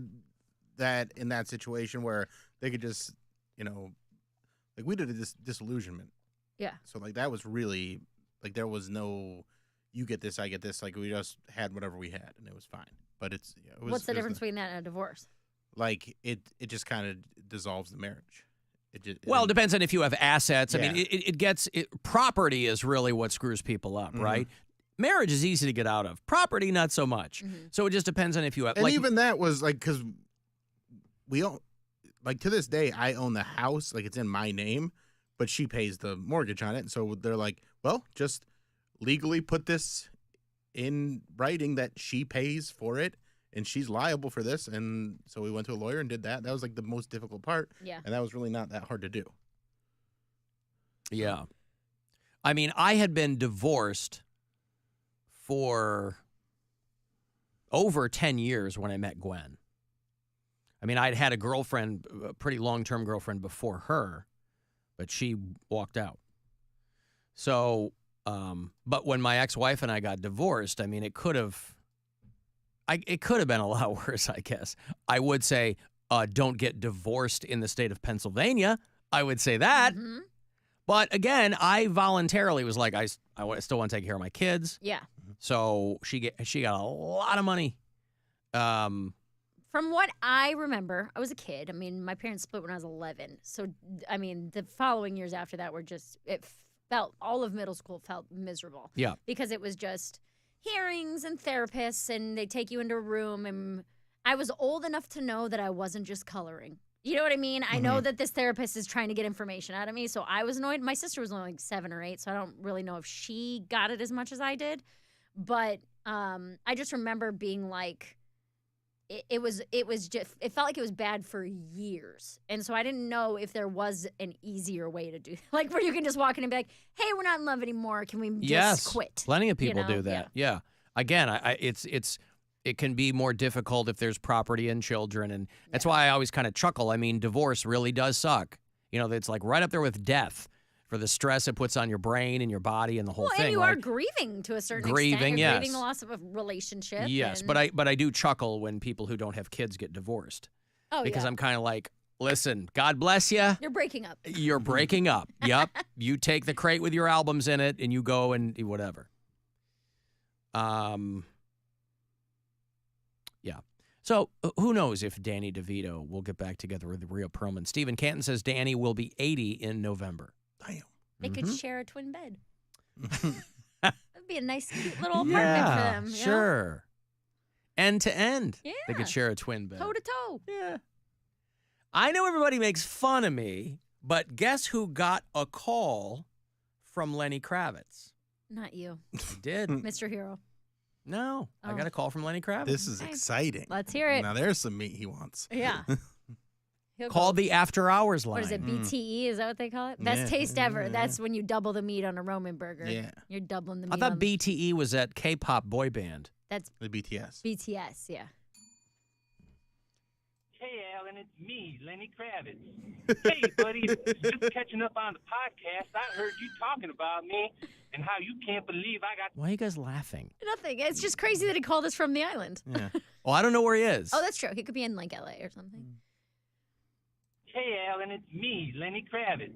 in that situation where they could just, like we did a disillusionment. Yeah. So like that was really like there was no, you get this, I get this. Like we just had whatever we had and it was fine. But it was. What's the difference between that and a divorce? Like it just kind of dissolves the marriage. It depends on if you have assets. Yeah. I mean, property is really what screws people up, right? Marriage is easy to get out of. Property, not so much. So it just depends on if you have. And even that was like, because we own, like to this day, I own the house, like it's in my name, but she pays the mortgage on it. And so they're like, well, just legally put this in writing that she pays for it. And she's liable for this. And so we went to a lawyer and did that. That was like the most difficult part. Yeah. And that was really not that hard to do. Yeah. I mean, I had been divorced for over 10 years when I met Gwen. I mean, I'd had a girlfriend, a pretty long-term girlfriend before her, but she walked out. So, but when my ex-wife and I got divorced, I mean, it could have been a lot worse, I guess. I would say, don't get divorced in the state of Pennsylvania. I would say that. But again, I voluntarily was like, I still want to take care of my kids. Yeah. So she got a lot of money. From what I remember, I was a kid. I mean, my parents split when I was 11. So, I mean, the following years after that were just, all of middle school felt miserable. Yeah. Because it was just hearings and therapists, and they take you into a room, and I was old enough to know that I wasn't just coloring. You know what I mean? I know that this therapist is trying to get information out of me, so I was annoyed. My sister was only like 7 or 8, so I don't really know if she got it as much as I did. But I just remember being like, it felt like it was bad for years. And so I didn't know if there was an easier way to do like where you can just walk in and be like, hey, we're not in love anymore. Can we just quit? Plenty of people do that. Yeah. Again, it can be more difficult if there's property and children. And that's why I always kind of chuckle. I mean, divorce really does suck. It's like right up there with death for the stress it puts on your brain and your body and the whole thing. And you right? are grieving to a certain extent. Grieving, You're yes. grieving the loss of a relationship. Yes, and... but I do chuckle when people who don't have kids get divorced. Oh, because yeah. I'm kind of like, listen, God bless you. You're breaking up. You're breaking up. Yep. You take the crate with your albums in it and you go and whatever. Yeah. So who knows if Danny DeVito will get back together with Rhea Perlman. Stephen Canton says Danny will be 80 in November. Damn. They could share a twin bed. That'd be a nice, cute little apartment for them. You Sure. End to end. Yeah. They could share a twin bed. Toe to toe. Yeah. I know everybody makes fun of me, but guess who got a call from Lenny Kravitz? Not you. I did. Mr. Hero. No, I got a call from Lenny Kravitz. This is exciting. Let's hear it. Now there's some meat he wants. Yeah. Called the After Hours line. What is it, BTE? Is that what they call it? Best taste ever. That's when you double the meat on a Roman burger. Yeah. You're doubling the meat. I thought BTE was that K-pop boy band. That's the BTS. BTS, yeah. Hey, Alan, it's me, Lenny Kravitz. Hey, buddy, just catching up on the podcast. I heard you talking about me and how you can't believe I got... Why are you guys laughing? Nothing. It's just crazy that he called us from the island. Yeah. Well, I don't know where he is. Oh, that's true. He could be in like LA or something. Hey, Alan, it's me, Lenny Kravitz.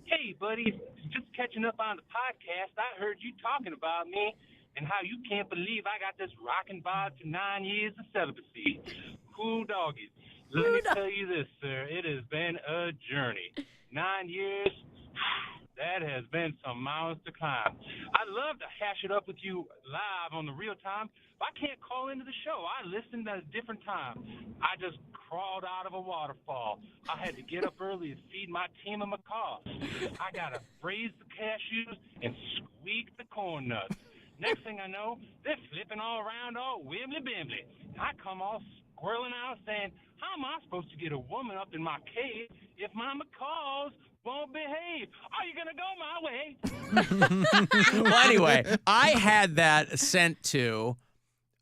Hey, buddy, just catching up on the podcast. I heard you talking about me and how you can't believe I got this rockin' bod for 9 years of celibacy. Cool doggies. Let me tell you this, sir. It has been a journey. 9 years, that has been some mountains to climb. I'd love to hash it up with you live on the real time, but I can't call into the show. I listened at a different time. I just crawled out of a waterfall. I had to get up early to feed my team of macaws. I got to freeze the cashews and squeak the corn nuts. Next thing I know, they're flipping all around all wibbly-bibbly. I come all squirreling out saying, how am I supposed to get a woman up in my cave if my macaws won't behave? Are you going to go my way? Well, anyway, I had that sent to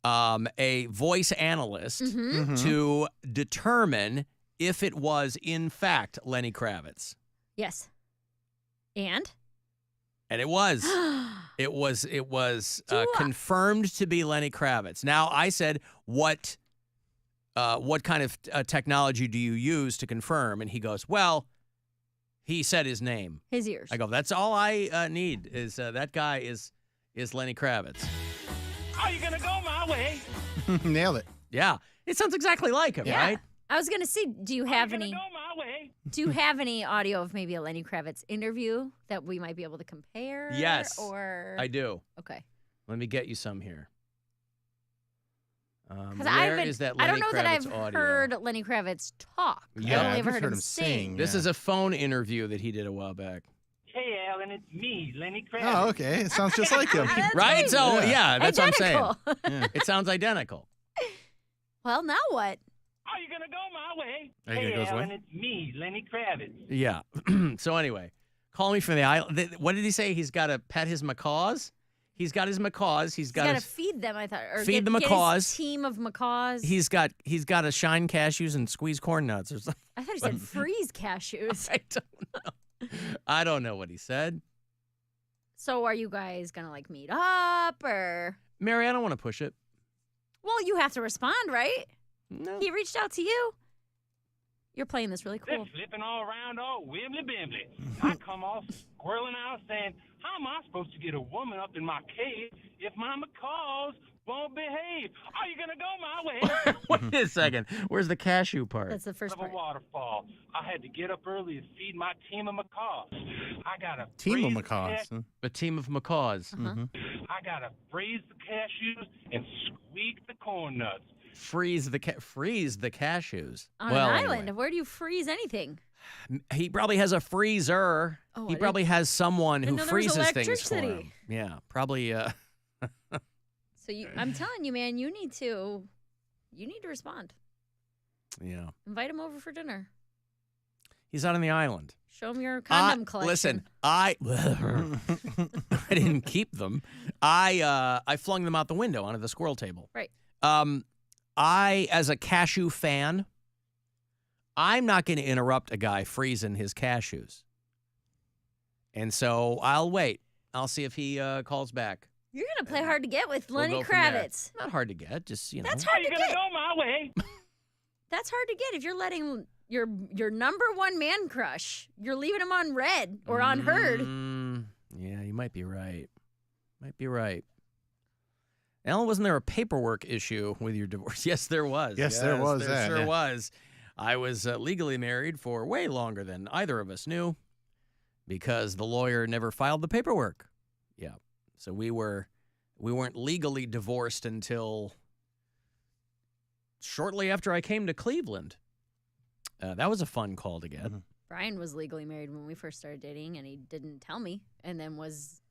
a voice analyst to determine if it was, in fact, Lenny Kravitz. Yes. And it was. It was confirmed to be Lenny Kravitz. Now, I said, what kind of technology do you use to confirm? And he goes, well, he said his name. His ears. I go, that's all I need is that guy is Lenny Kravitz. Are you going to go my way? Nailed it. Yeah. It sounds exactly like him, right? I was going to see, do you have any audio of maybe a Lenny Kravitz interview that we might be able to compare? Yes, Or I do. Okay. Let me get you some here. Because where is that Lenny I don't know that Kravitz I've audio? heard Lenny Kravitz talk. Yeah, I've only I've ever just heard him sing. This is a phone interview that he did a while back. Hey, Alan, it's me, Lenny Kravitz. Oh, okay. It sounds just like him. Right? So, yeah, that's Identical. what I'm saying. It sounds identical. Well, now what? Are you going to go my way? Are you gonna Hey, go his way? Alan, it's me, Lenny Kravitz. Yeah. So anyway, call me from the island. What did he say? He's got to pet his macaws? He's got his macaws. He's got to to feed them, I thought. Or feed the get macaws. his team of macaws. He's got to shine cashews and squeeze corn nuts or something. I thought he said freeze cashews. I don't know what he said. So are you guys going to like meet up or? Mary, I don't want to push it. Well, you have to respond, right? No. He reached out to you. You're playing this really They're cool. flipping all around all wibbly-bibbly. I come all squirreling out saying, how am I supposed to get a woman up in my cave if my macaws won't behave? Are you going to go my way? Wait a second. Where's the cashew part? That's the first part. Of a waterfall. I had to get up early to feed my team of macaws. I got to Team of macaws. A team of macaws. I got to freeze the cashews and squeak the corn nuts. Freeze the cashews. On an island, where do you freeze anything? He probably has a freezer. Oh, He probably has someone who know there was freezes things for electricity. him. Yeah, probably. So I'm telling you, man, you need to respond. Yeah. Invite him over for dinner. He's out on the island. Show him your condom collection. Listen, I didn't keep them. I flung them out the window onto the squirrel table. Right. I, as a cashew fan, I'm not going to interrupt a guy freezing his cashews. And so I'll wait. I'll see if he calls back. You're going to play hard to get with Lenny We'll go from there. Kravitz. Not hard to get, just, you know. That's hard Are you to going to get. go my way? That's hard to get if you're letting your number one man crush, you're leaving him on red or unheard. Yeah, you might be right. Might be right. Alan, wasn't there a paperwork issue with your divorce? Yes, there was. Yes, there was There that, sure yeah. was. I was legally married for way longer than either of us knew because the lawyer never filed the paperwork. Yeah. So we weren't legally divorced until shortly after I came to Cleveland. That was a fun call to get. Brian was legally married when we first started dating, and he didn't tell me, and then was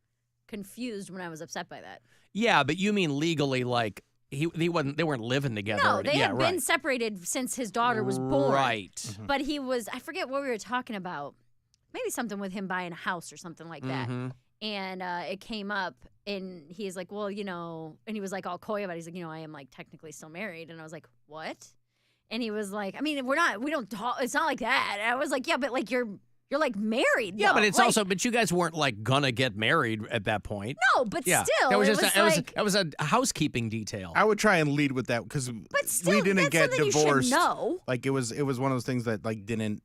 confused when I was upset by that. Yeah, but you mean legally, like they weren't living together. No, they had been right. separated since his daughter was born. Right. But he was, I forget what we were talking about. Maybe something with him buying a house or something like that. And it came up, and he's like, well, you know, and he was like all coy about it. He's like, you know, I am like technically still married. And I was like, what? And he was like, I mean, we don't talk, it's not like that. And I was like, yeah, but like you're like married. Yeah, though. but it's like, also, but you guys weren't like gonna get married at that point. No, but Yeah. still, that was it just that was a housekeeping detail. I would try and lead with that because still, we didn't that's get something you should divorced. know. Like it was one of those things that like didn't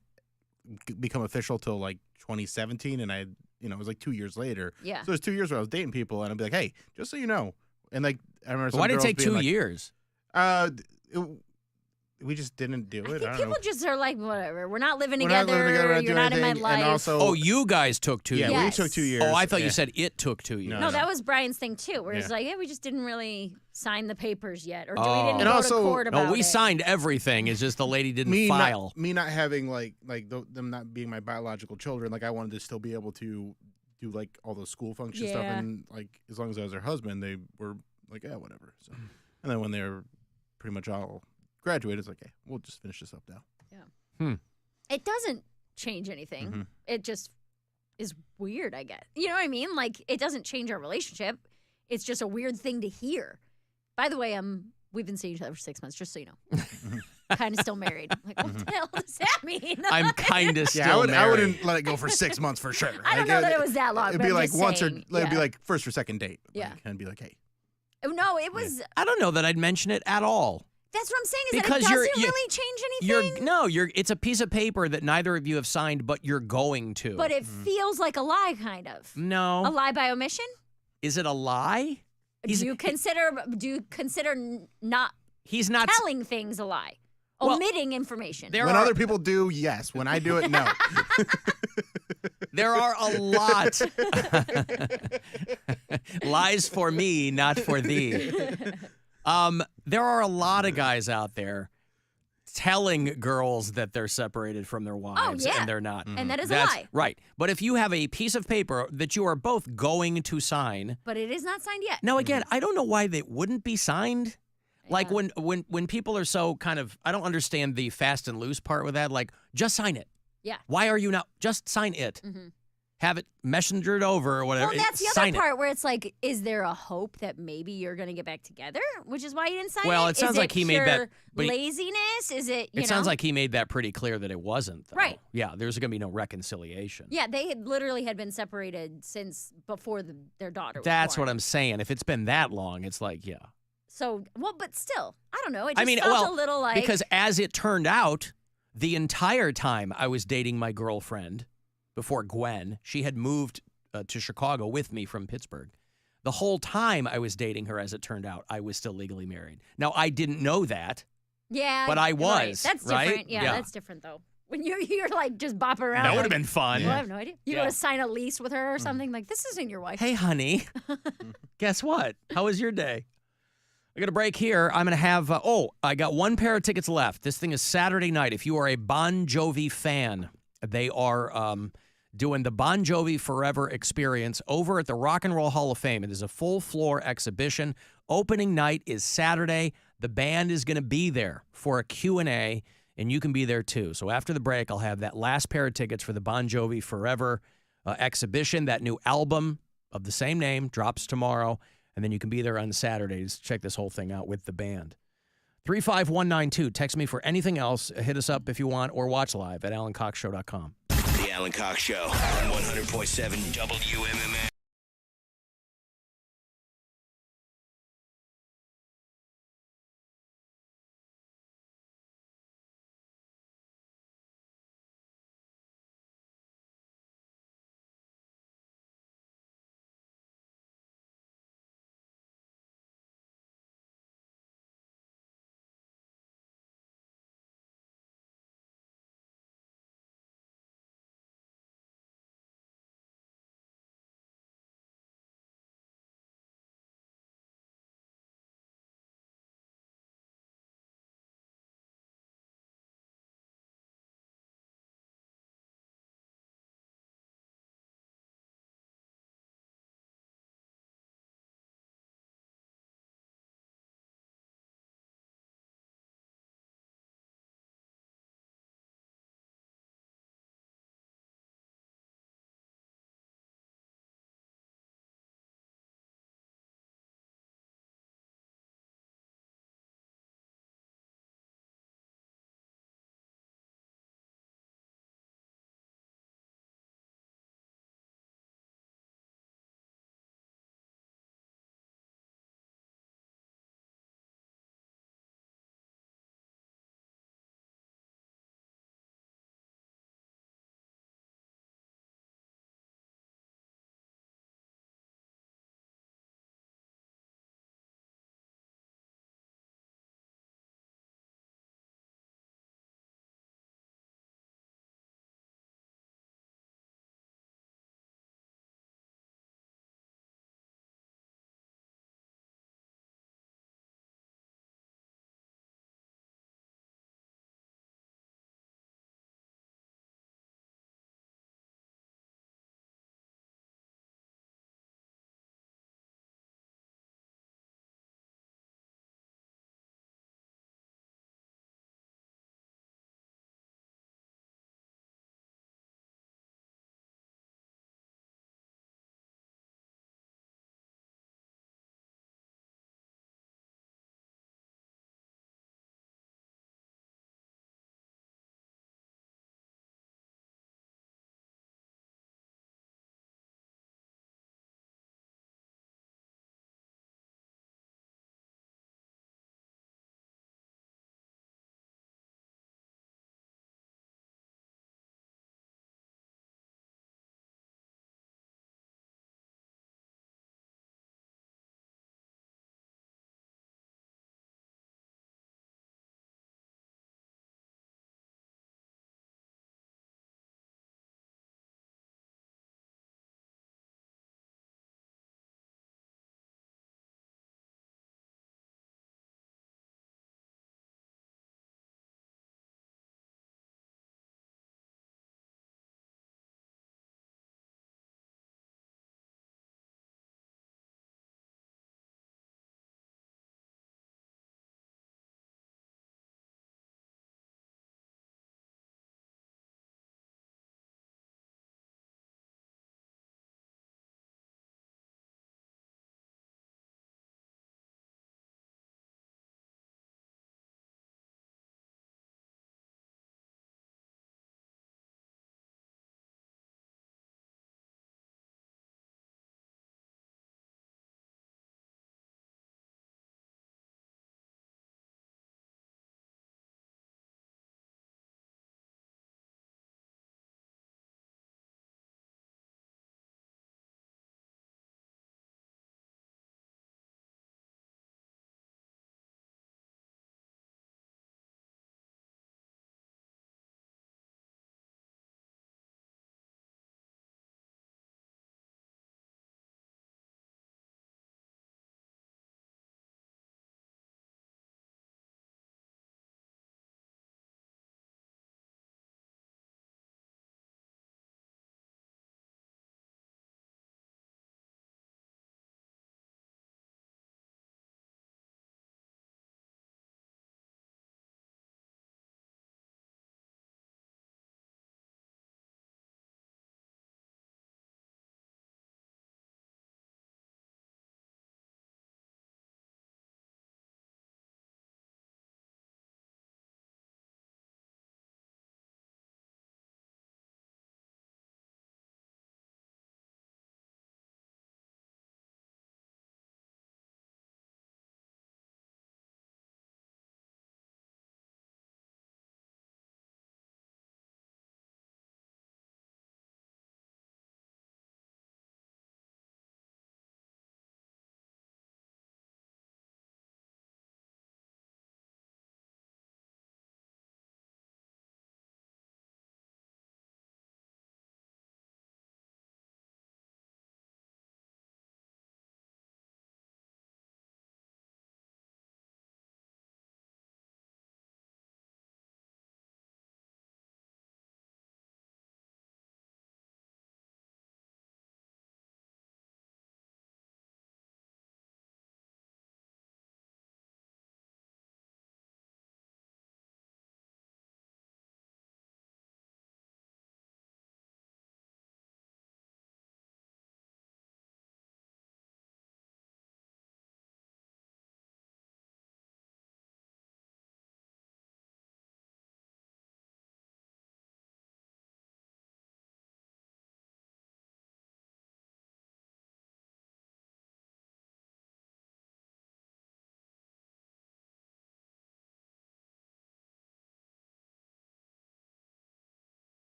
become official till like 2017, and I, it was like 2 years later. Yeah. So there's 2 years where I was dating people, and I'd be like, hey, just so you know, and like I remember. Some Why did it girls take being 2 like, years? We just didn't do it. I think I don't people know. just are like, whatever. We're not living We're not together. living together, we're not You're doing not in my anything, life. and also- Oh, you guys took 2 years. Yeah, we Yes. took 2 years. Oh, I thought you Yeah. said it took 2 years. No, that was Brian's thing too, where it's Yeah. like, yeah, we just didn't really sign the papers yet, or we Oh. didn't And go also- to court about No, we it. signed everything. It's just the lady didn't me file. not having them not being my biological children. Like I wanted to still be able to do like all the school function stuff, Yeah. and like as long as I was their husband, they were like, yeah, whatever. So, and then when they were pretty much all graduated, it's like, hey, we'll just finish this up now. It doesn't change anything. Mhm. It just is weird, I guess. You know what I mean? Like, it doesn't change our relationship. It's just a weird thing to hear. By the way, we've been seeing each other for 6 months, just so you know. Kind of still married. Like, what the hell does that mean? I'm kind of still Yeah, I married. wouldn't let it go for 6 months for sure. I don't know that it was that long. It'd but be I'm like just once saying, or it'd be yeah. like first or second date. Yeah. Like, and be like, hey. No, it was. I don't know that I'd mention it at all. That's what I'm saying. Is Because that it you're- doesn't you- really change anything. It's a piece of paper that neither of you have signed, but you're going to. But it feels like a lie, kind of. No. A lie by omission. Is it a lie? Do you consider not? He's not telling things a lie, Well, omitting information. When other people do, yes. When I do it, no. There are a lot. Lies for me, not for thee. There are a lot of guys out there telling girls that they're separated from their wives yeah. and they're not. And that is a That's lie. Right. But if you have a piece of paper that you are both going to sign. But it is not signed yet. Now again, I don't know why they wouldn't be signed. Like when people are so kind of, I don't understand the fast and loose part with that. Like, just sign it. Yeah. Why are you not? Just sign it. Mhm. Have it messengered over or whatever. Well, that's the Sign other it. part where it's like, is there a hope that maybe you're going to get back together? Which is why you didn't sign it. Well, it sounds Is like he made that- pure but he- laziness. Is it? You It sounds know? like he made that pretty clear that it wasn't, though. Right. Yeah, there's going to be no reconciliation. Yeah, they had literally had been separated since before their daughter was That's born. what I'm saying. If it's been that long, it's like, yeah. So, well, but still, I don't know. It just I mean, felt well, a little like because as it turned out, the entire time I was dating my girlfriend before Gwen, she had moved to Chicago with me from Pittsburgh. The whole time I was dating her, as it turned out, I was still legally married. Now, I didn't know that. yeah, but I right. was, That's right? different. Yeah, Yeah. that's different though. When you're like just bopping around. That would like, have been fun. Well, I have no idea. You Yeah. go to sign a lease with her or something like this isn't your wife. Hey, honey, guess what? How was your day? I got a break here. I'm going to have, I got one pair of tickets left. This thing is Saturday night. If you are a Bon Jovi fan, they are doing the Bon Jovi Forever experience over at the Rock and Roll Hall of Fame. It is a full floor exhibition. Opening night is Saturday. The band is going to be there for a Q&A, and you can be there too. So after the break, I'll have that last pair of tickets for the Bon Jovi Forever exhibition. That new album of the same name drops tomorrow. And then you can be there on Saturdays. Check this whole thing out with the band. 35192. Text me for anything else. Hit us up if you want or watch live at alancoxshow.com. The Alan Cox Show on 100.7 WMMS.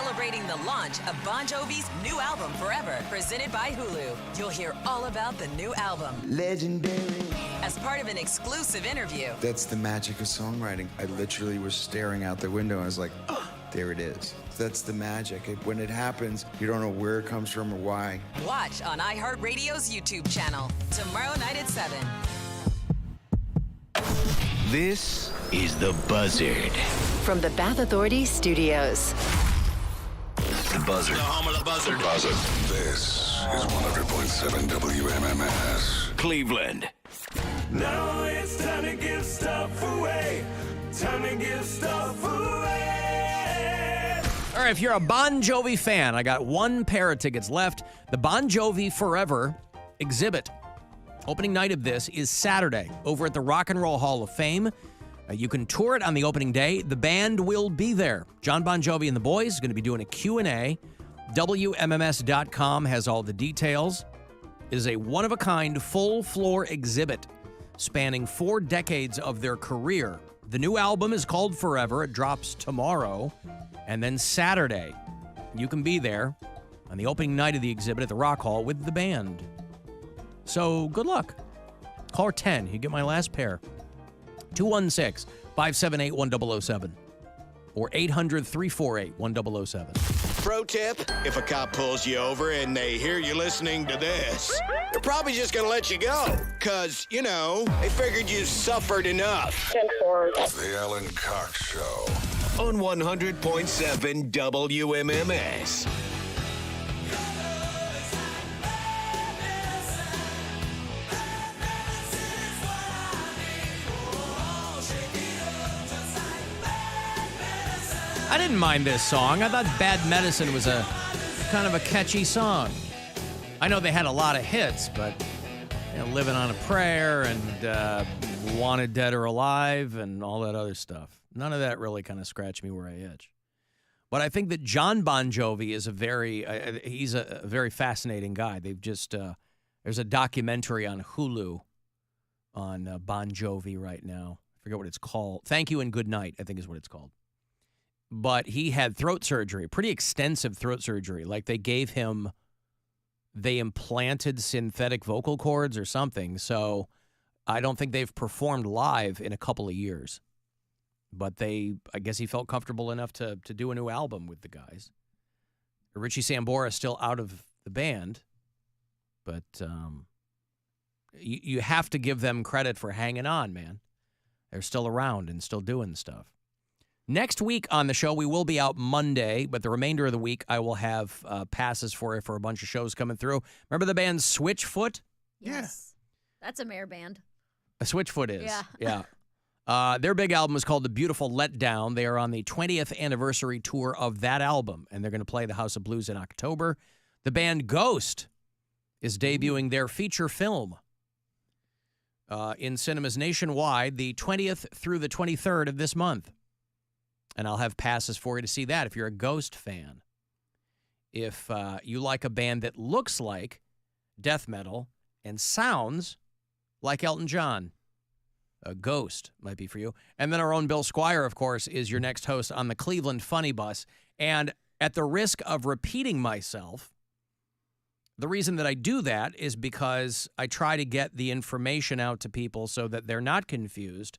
Celebrating the launch of Bon Jovi's new album, Forever, presented by Hulu. You'll hear all about the new album. Legendary. As part of an exclusive interview. That's the magic of songwriting. I literally was staring out the window and I was like, oh, there it is. That's the magic. When it happens, you don't know where it comes from or why. Watch on iHeartRadio's YouTube channel tomorrow night at 7. This is The Buzzard. From the Bath Authority Studios. The Buzzard. The home of the Buzzard. The Buzzard. This is 100.7 WMMS. Cleveland. Now it's time to give stuff away. Time to give stuff away. All right, if you're a Bon Jovi fan, I got one pair of tickets left. The Bon Jovi Forever exhibit. Opening night of this is Saturday over at the Rock and Roll Hall of Fame. You can tour it on the opening day. The band will be there. John Bon Jovi and the boys is going to be doing a Q&A. WMMS.com has all the details. It is a one-of-a-kind, full-floor exhibit spanning 4 decades of their career. The new album is called Forever. It drops tomorrow. And then Saturday, you can be there on the opening night of the exhibit at the Rock Hall with the band. So good luck. Call 10. You get my last pair. 216-578-1007 or 800-348-1007. Pro tip, if a cop pulls you over and they hear you listening to this, they're probably just going to let you go. Because, you know, they figured you suffered enough. The Alan Cox Show. On 100.7 WMMS. I didn't mind this song. I thought Bad Medicine was a kind of a catchy song. I know they had a lot of hits, but Living on a Prayer and Wanted Dead or Alive and all that other stuff. None of that really kind of scratched me where I itch. But I think that John Bon Jovi is he's a very fascinating guy. They've just, there's a documentary on Hulu on Bon Jovi right now. I forget what it's called. Thank You and Good Night, I think is what it's called. But he had throat surgery, pretty extensive throat surgery. Like they implanted synthetic vocal cords or something. So I don't think they've performed live in a couple of years. But I guess he felt comfortable enough to do a new album with the guys. Richie Sambora is still out of the band. But you have to give them credit for hanging on, man. They're still around and still doing stuff. Next week on the show, we will be out Monday, but the remainder of the week, I will have passes for a bunch of shows coming through. Remember the band Switchfoot? Yes. That's a mayor band. A Switchfoot is. Yeah. Their big album is called The Beautiful Letdown. They are on the 20th anniversary tour of that album, and they're going to play the House of Blues in October. The band Ghost is debuting their feature film in cinemas nationwide the 20th through the 23rd of this month. And I'll have passes for you to see that if you're a Ghost fan. If you like a band that looks like death metal and sounds like Elton John, a Ghost might be for you. And then our own Bill Squire, of course, is your next host on the Cleveland Funny Bus. And at the risk of repeating myself, the reason that I do that is because I try to get the information out to people so that they're not confused.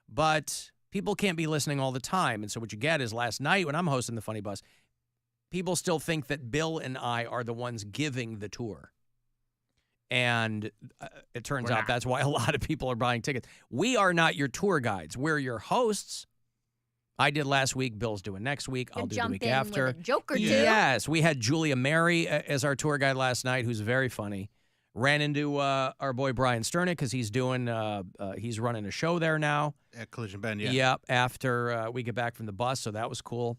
But people can't be listening all the time. And so what you get is last night when I'm hosting the Funny Bus, people still think that Bill and I are the ones giving the tour. And it turns out that's why a lot of people are buying tickets. We are not your tour guides. We're your hosts. I did last week. Bill's doing next week. I'll do the week after. With a joke or two. Yes. We had Julia Mary as our tour guide last night, who's very funny. Ran into our boy Brian Sternick because he's he's running a show there now. At Collision Bend, yeah. Yep, after we get back from the bus, so that was cool.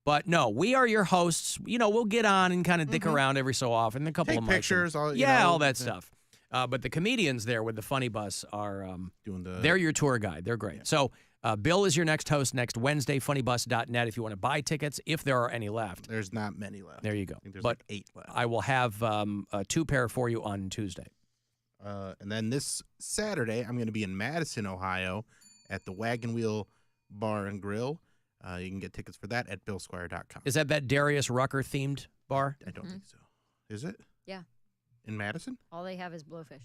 But no, we are your hosts. You know, we'll get on and kind of dick around every so often. A couple Take of pictures, all that stuff. But the comedians there with the Funny Bus are they're your tour guide. They're great. Yeah. So Bill is your next host next Wednesday, funnybus.net if you want to buy tickets, if there are any left. There's not many left. There you go. I think there's but like 8 left. I will have 2 pair for you on Tuesday. And then this Saturday, I'm going to be in Madison, Ohio at the Wagon Wheel Bar and Grill. You can get tickets for that at BillSquire.com. Is that Darius Rucker themed bar? I don't think so. Is it? Yeah. In Madison? All they have is blowfish.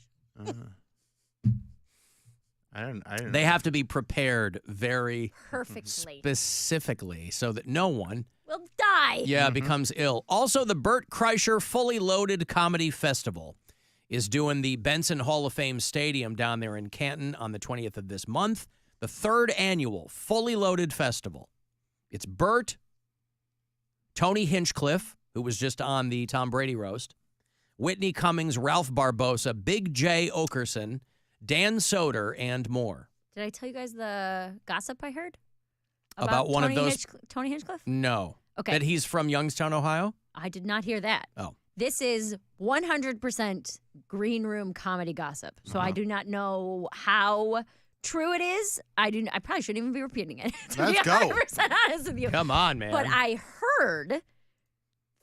I don't They know. have to be prepared very Perfectly. specifically so that no one Will die. becomes ill. Also, the Burt Kreischer Fully Loaded Comedy Festival is doing the Benson Hall of Fame Stadium down there in Canton on the 20th of this month. The 3rd annual Fully Loaded Festival. It's Burt, Tony Hinchcliffe, who was just on the Tom Brady roast, Whitney Cummings, Ralph Barbosa, Big J. Okerson, Dan Soder, and more. Did I tell you guys the gossip I heard? About one Tony of those? Tony Hinchcliffe? No. Okay. That he's from Youngstown, Ohio? I did not hear that. Oh. This is 100% green room comedy gossip. So I do not know how true it is. I probably shouldn't even be repeating it. To Let's be go. 100% honest with you. Come on, man. But I heard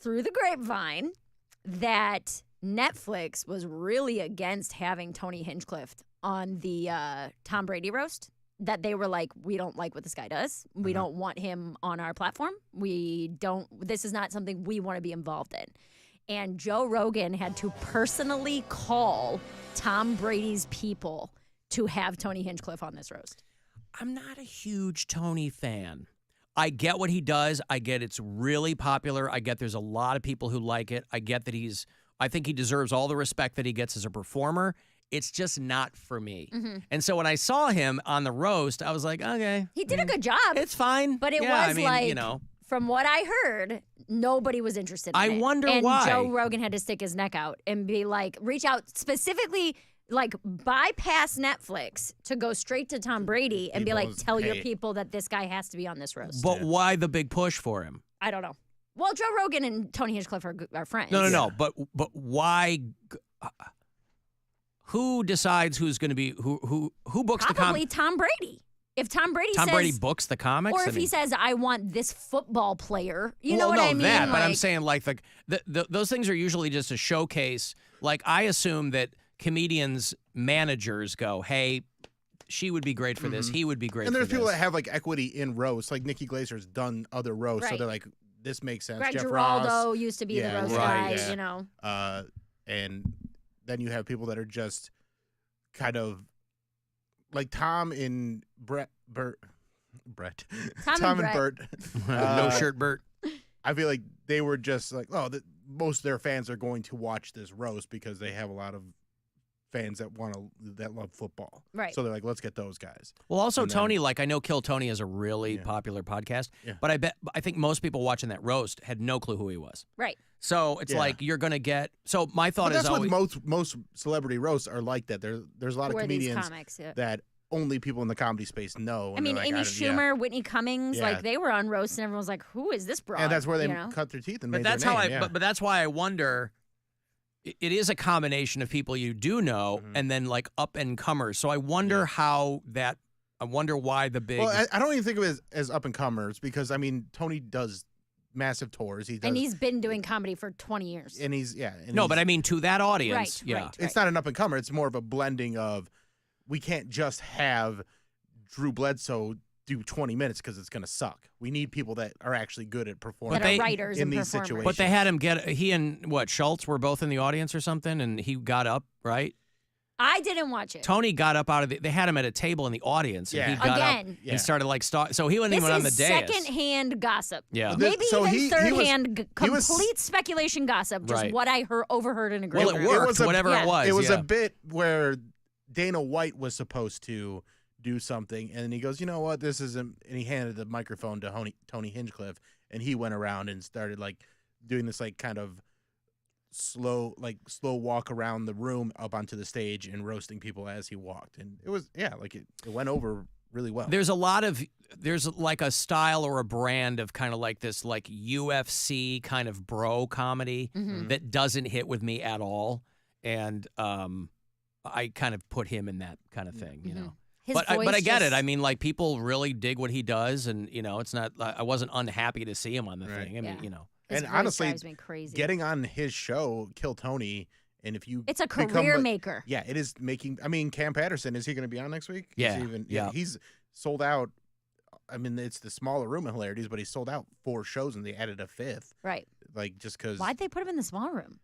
through the grapevine that Netflix was really against having Tony Hinchcliffe on the Tom Brady roast. That they were like, we don't like what this guy does. We don't want him on our platform. This is not something we want to be involved in. And Joe Rogan had to personally call Tom Brady's people to have Tony Hinchcliffe on this roast. I'm not a huge Tony fan. I get what he does. I get it's really popular. I get there's a lot of people who like it. I get that I think he deserves all the respect that he gets as a performer. It's just not for me. And so when I saw him on the roast, I was like, okay. He did a good job. It's fine. But it Yeah, was I mean, like, you know. from what I heard, nobody was interested in I it. wonder and why. Joe Rogan had to stick his neck out and be like, reach out specifically, like bypass Netflix to go straight to Tom Brady and be like, tell your people that this guy has to be on this roast. But why the big push for him? I don't know. Well, Joe Rogan and Tony Hinchcliffe are friends. No. But why? Who decides who's going to be who books Probably the Tom Brady. If Tom Brady Tom says, Brady books the comics, or if he says, I want this football player, you know what I mean? That, but I'm Like- saying like those things are usually just a showcase. Like I assume that comedians' managers go, "Hey, she would be great for this. He would be great." And there's for people this. that have like equity in roasts. Like Nikki Glazer's done other roasts, so Right. they're like, this makes sense. Greg Jeff Giraldo Ross, used to be the roast right, guy, you know. And then you have people that are just kind of like Tom and Brett. Tom and Bert. No shirt Bert. I feel like they were just like, most of their fans are going to watch this roast because they have a lot of fans that love football. Right. So they're like, let's get those guys. Well, also And then- Tony, like I know Kill Tony is a really popular podcast, but I think most people watching that roast had no clue who he was. Right. So it's Yeah. like you're gonna get. So my thought But that's is always what most celebrity roasts are like. That there's a lot of Who are these comedians comics, yeah. that only people in the comedy space know. I and mean, they're like, Amy don't- yeah. Schumer, Whitney Cummings, Yeah. like they were on roast, and everyone was like, "Who is this broad?" And that's where they you know? cut their teeth and But made that's their how name. yeah. But that's why I wonder. It is a combination of people you do know Mm-hmm. and then like up and comers. So I wonder how that. I wonder why the big. Well, I don't even think of it as up and comers because I mean Tony does massive tours. He does, And he's been doing comedy for 20 years. and he's no, but I mean to that audience, Right, yeah. right. it's not an up and comer. It's more of a blending of. We can't just have Drew Bledsoe do 20 minutes because it's going to suck. We need people that are actually good at performing. That are writers in and these performers. situations. But they had him he and Schultz were both in the audience or something, and he got up, right? I didn't watch it. Tony got up out of they had him at a table in the audience, and he Yeah. got Again. up Yeah. and started like so he wasn't This even on the is dais. secondhand gossip. Yeah. Maybe So even he was- third-hand, he was- complete speculation gossip. Just Right. what I overheard in a Well, green it room. worked, whatever it was. It was yeah. a bit where Dana White was supposed to do something, and he goes, you know what, this isn't, and he handed the microphone to Tony Hinchcliffe, and he went around and started like doing this like kind of slow walk around the room up onto the stage and roasting people as he walked, and it was it went over really well. There's like a style or a brand of kind of like this like UFC kind of bro comedy that doesn't hit with me at all, and I kind of put him in that kind of thing, you know. His But I voice get it. just- I mean, like people really dig what he does, and you know, it's not. I wasn't unhappy to see him on the thing. I mean, Yeah. you know. His And voice honestly, drives me crazy. getting on his show, Kill Tony, and if you It's a become, career like- maker. Yeah, it is making. I mean, Cam Patterson, is he going to be on next week? Yeah, Is he even, yeah. he's sold out I mean, it's the smaller room in Hilarities, but he sold out 4 shows and they added a 5th. Right. Like, just because. Why'd they put him in the small room?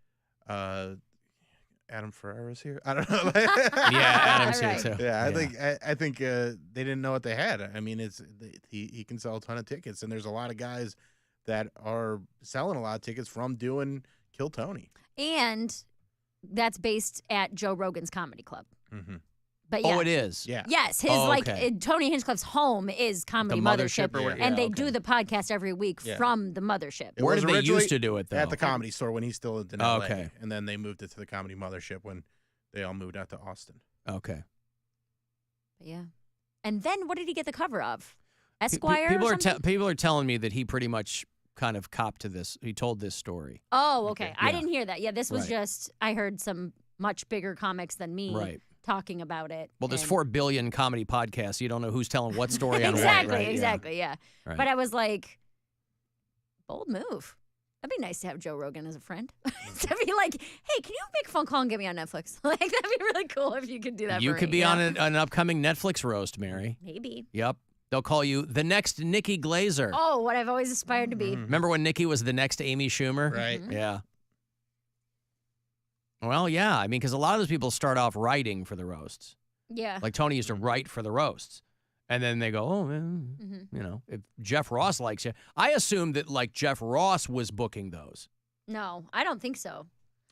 Adam Ferrara's here. I don't know. Yeah, Adam's here too. Yeah, I think they didn't know what they had. I mean, he can sell a ton of tickets, and there's a lot of guys that are selling a lot of tickets from doing Kill Tony. And that's based at Joe Rogan's Comedy Club. Mm-hmm. But yeah. Oh, it is? Yeah. Yes, his Tony Hinchcliffe's home is Comedy Mothership, and they do the podcast every week from the Mothership. Where did they used to do it, though? At the Comedy Store when he's still in LA. Okay. And then they moved it to the Comedy Mothership when they all moved out to Austin. Okay. Yeah. And then what did he get the cover of? Esquire People are telling me that he pretty much kind of copped to this. He told this story. Oh, okay. I Yeah. didn't hear that. Yeah, this was Right. just, I heard some much bigger comics than me Right. talking about it. Well, there's and- 4 billion comedy podcasts. You don't know who's telling what story on exactly, what. Right? exactly, yeah. Right. But I was like, bold move. That'd be nice to have Joe Rogan as a friend. To be like, hey, can you make a phone call and get me on Netflix? Like, that'd be really cool if you could do that You for could me, be on an upcoming Netflix roast, Mary. Maybe. Yep. They'll call you the next Nikki Glazer. Oh, what I've always aspired to be. Remember when Nikki was the next Amy Schumer? Right. Yeah. Well, yeah. I mean, because a lot of those people start off writing for the roasts. Yeah. Like Tony used to write for the roasts. And then they go, oh, man, you know, if Jeff Ross likes you. I assumed that, like, Jeff Ross was booking those. No, I don't think so.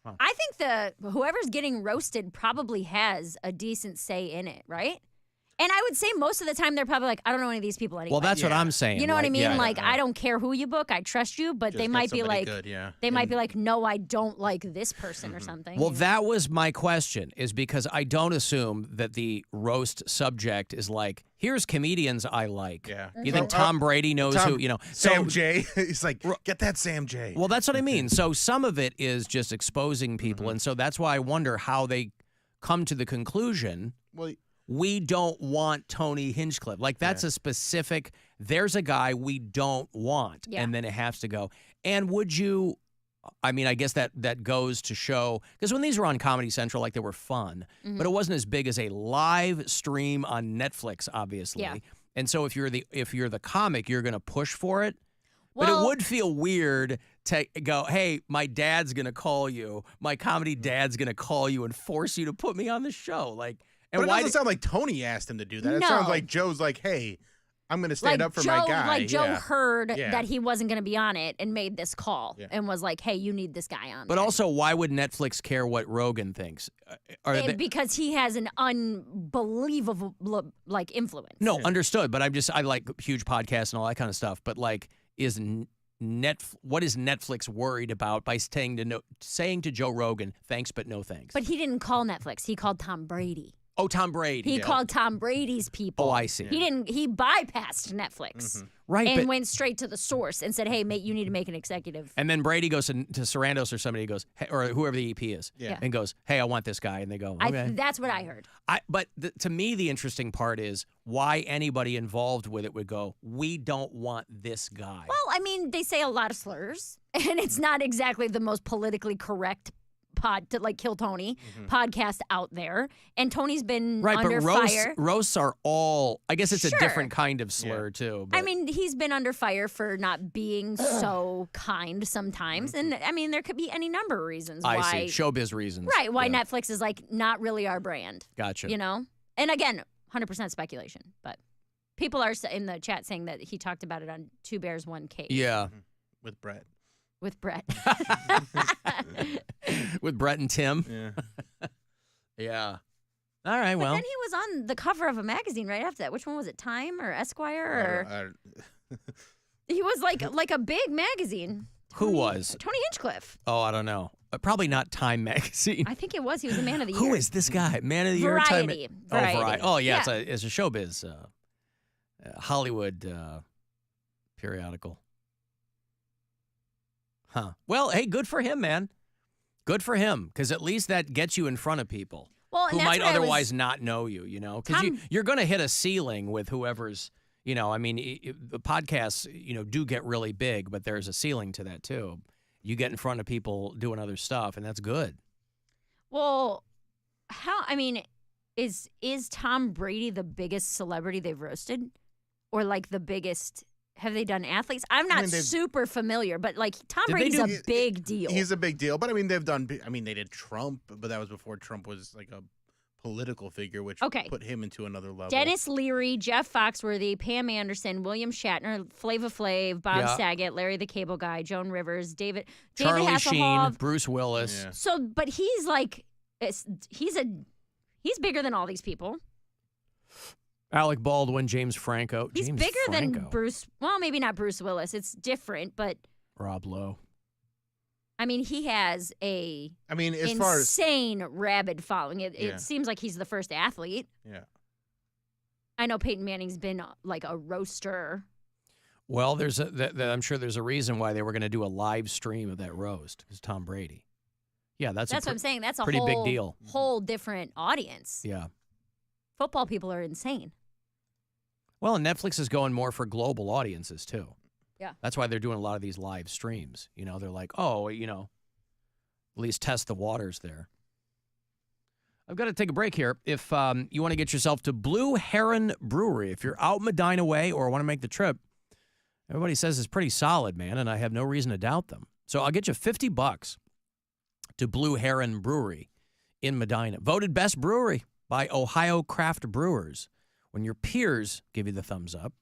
Huh. I think whoever's getting roasted probably has a decent say in it, right? And I would say most of the time they're probably like, I don't know any of these people anyway. Well, that's what I'm saying. You know what I like, mean? yeah, like, I don't care who you book. I trust you, but Just they get might be somebody like, good, yeah. they might be like, no, I don't like this person or something. Well, that was my question, is because I don't assume that the roast subject is like, here's comedians I like. Yeah. You think Tom Brady knows who, you know? Sam J. He's like, get that Sam J. Well, that's what I mean. So some of it is just exposing people. And so that's why I wonder how they come to the conclusion. Well, we don't want Tony Hinchcliffe. Like, that's a specific, there's a guy we don't want. Yeah. And then it has to go. And would you, I mean, I guess that goes to show, because when these were on Comedy Central, like, they were fun, but it wasn't as big as a live stream on Netflix, obviously. Yeah. And so if you're the comic, you're going to push for it. But Well- it would feel weird to go, hey, my dad's going to call you. My comedy dad's going to call you and force you to put me on the show. Like, and But it why doesn't sound like Tony asked him to do that. It No. sounds like Joe's like, hey, I'm going to stand like up for Joe, my guy. Like Joe Yeah. heard Yeah. that he wasn't going to be on it and made this call Yeah. and was like, hey, you need this guy on But there. also, why would Netflix care what Rogan thinks? Because he has an unbelievable like influence. No, understood. But I like huge podcasts and all that kind of stuff. But like, what is Netflix worried about by saying to Joe Rogan, thanks but no thanks? But he didn't call Netflix. He called Tom Brady. Oh, Tom Brady. He called Tom Brady's people. Oh, I see. He bypassed Netflix. Right, And but- went straight to the source and said, hey, mate, you need to make an executive. And then Brady goes to Sarandos or somebody, goes, hey, or whoever the EP is, Yeah. and goes, hey, I want this guy. And they go, okay. That's what I heard. But to me, the interesting part is why anybody involved with it would go, we don't want this guy. Well, I mean, they say a lot of slurs, and it's not exactly the most politically correct pod to like Kill Tony podcast out there. And Tony's been Right, under but fire. roasts are all, I guess it's a Sure. different kind of slur, too. But I mean, he's been under fire for not being so kind sometimes. And I mean, there could be any number of reasons why. I see. Showbiz reasons. Right, why Netflix is like not really our brand. Gotcha. You know? And again, 100% speculation. But people are in the chat saying that he talked about it on Two Bears, One Cave. Yeah. With Brett. With Brett. With Brett and Tim. Yeah. Yeah. All right, But well. then he was on the cover of a magazine right after that. Which one was it? Time or Esquire? Or he was like a big magazine. Who was? Tony Hinchcliffe. Oh, I don't know. Probably not Time Magazine. I think it was. He was a man of the year. Who is this guy? Man of the Year? Variety. Time Variety. Oh, Variety. Oh, yeah, Yeah. It's a showbiz Hollywood periodical. Huh. Well, hey, good for him, man. Good for him, because at least that gets you in front of people Well, and who that's might what I was- otherwise not know you, you know? Because you're going to hit a ceiling with whoever's, you know, I mean, the podcasts, you know, do get really big, but there's a ceiling to that, too. You get in front of people doing other stuff, and that's good. Well, is Tom Brady the biggest celebrity they've roasted? or like the biggest? Have they done athletes? I'm not super familiar, but like Tom Brady's a big deal. He's a big deal, but I mean they've done. I mean they did Trump, but that was before Trump was like a political figure, which put him into another level. Dennis Leary, Jeff Foxworthy, Pam Anderson, William Shatner, Flava Flav, Bob Saget, Larry the Cable Guy, Joan Rivers, David Charlie Hasselhoff. Sheen, Bruce Willis. Yeah. So, but he's like, he's bigger than all these people. Alec Baldwin, James Franco. He's James bigger Franco. than Bruce. Well, maybe not Bruce Willis. It's different, but Rob Lowe. I mean, he has a as far as insane rabid following. It seems like he's the first athlete. Yeah. I know Peyton Manning's been like a roaster. Well, I'm sure there's a reason why they were going to do a live stream of that roast. It's Tom Brady. Yeah, that's what I'm saying. That's a pretty big deal. Whole different audience. Yeah. Football people are insane. Well, and Netflix is going more for global audiences too. Yeah. That's why they're doing a lot of these live streams. You know, they're like, oh, you know, at least test the waters there. I've got to take a break here. If you want to get yourself to Blue Heron Brewery, if you're out Medina way or want to make the trip, everybody says it's pretty solid, man, and I have no reason to doubt them. So I'll get you $50 to Blue Heron Brewery in Medina. Voted best brewery by Ohio craft brewers. When your peers give you the thumbs up,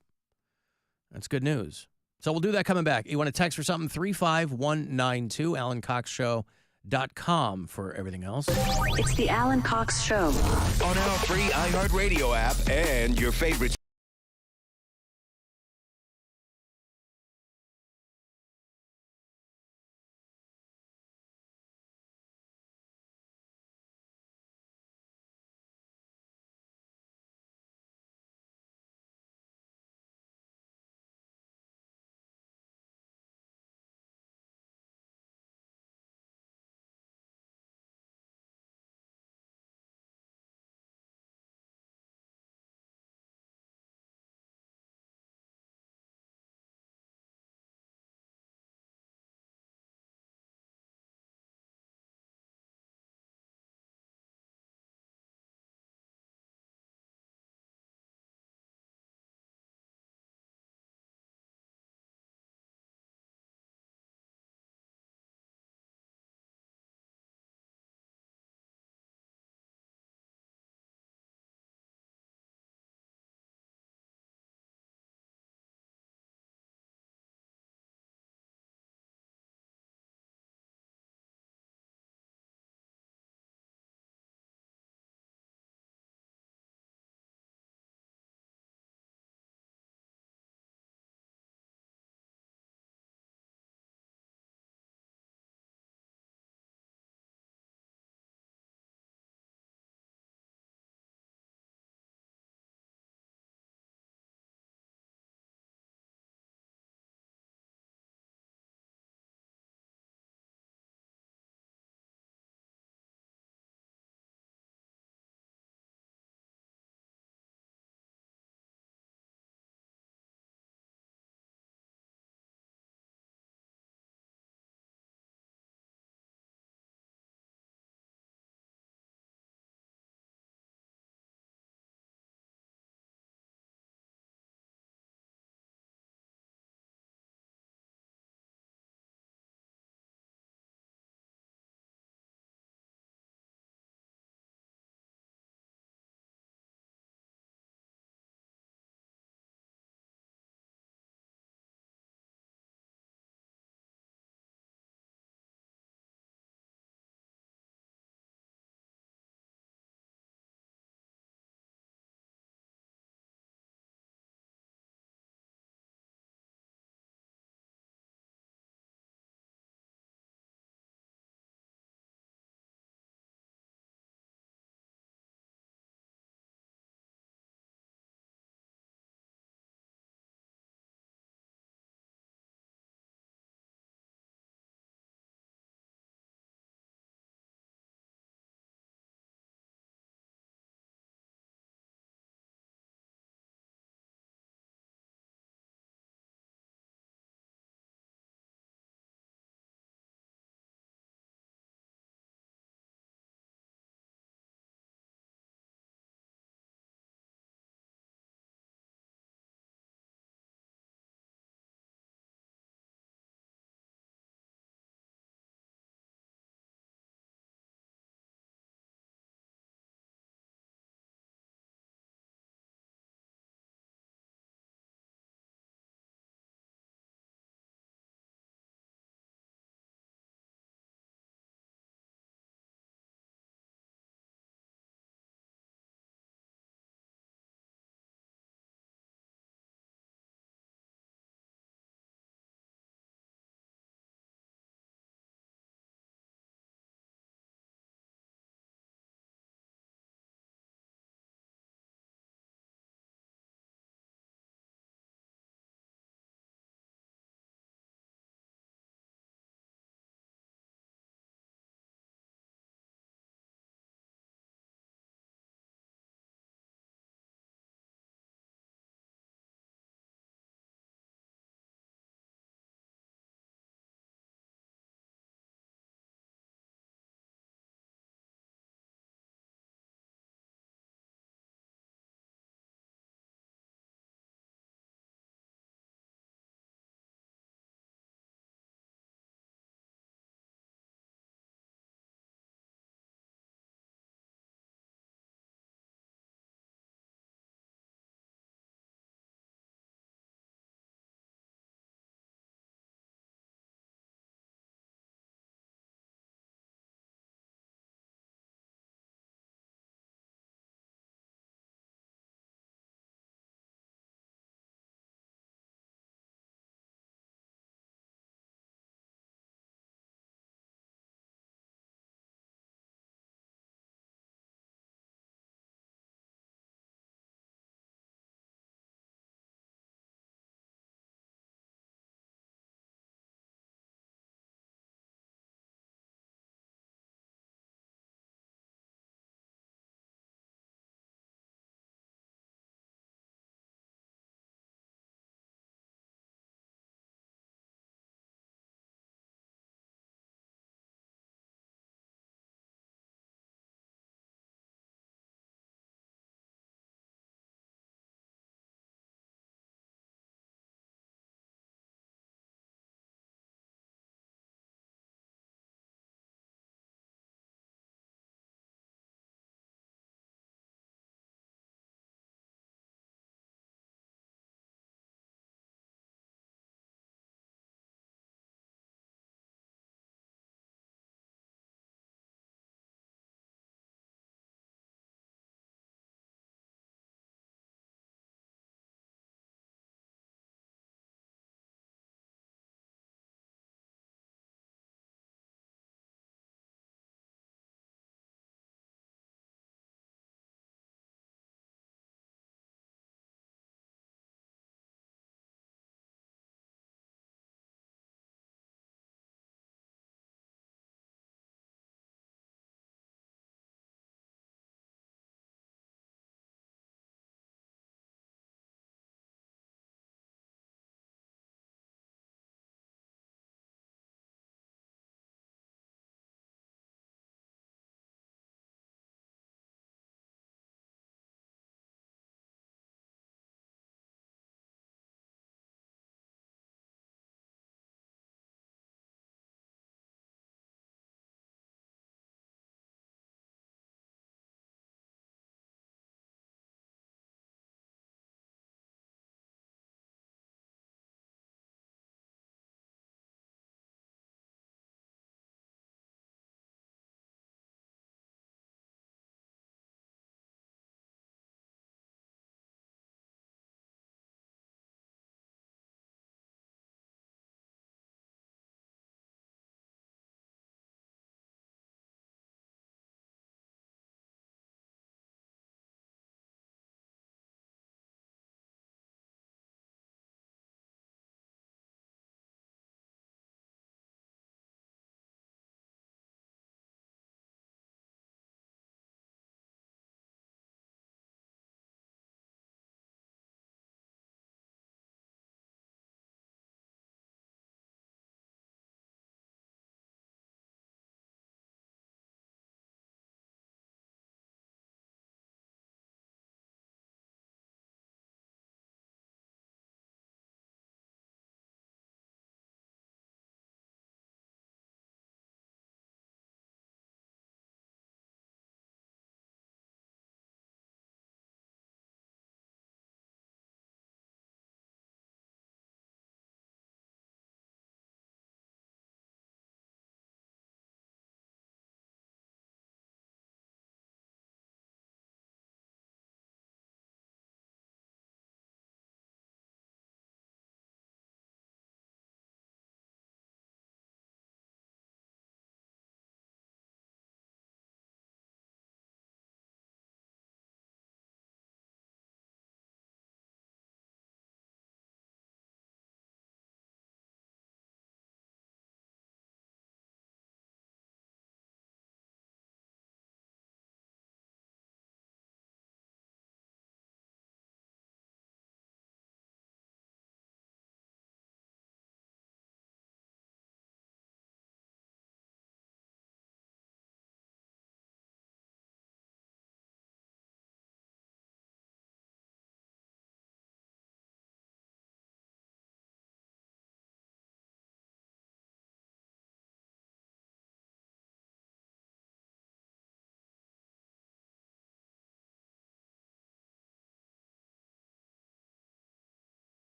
that's good news. So we'll do that coming back. You want to text for something? 35192, AlanCoxShow.com for everything else. It's the Alan Cox Show. On our free iHeartRadio app and your favorite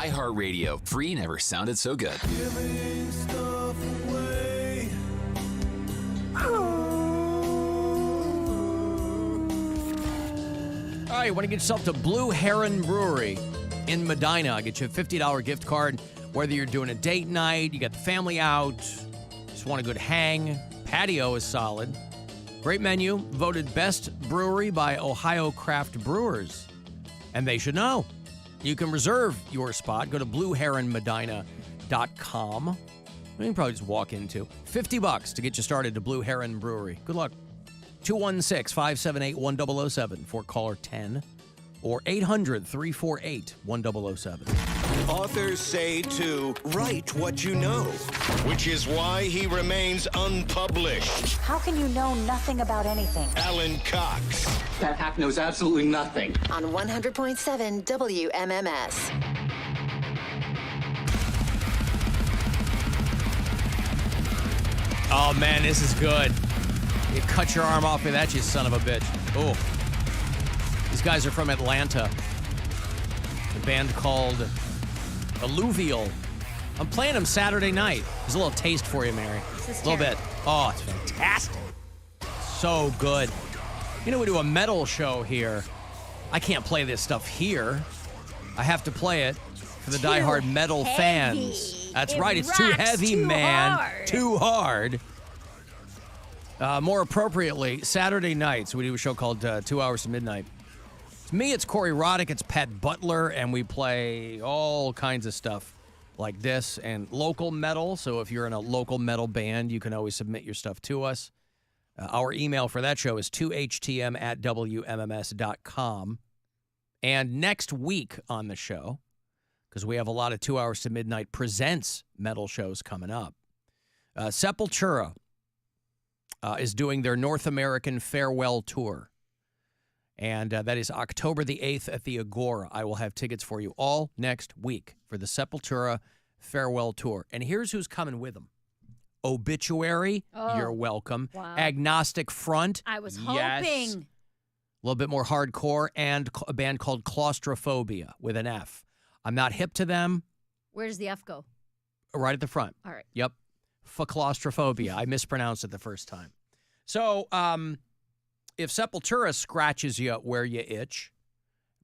iHeartRadio. Free never sounded so good. Giving stuff away. All right, you want to get yourself to Blue Heron Brewery in Medina. I'll get you a $50 gift card. Whether you're doing a date night, you got the family out, just want a good hang. Patio is solid. Great menu. Voted best brewery by Ohio Craft Brewers. And they should know. You can reserve your spot. Go to blueheronmedina.com. You can probably just walk into. $50 to get you started to Blue Heron Brewery. Good luck. 216-578-1007 for caller 10 or 800-348-1007. Authors say to write what you know, which is why he remains unpublished. How can you know nothing about anything? Alan Cox. That hack knows absolutely nothing. On 100.7 WMMS. Oh, man, this is good. You cut your arm off with that, you son of a bitch. Oh. These guys are from Atlanta. A band called Alluvial. I'm playing them Saturday night. There's a little taste for you, Mary. A little bit. Oh, it's fantastic. So good. You know, we do a metal show here. I can't play this stuff here. I have to play it for the diehard metal fans. That's right. It's too heavy, man. Hard. Too hard. More appropriately, Saturday nights, we do a show called 2 Hours to Midnight. It's me, it's Corey Roddick, it's Pat Butler, and we play all kinds of stuff like this and local metal. So if you're in a local metal band, you can always submit your stuff to us. Our email for that show is 2htm@wmms.com. And next week on the show, because we have a lot of 2 Hours to Midnight Presents metal shows coming up, Sepultura is doing their North American farewell tour. And that is October the 8th at the Agora. I will have tickets for you all next week for the Sepultura farewell tour. And here's who's coming with them. Obituary, you're welcome. Wow. Agnostic Front. I was yes. hoping. A little bit more hardcore. And a band called Claustrophobia with an F. I'm not hip to them. Where does the F go? Right at the front. All right. Yep. For claustrophobia. I mispronounced it the first time. So, if Sepultura scratches you where you itch,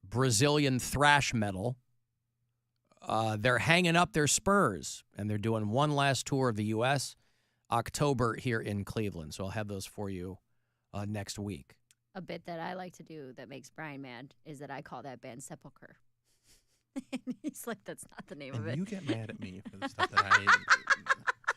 Brazilian thrash metal, they're hanging up their spurs, and they're doing one last tour of the U.S., October here in Cleveland. So I'll have those for you next week. A bit that I like to do that makes Brian mad is that I call that band Sepulcher. And he's like, that's not the name of it. You get mad at me for the stuff that I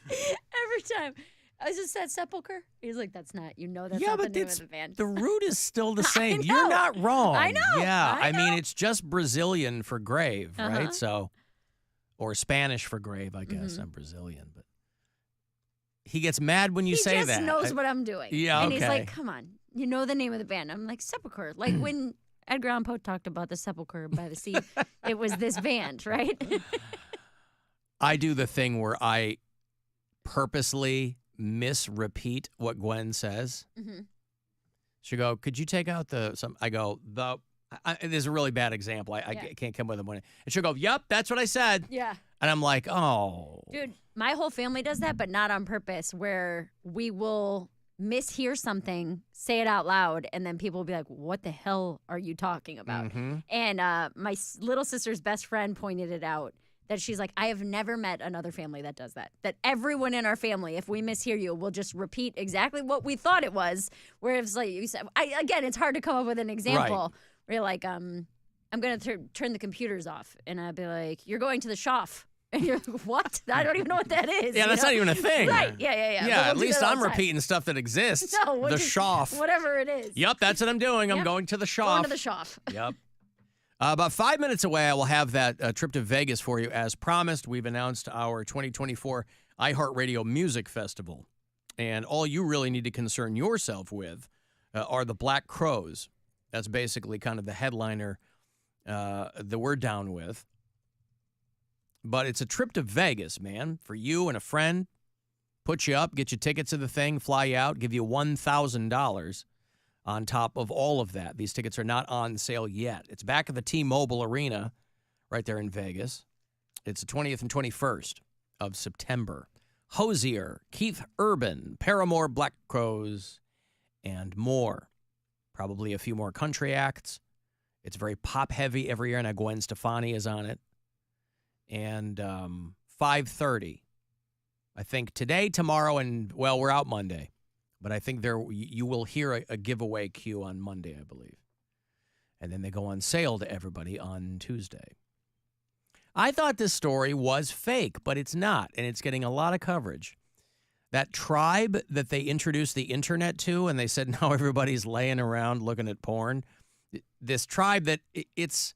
Every time. I just said Sepulcher. He's like, that's not, that's not the name of the band. The root is still the same. I know. You're not wrong. I know. Yeah. I mean, it's just Brazilian for grave, Uh-huh. right? So, or Spanish for grave, I guess. I'm Brazilian, but he gets mad when you say that. He just knows what I'm doing. Yeah, And okay. he's like, come on, you know the name of the band. I'm like, Sepulcher. Like when Edgar Allan Poe talked about the sepulcher by the sea, it was this band, right? I do the thing where I purposely misrepeat what Gwen says. Mhm. She'll go, could you take out I go, there's a really bad example. I Yeah. can't come with them. And she'll go, yep, that's what I said. Yeah. And I'm like, oh. Dude, my whole family does that, but not on purpose, where we will mishear something, say it out loud, and then people will be like, what the hell are you talking about? Mhm. And my little sister's best friend pointed it out, that she's like, I have never met another family that does that. That everyone in our family, if we mishear you, will just repeat exactly what we thought it was. Where it's like you said, again, it's hard to come up with an example. Right. Where you're like, I'm going to turn the computers off. And I'd be like, you're going to the shop. And you're like, what? I don't even know what that is. Yeah, that's not even a thing. Right. Yeah. Yeah, But at we'll do least that all I'm the time. repeating stuff that exists. No, we'll the just- shop. Whatever it is. Yep, that's what I'm doing. I'm Yep. going to the shop. Going to the shop. Yep. About 5 minutes away, I will have that trip to Vegas for you. As promised, we've announced our 2024 iHeartRadio Music Festival. And all you really need to concern yourself with are the Black Crowes. That's basically kind of the headliner that we're down with. But it's a trip to Vegas, man, for you and a friend. Put you up, get you tickets to the thing, fly you out, give you $1,000 on top of all of that. These tickets are not on sale yet. It's back at the T-Mobile Arena right there in Vegas. It's the 20th and 21st of September. Hosier, Keith Urban, Paramore, Black Crowes, and more. Probably a few more country acts. It's very pop-heavy every year, and Gwen Stefani is on it. And 5:30. I think today, tomorrow, and, well, we're out Monday. But I think you will hear a giveaway cue on Monday, I believe. And then they go on sale to everybody on Tuesday. I thought this story was fake, but it's not, and it's getting a lot of coverage. That tribe that they introduced the internet to, and they said now everybody's laying around looking at porn. This tribe that it's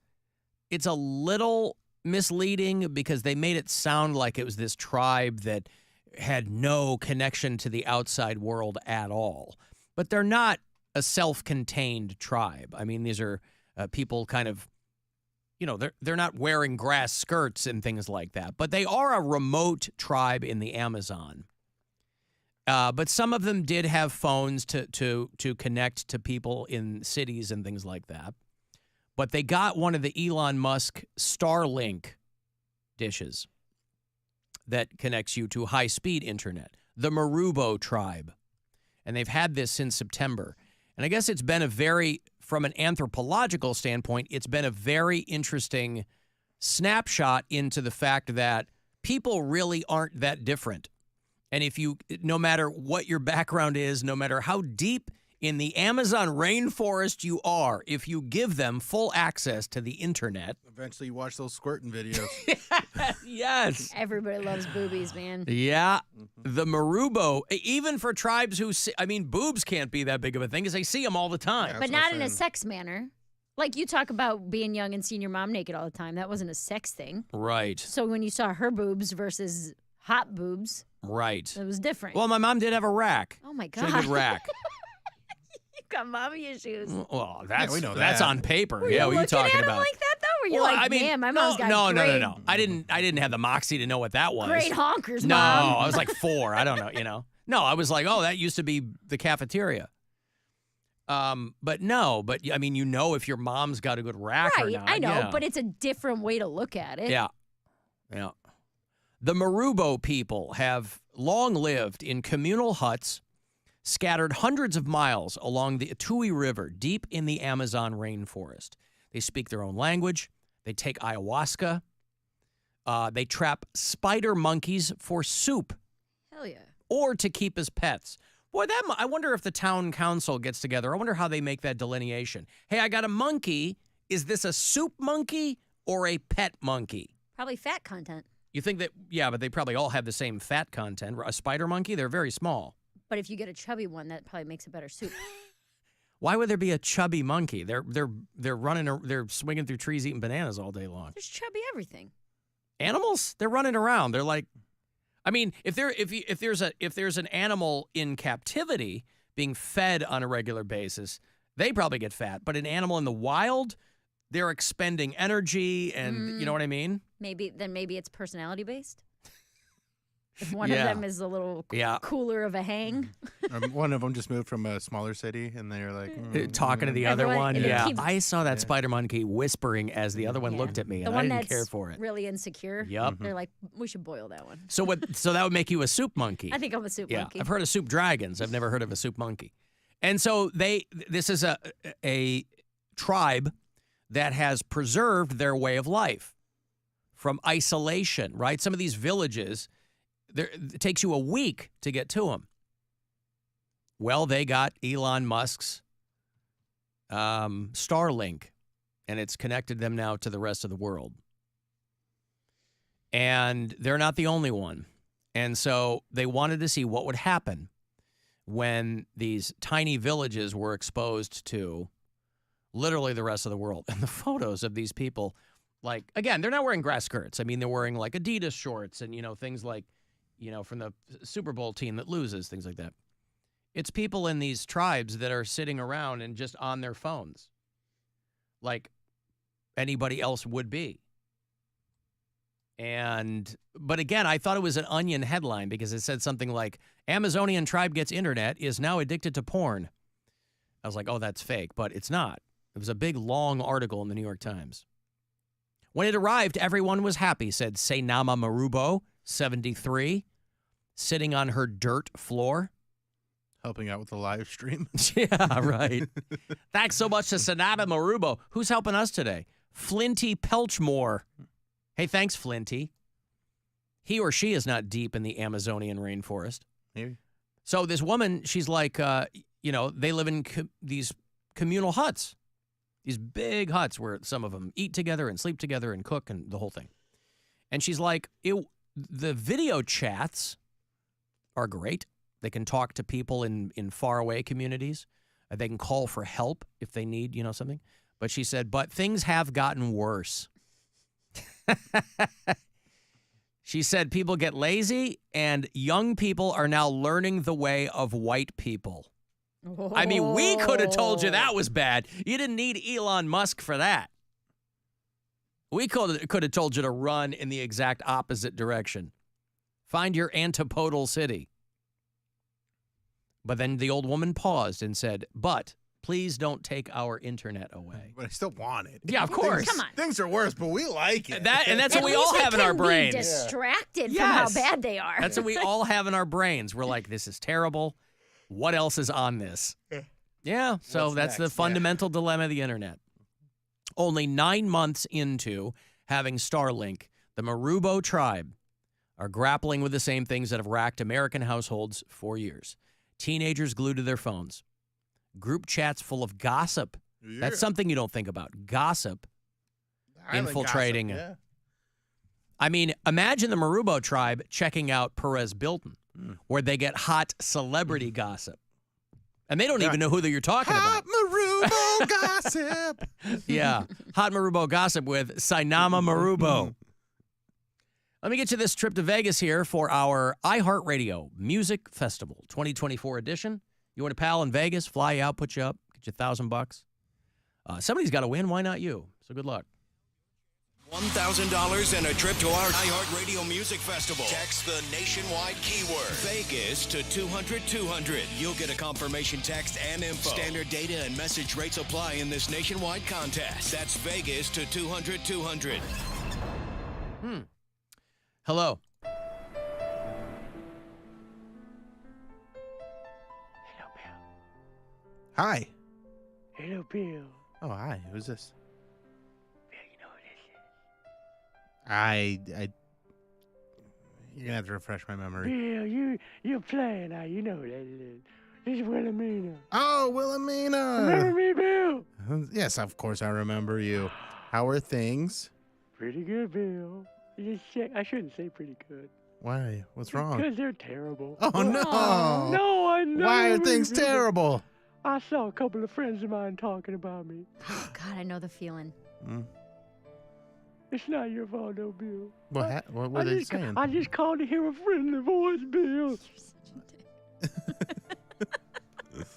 a little misleading because they made it sound like it was this tribe that had no connection to the outside world at all. But they're not a self-contained tribe. I mean, these are people kind of, they're not wearing grass skirts and things like that. But they are a remote tribe in the Amazon. But some of them did have phones to connect to people in cities and things like that. But they got one of the Elon Musk Starlink dishes that connects you to high-speed internet, the Marubo tribe. And they've had this since September. And I guess it's been from an anthropological standpoint, it's been a very interesting snapshot into the fact that people really aren't that different. And no matter what your background is, no matter how deep in the Amazon rainforest you are, if you give them full access to the internet. Eventually you watch those squirting videos. Yes. Everybody loves boobies, man. Yeah. The Marubo, even for tribes boobs can't be that big of a thing because they see them all the time. But not in a sex manner. Like you talk about being young and seeing your mom naked all the time. That wasn't a sex thing. Right. So when you saw her boobs versus hot boobs. Right. It was different. Well, my mom did have a rack. Oh, my God. She had a good rack. You got mommy issues. Well, we know that's that. on paper. Were yeah, you what are you talking looking at about? him like that, though? Were you man, my mom's got No. I didn't have the moxie to know what that was. Great honkers, no, Mom. I was like 4. I don't know, No, I was like, that used to be the cafeteria. But if your mom's got a good rack or right, not. I know, yeah. but it's a different way to look at it. Yeah. The Marubo people have long lived in communal huts scattered hundreds of miles along the Atui River, deep in the Amazon rainforest. They speak their own language. They take ayahuasca. They trap spider monkeys for soup. Hell yeah. Or to keep as pets. Boy, I wonder if the town council gets together. I wonder how they make that delineation. Hey, I got a monkey. Is this a soup monkey or a pet monkey? Probably fat content. You think that, but they probably all have the same fat content. A spider monkey, they're very small. But if you get a chubby one, that probably makes a better soup. Why would there be a chubby monkey? They're swinging through trees eating bananas all day long. There's chubby everything. Animals, they're running around. They're like, if there's an animal in captivity being fed on a regular basis, they probably get fat. But an animal in the wild, they're expending energy, and you know what I mean? Maybe it's personality based. If one of them is a little cooler of a hang. One of them just moved from a smaller city, and they're like talking to the other one. Yeah, I saw that spider monkey whispering as the other one looked at me, and I didn't care for it. Really insecure. Yep. They're like, we should boil that one. So that would make you a soup monkey. I think I'm a soup monkey. I've heard of soup dragons. I've never heard of a soup monkey. And so this is a tribe that has preserved their way of life from isolation, right? Some of these villages, it takes you a week to get to them. Well, they got Elon Musk's Starlink, and it's connected them now to the rest of the world. And they're not the only one. And so they wanted to see what would happen when these tiny villages were exposed to literally the rest of the world. And the photos of these people, like, again, they're not wearing grass skirts. I mean, they're wearing like Adidas shorts and, things like, from the Super Bowl team that loses, things like that. It's people in these tribes that are sitting around and just on their phones, like anybody else would be. But again, I thought it was an Onion headline because it said something like, Amazonian tribe gets internet, is now addicted to porn. I was like, oh, that's fake, but it's not. It was a big, long article in the New York Times. When it arrived, everyone was happy, said Sainama Marubo, 73, sitting on her dirt floor. Helping out with the live stream. Yeah, right. Thanks so much to Sainama Marubo. Who's helping us today? Flinty Pelchmore. Hey, thanks, Flinty. He or she is not deep in the Amazonian rainforest. Maybe. So this woman, she's like, they live in these communal huts. These big huts where some of them eat together and sleep together and cook and the whole thing. And she's like, the video chats are great. They can talk to people in faraway communities. They can call for help if they need, something. But she said, but things have gotten worse. She said people get lazy and young people are now learning the way of white people. I mean, we could have told you that was bad. You didn't need Elon Musk for that. We could have told you to run in the exact opposite direction. Find your antipodal city. But then the old woman paused and said, but please don't take our internet away. But I still want it. Yeah, of course. Come on. Things are worse, but we like it. And that's what we all have in our brains. Be distracted from how bad they are. That's what we all have in our brains. We're like, this is terrible. What else is on this? Yeah, so that's the fundamental dilemma of the internet. Only 9 months into having Starlink, the Marubo tribe are grappling with the same things that have racked American households for years. Teenagers glued to their phones. Group chats full of gossip. Yeah. That's something you don't think about. Gossip. Infiltrating. Gossip, yeah. I mean, imagine the Marubo tribe checking out Perez Bilton, where they get hot celebrity gossip. And they don't even know who you're talking about. Hot Marubo gossip. Yeah. Hot Marubo gossip with Sainama Marubo. Let me get you this trip to Vegas here for our iHeartRadio Music Festival 2024 edition. You want a pal in Vegas, fly you out, put you up, get you $1,000. Somebody's got to win. Why not you? So good luck. $1,000 and a trip to our iHeartRadio Music Festival. Text the nationwide keyword Vegas to 200-200. You'll get a confirmation text and info. Standard data and message rates apply in this nationwide contest. That's Vegas to 200-200. Hello. Hi. Hello, Bill. Oh, hi. Who's this? Bill, you know who this is? You're gonna have to refresh my memory. Bill, you're playing now. You know who that is. This is Willamina. Oh, Willamina. Remember me, Bill? Yes, of course I remember you. How are things? Pretty good, Bill. Just check. I shouldn't say pretty good. Why? What's wrong? Because they're terrible. Oh, no. No, I know. Why are things terrible? I saw a couple of friends of mine talking about me. Oh, God, I know the feeling. It's not your fault, though, Bill. What were they saying? I just called to hear a friendly voice, Bill. You're such a dick.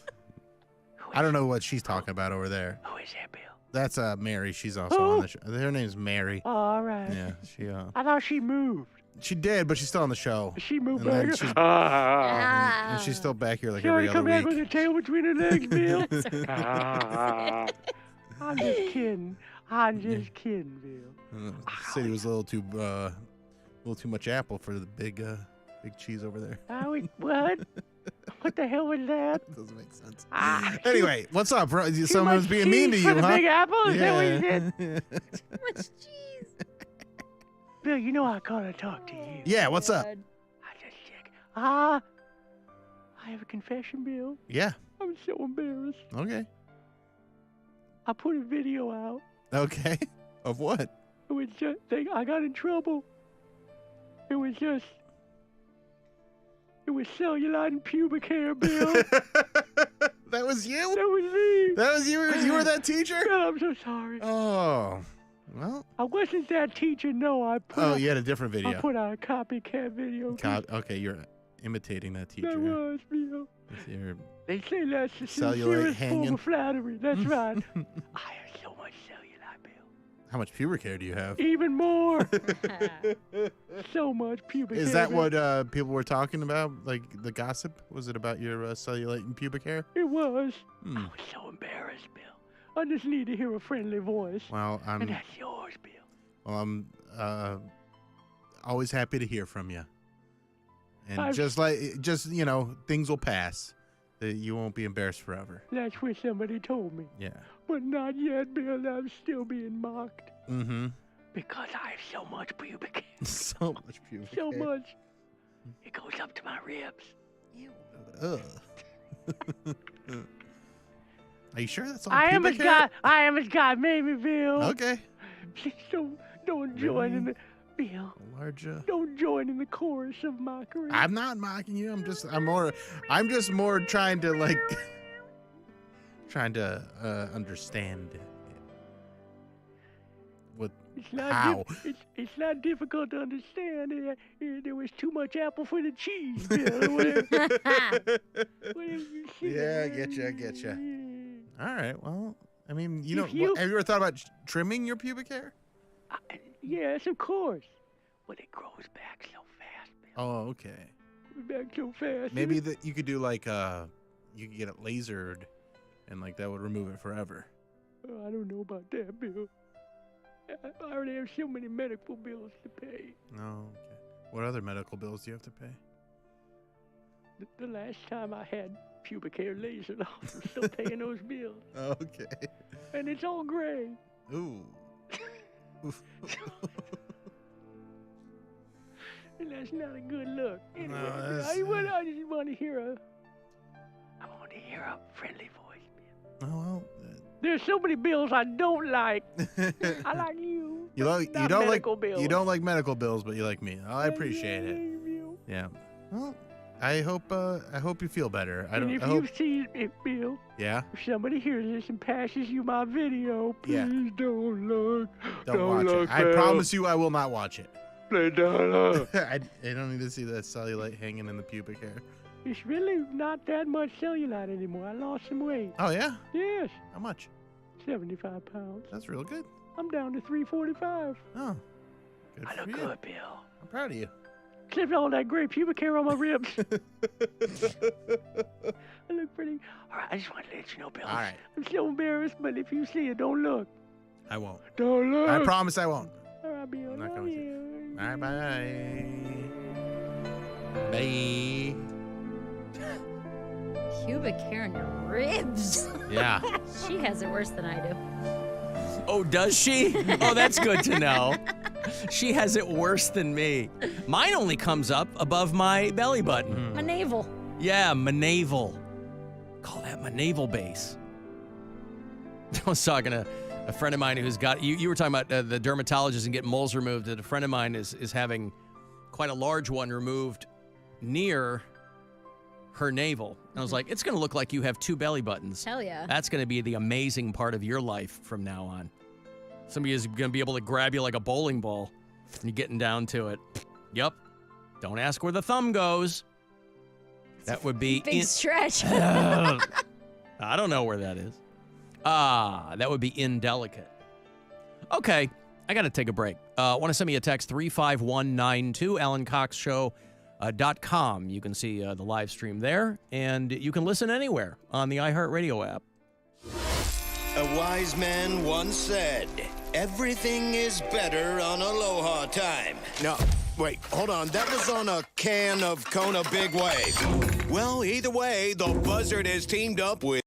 I don't know what she's talking about over there. Who is that, Bill? That's Mary. She's also on the show. Her name's Mary. Oh, all right. Yeah, she. I thought she moved. She did, but she's still on the show. She moved And back. then and she's still back here like She every already other come back week. with her tail between her legs, Bill. I'm just kidding. I'm just kidding, Bill. City was a little too much apple for the big cheese over there. What? What the hell was that? Doesn't make sense. Anyway, what's up, bro? Too Someone's much being mean to cheese you, for the huh? Big Apple? Is that what you Yeah. said? Too much cheese. Bill, you know I gotta talk to you. Yeah, what's up? I just check. I have a confession, Bill. Yeah. I'm so embarrassed. Okay. I put a video out. Okay. Of what? It was just I got in trouble. It was cellulite and pubic hair, Bill. That was you? That was me. That was you? You were that teacher? Bill, I'm so sorry. Oh. Well. I wasn't that teacher, no. You had a different video. I put out a copycat video. Okay, you're imitating that teacher. That was, Bill. With your They say that's the cellulite sincerest hanging. form of flattery. That's right. I have so much cellulite, Bill. How much pubic hair do you have? Even more. So much pubic hair. Is that Bill. what people were talking about? Like the gossip? Was it about your cellulite and pubic hair? It was. I was so embarrassed, Bill. I just need to hear a friendly voice. Well, And that's yours, Bill. Well, I'm always happy to hear from you. And I've- just things will pass. You won't be embarrassed forever. That's what somebody told me. Yeah. But not yet, Bill. I'm still being mocked. Mm-hmm. Because I have so much pubic hair. So much pubic So hair. much. It goes up to my ribs. Ugh. Are you sure that's all I am pubic as hair? God. I am as God made me, Bill. Okay. Please don't join in the Bill. Large. Don't join in the chorus of mockery. I'm not mocking you. I'm just more trying to understand what It's not how. it's not difficult to understand. There was too much apple for the cheese, Bill. Whatever you say. Yeah, I get you. All right. Well, I mean, If you- have you ever thought about trimming your pubic hair? Yes, of course. But it grows back so fast, Bill. Oh, okay. Back so fast. Maybe that you could do you could get it lasered, and that would remove it forever. Oh, I don't know about that, Bill. I already have so many medical bills to pay. Oh, okay. What other medical bills do you have to pay? The last time I had pubic hair lasered off, I'm still paying those bills. Okay. And it's all gray. Ooh. And that's not a good look. Anyway, No, I just want to hear a friendly voice. Oh well. There's so many bills I don't like. I like you. You not don't medical like bills. you don't like medical bills, but you like me. I appreciate it. Yeah. Well, I hope you feel better. I And don't. if I hope. you see it, Bill, Yeah. if somebody hears this and passes you my video, please Yeah. don't look. Don't watch look, it. I Bill. promise you, I will not watch it. Please don't look. I don't need to see that cellulite hanging in the pubic hair. It's really not that much cellulite anymore. I lost some weight. Oh yeah. Yes. How much? 75 pounds. That's real good. I'm down to 345. Oh. Good I for look you. good, Bill. I'm proud of you. Except all that gray pubic hair on my ribs. I look pretty. All right, I just wanted to let you know, Bill. All right. I'm so embarrassed, but if you see it, don't look. I won't. Don't look. I promise I won't. All right, Bill. I'm not love going to. you. All right, bye. Bye. Pubic hair on your ribs. Yeah. She has it worse than I do. Oh, does she? Oh, that's good to know. She has it worse than me. Mine only comes up above my belly button. My navel. Yeah, my navel. Call that my navel base. I was talking to a friend of mine who's got, you were talking about the dermatologist and getting moles removed. That a friend of mine is having quite a large one removed near her navel. And I was like, it's going to look like you have two belly buttons. Hell yeah. That's going to be the amazing part of your life from now on. Somebody is going to be able to grab you like a bowling ball and you're getting down to it. Yep. Don't ask where the thumb goes. That would be Big stretch. I don't know where that is. That would be indelicate. Okay, I got to take a break. Want to send me a text, 35192, AlanCoxShow.com. You can see the live stream there, and you can listen anywhere on the iHeartRadio app. A wise man once said, everything is better on Aloha time. No, wait, hold on. That was on a can of Kona Big Wave. Well, either way, the Buzzard has teamed up with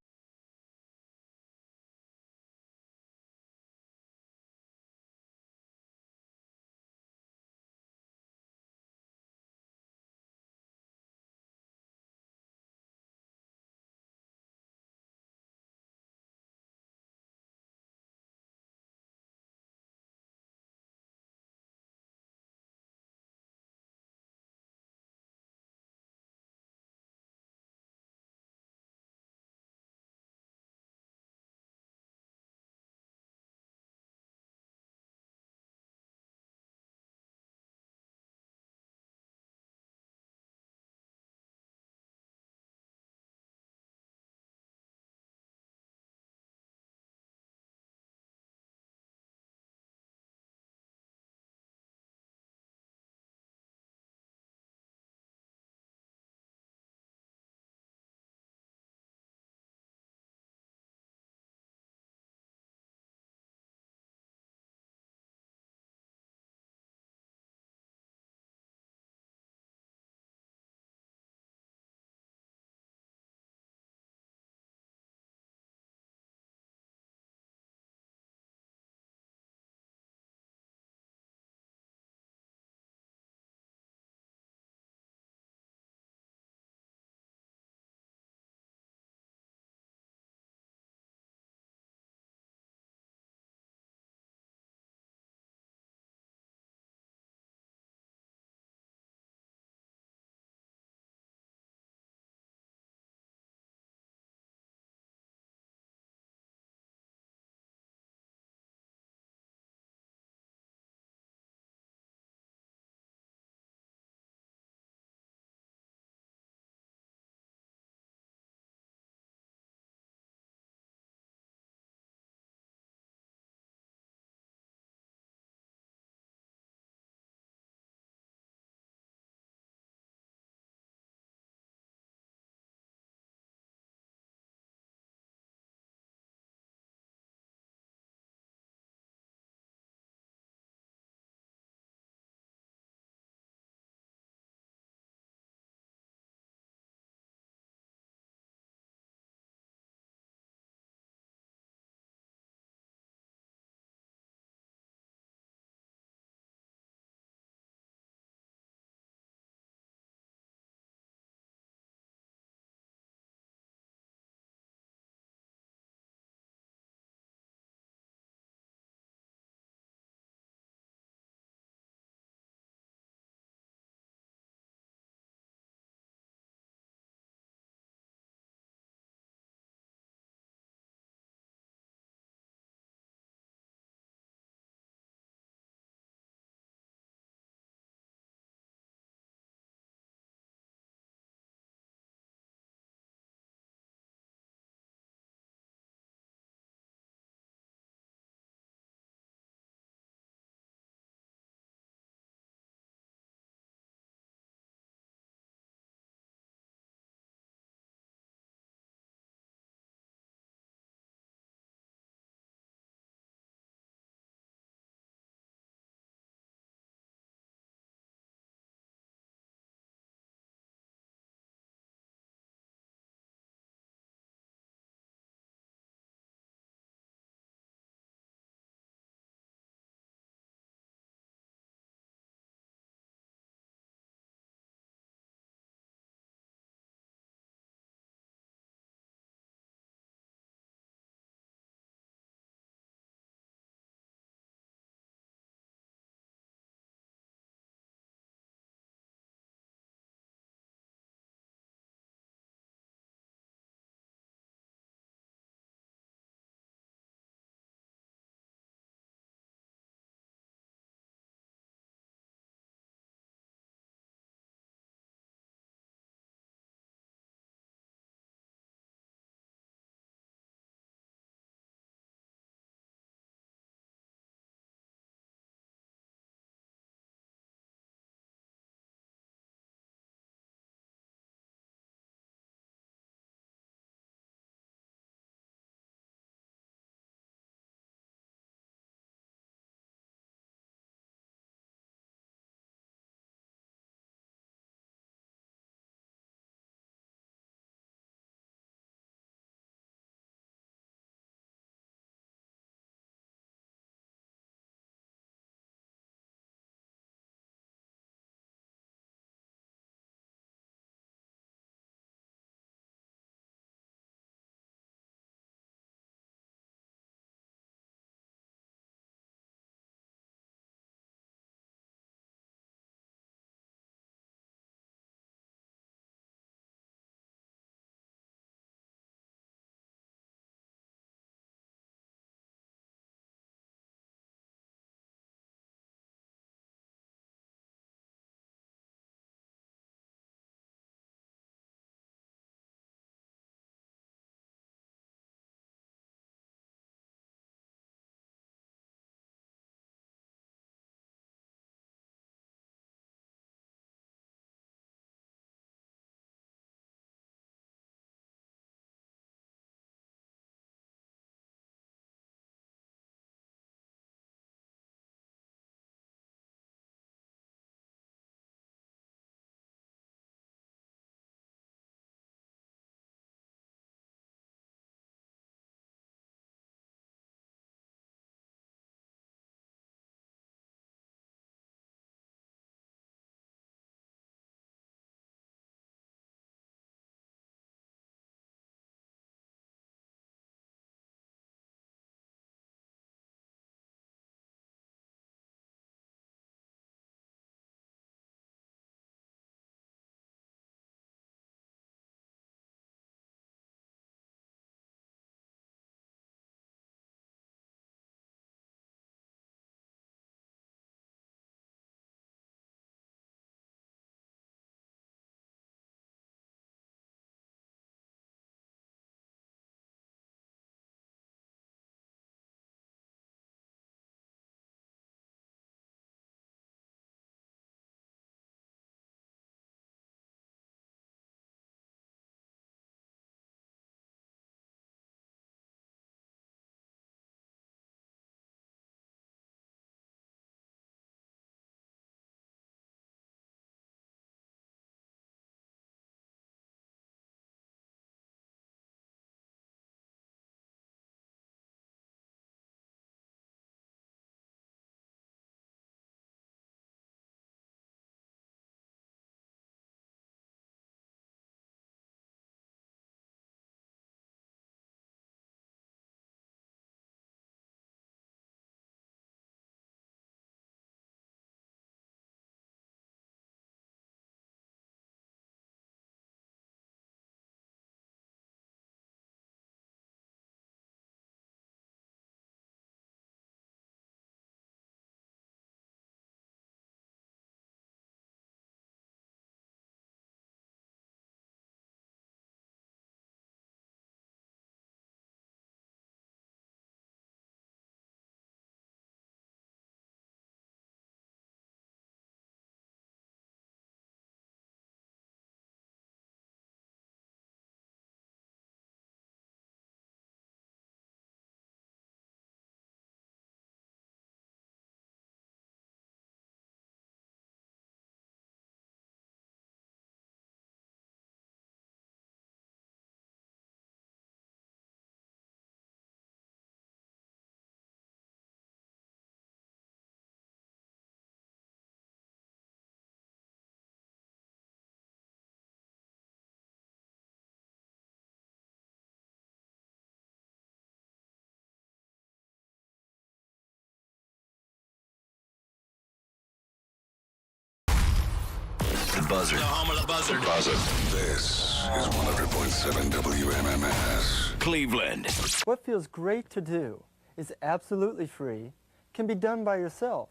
Buzzard. The home of the Buzzard. This is 100.7 WMMS. Cleveland. What feels great to do is absolutely free, can be done by yourself,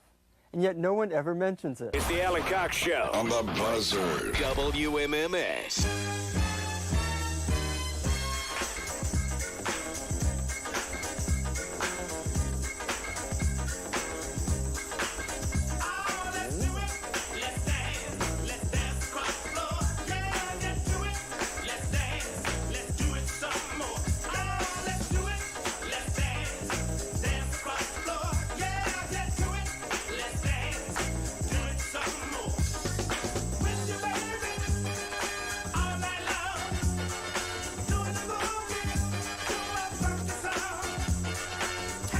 and yet no one ever mentions it. It's the Alan Cox Show. On the Buzzard. WMMS.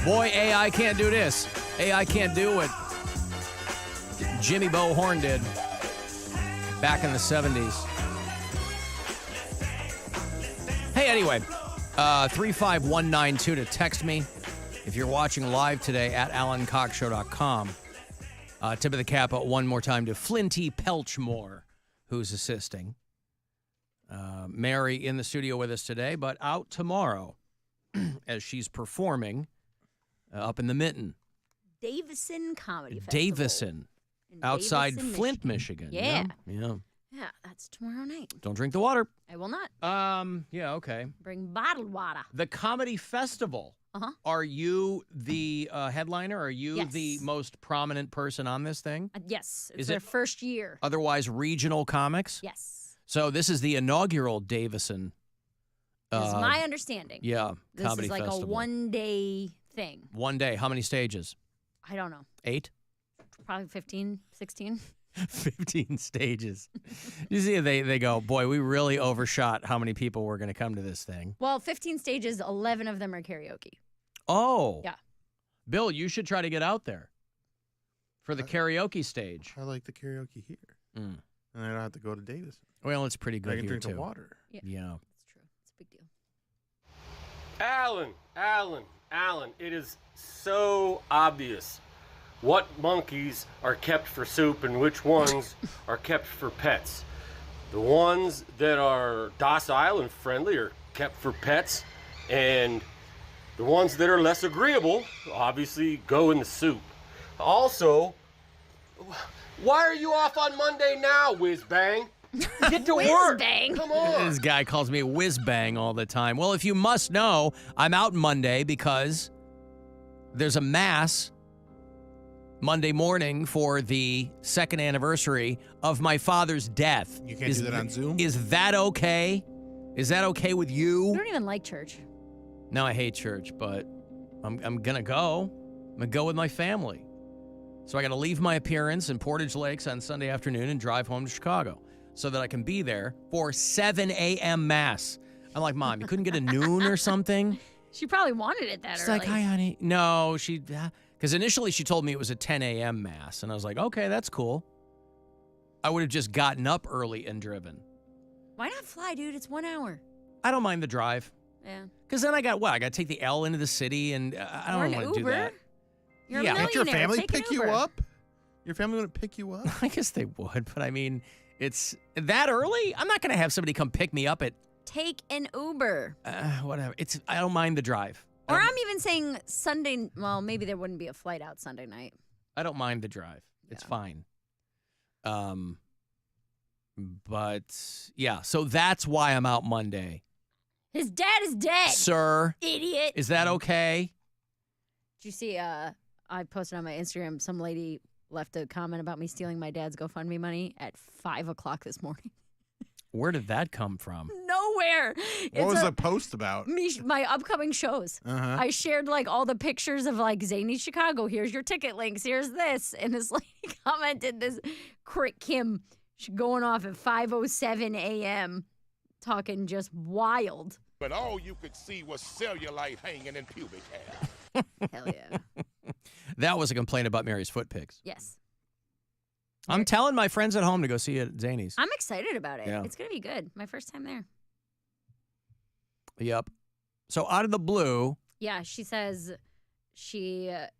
Boy, AI can't do this. AI can't do what Jimmy Bo Horn did back in the 70s. Hey, anyway, 35192 to text me if you're watching live today at AlanCoxShow.com. Tip of the cap one more time to Flinty Pelchmore, who's assisting. Mary in the studio with us today, but out tomorrow as she's performing up in the Mitten. Davison Comedy Festival. Davison. Outside Davison, Flint, Michigan. Yeah. Yeah. Yeah, that's tomorrow night. Don't drink the water. I will not. Yeah, okay. Bring bottled water. The Comedy Festival. Uh-huh. Are you the headliner? Are you Yes. the most prominent person on this thing? Yes. It's Is their it first year. Otherwise, regional comics? Yes. So this is the inaugural Davison. This is my understanding. Yeah, This Comedy is like Festival. a one-day thing. 1 day. How many stages? I don't know. 8? Probably 15, 16. 15 stages. You see, they go, boy, we really overshot how many people were going to come to this thing. Well, 15 stages, 11 of them are karaoke. Oh. Yeah. Bill, you should try to get out there for the karaoke stage. I like the karaoke here. Mm. And I don't have to go to Davis. Well, it's pretty good I can here, drink too. the water. Yeah. It's a big deal. Alan, it is so obvious what monkeys are kept for soup and which ones are kept for pets. The ones that are docile and friendly are kept for pets, and the ones that are less agreeable obviously go in the soup. Also, why are you off on Monday now, whiz bang? Get to work. Whiz-bang. Come on. This guy calls me whiz bang all the time. Well, if you must know, I'm out Monday because there's a mass Monday morning for the second anniversary of my father's death. You can't do that on Zoom? Is that okay? Is that okay with you? I don't even like church. No, I hate church, but I'm gonna go. I'm gonna go with my family. So I gotta leave my appearance in Portage Lakes on Sunday afternoon and drive home to Chicago so that I can be there for 7 a.m. mass. I'm like, Mom, you couldn't get a noon or something? She probably wanted it that She's early. like, hi, honey. No, because initially she told me it was a 10 a.m. mass, and I was like, okay, that's cool. I would have just gotten up early and driven. Why not fly, dude? It's 1 hour. I don't mind the drive. Yeah. Because then I got to take the L into the city, and I don't want to do that. You're Yeah. a Can't your millionaire. family Take an pick you Uber. up? Your family wouldn't pick you up? I guess they would, but I mean, it's that early? I'm not going to have somebody come pick me up at Take an Uber. whatever. I don't mind the drive. Or I'm even saying Sunday. Well, maybe there wouldn't be a flight out Sunday night. I don't mind the drive. It's fine. But yeah, so that's why I'm out Monday. His dad is dead. Sir. Idiot. Is that okay? Did you see? I posted on my Instagram. Some lady left a comment about me stealing my dad's GoFundMe money at 5:00 this morning. Where did that come from? Nowhere. What was the post about? My upcoming shows. Uh-huh. I shared like all the pictures of like Zany Chicago. Here's your ticket links. Here's this. And this lady commented, this Crit Kim going off at 5:07 a.m. talking just wild. But all you could see was cellulite hanging in pubic hair. Hell yeah. That was a complaint about Mary's foot pics. Yes. I'm telling my friends at home to go see it at Zany's. I'm excited about it. Yeah. It's going to be good. My first time there. Yep. So out of the blue, Yeah, she says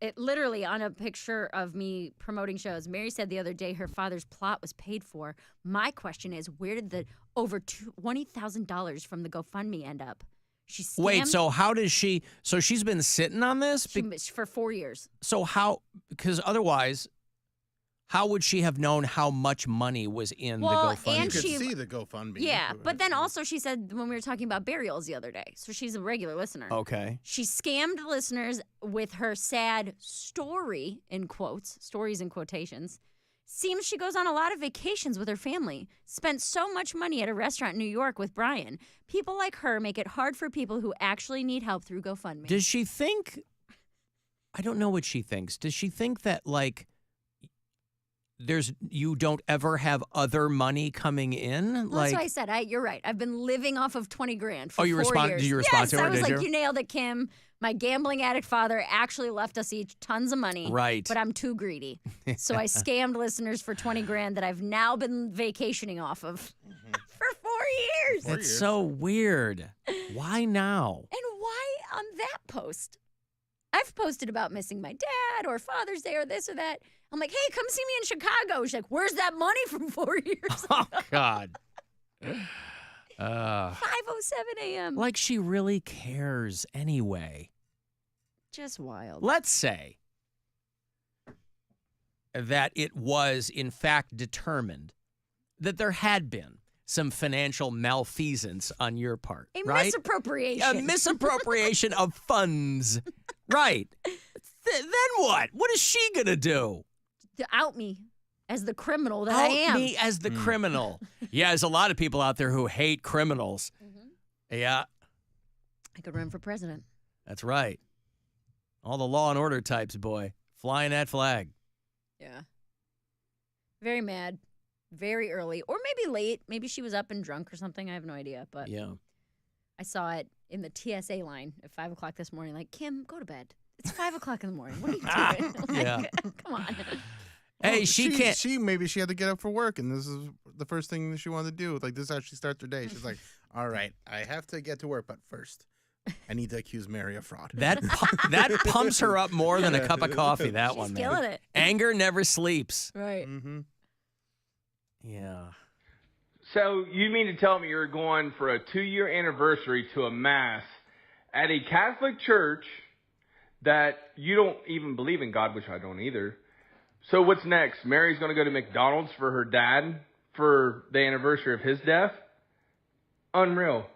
it literally on a picture of me promoting shows, Mary said the other day her father's plot was paid for. My question is, where did the over $20,000 from the GoFundMe end up? She scammed. Wait, so how does she? So she's been sitting on this for 4 years. So how? Because otherwise, how would she have known how much money was in the GoFundMe? And you could see the GoFundMe. Yeah, but then also she said when we were talking about burials the other day, so she's a regular listener. Okay. She scammed listeners with her sad story, in quotes, stories in quotations. Seems she goes on a lot of vacations with her family. Spent so much money at a restaurant in New York with Brian. People like her make it hard for people who actually need help through GoFundMe. Does she think? I don't know what she thinks. Does she think that like you don't ever have other money coming in? Well, that's what I said. You're right. I've been living off of $20,000 for 4 years. Did you respond to her? I was did like, you nailed it, Kim. My gambling addict father actually left us each tons of money. Right. But I'm too greedy. So I scammed listeners for $20,000 that I've now been vacationing off of for 4 years. It's so weird. Why now? And why on that post? I've posted about missing my dad or Father's Day or this or that. I'm like, hey, come see me in Chicago. She's like, where's that money from 4 years ago? Oh, God. 5:07 a.m. Like she really cares anyway. Just wild. Let's say that it was, in fact, determined that there had been some financial malfeasance on your part, right? Misappropriation. A misappropriation of funds. Right. Then what? What is she going to do? To out me as the criminal that I am. Out me as the criminal. Yeah, there's a lot of people out there who hate criminals. Yeah. I could run for president. That's right. All the law and order types, boy. Flying that flag. Yeah. Very mad. Very early. Or maybe late. Maybe she was up and drunk or something. I have no idea. But yeah. I saw it in the TSA line at 5 o'clock this morning. Like, Kim, go to bed. It's 5 o'clock in the morning. What are you doing? Yeah. Come on. Hey, she can't. Maybe she had to get up for work, and this is the first thing that she wanted to do. Like, this is how she starts her day. She's like, all right, I have to get to work, but first, I need to accuse Mary of fraud. That pumps her up more than a cup of coffee, that one, man. Killing it. Anger never sleeps. Right. Mm-hmm. Yeah. So you mean to tell me you're going for a 2-year anniversary to a mass at a Catholic church that you don't even believe in God, which I don't either. So what's next? Mary's going to go to McDonald's for her dad for the anniversary of his death? Unreal.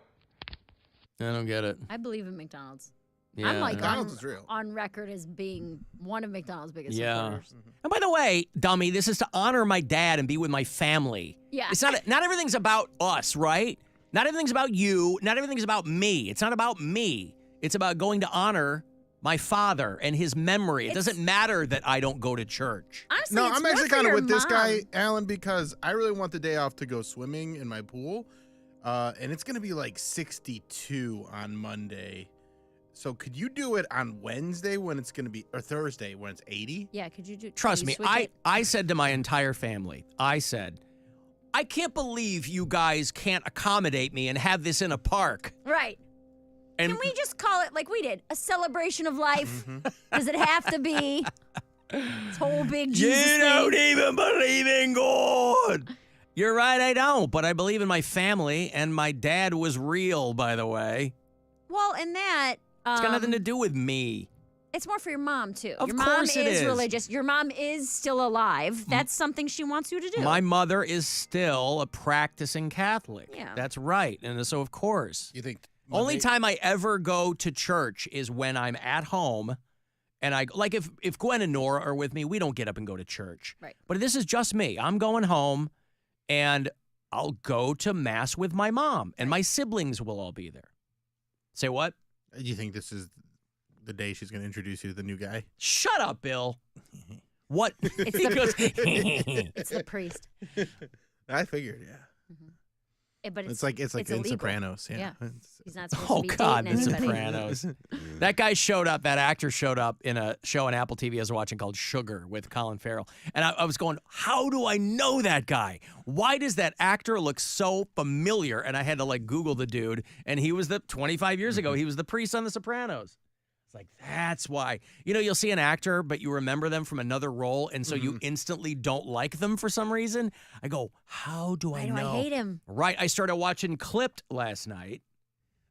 I don't get it. I believe in McDonald's. Yeah. I'm like McDonald's is real. on record as being one of McDonald's biggest Yeah. supporters. And by the way, dummy, this is to honor my dad and be with my family. Yeah. It's not everything's about us, right? Not everything's about you. Not everything's about me. It's not about me. It's about going to honor my father and his memory. It doesn't matter that I don't go to church. Honestly, No, it's I'm more actually for kind of your with this mom. guy, Alan, because I really want the day off to go swimming in my pool. And it's going to be like 62 on Monday. So could you do it on Wednesday when it's going to be, or Thursday when it's 80? Yeah, could you do? Trust can me, you switch it? I said to my entire family, I said, I can't believe you guys can't accommodate me and have this in a park. Right. And Can we just call it like we did? A celebration of life? Does it have to be this whole big Jesus You don't thing? even believe in God. You're right, I don't, but I believe in my family, and my dad was real, by the way. Well, and that It's got nothing to do with me. it's more for your mom too. Of your mom course it is. religious. Your mom is still alive. That's something she wants you to do. My mother is still a practicing Catholic. Yeah. That's right. And so, of course, You think only time I ever go to church is when I'm at home. And like if Gwen and Nora are with me, we don't get up and go to church. Right. But this is just me. I'm going home and I'll go to mass with my mom and my siblings will all be there. Say what? Do you think this is the day she's going to introduce you to the new guy? Shut up, Bill. What? It's He the, goes, it's the priest. I figured, yeah. But It's like in illegal. Sopranos. Yeah. He's not supposed Oh, to be God, dating The anybody. Sopranos. That guy showed up, that actor showed up in a show on Apple TV I was watching called Sugar with Colin Farrell. And I was going, how do I know that guy? Why does that actor look so familiar? And I had to like Google the dude. And he was 25 years ago, he was the priest on The Sopranos. It's like, that's why. You know, you'll see an actor, but you remember them from another role, and so you instantly don't like them for some reason. I go, how do I know? Why do I hate him? Right. I started watching Clipped last night,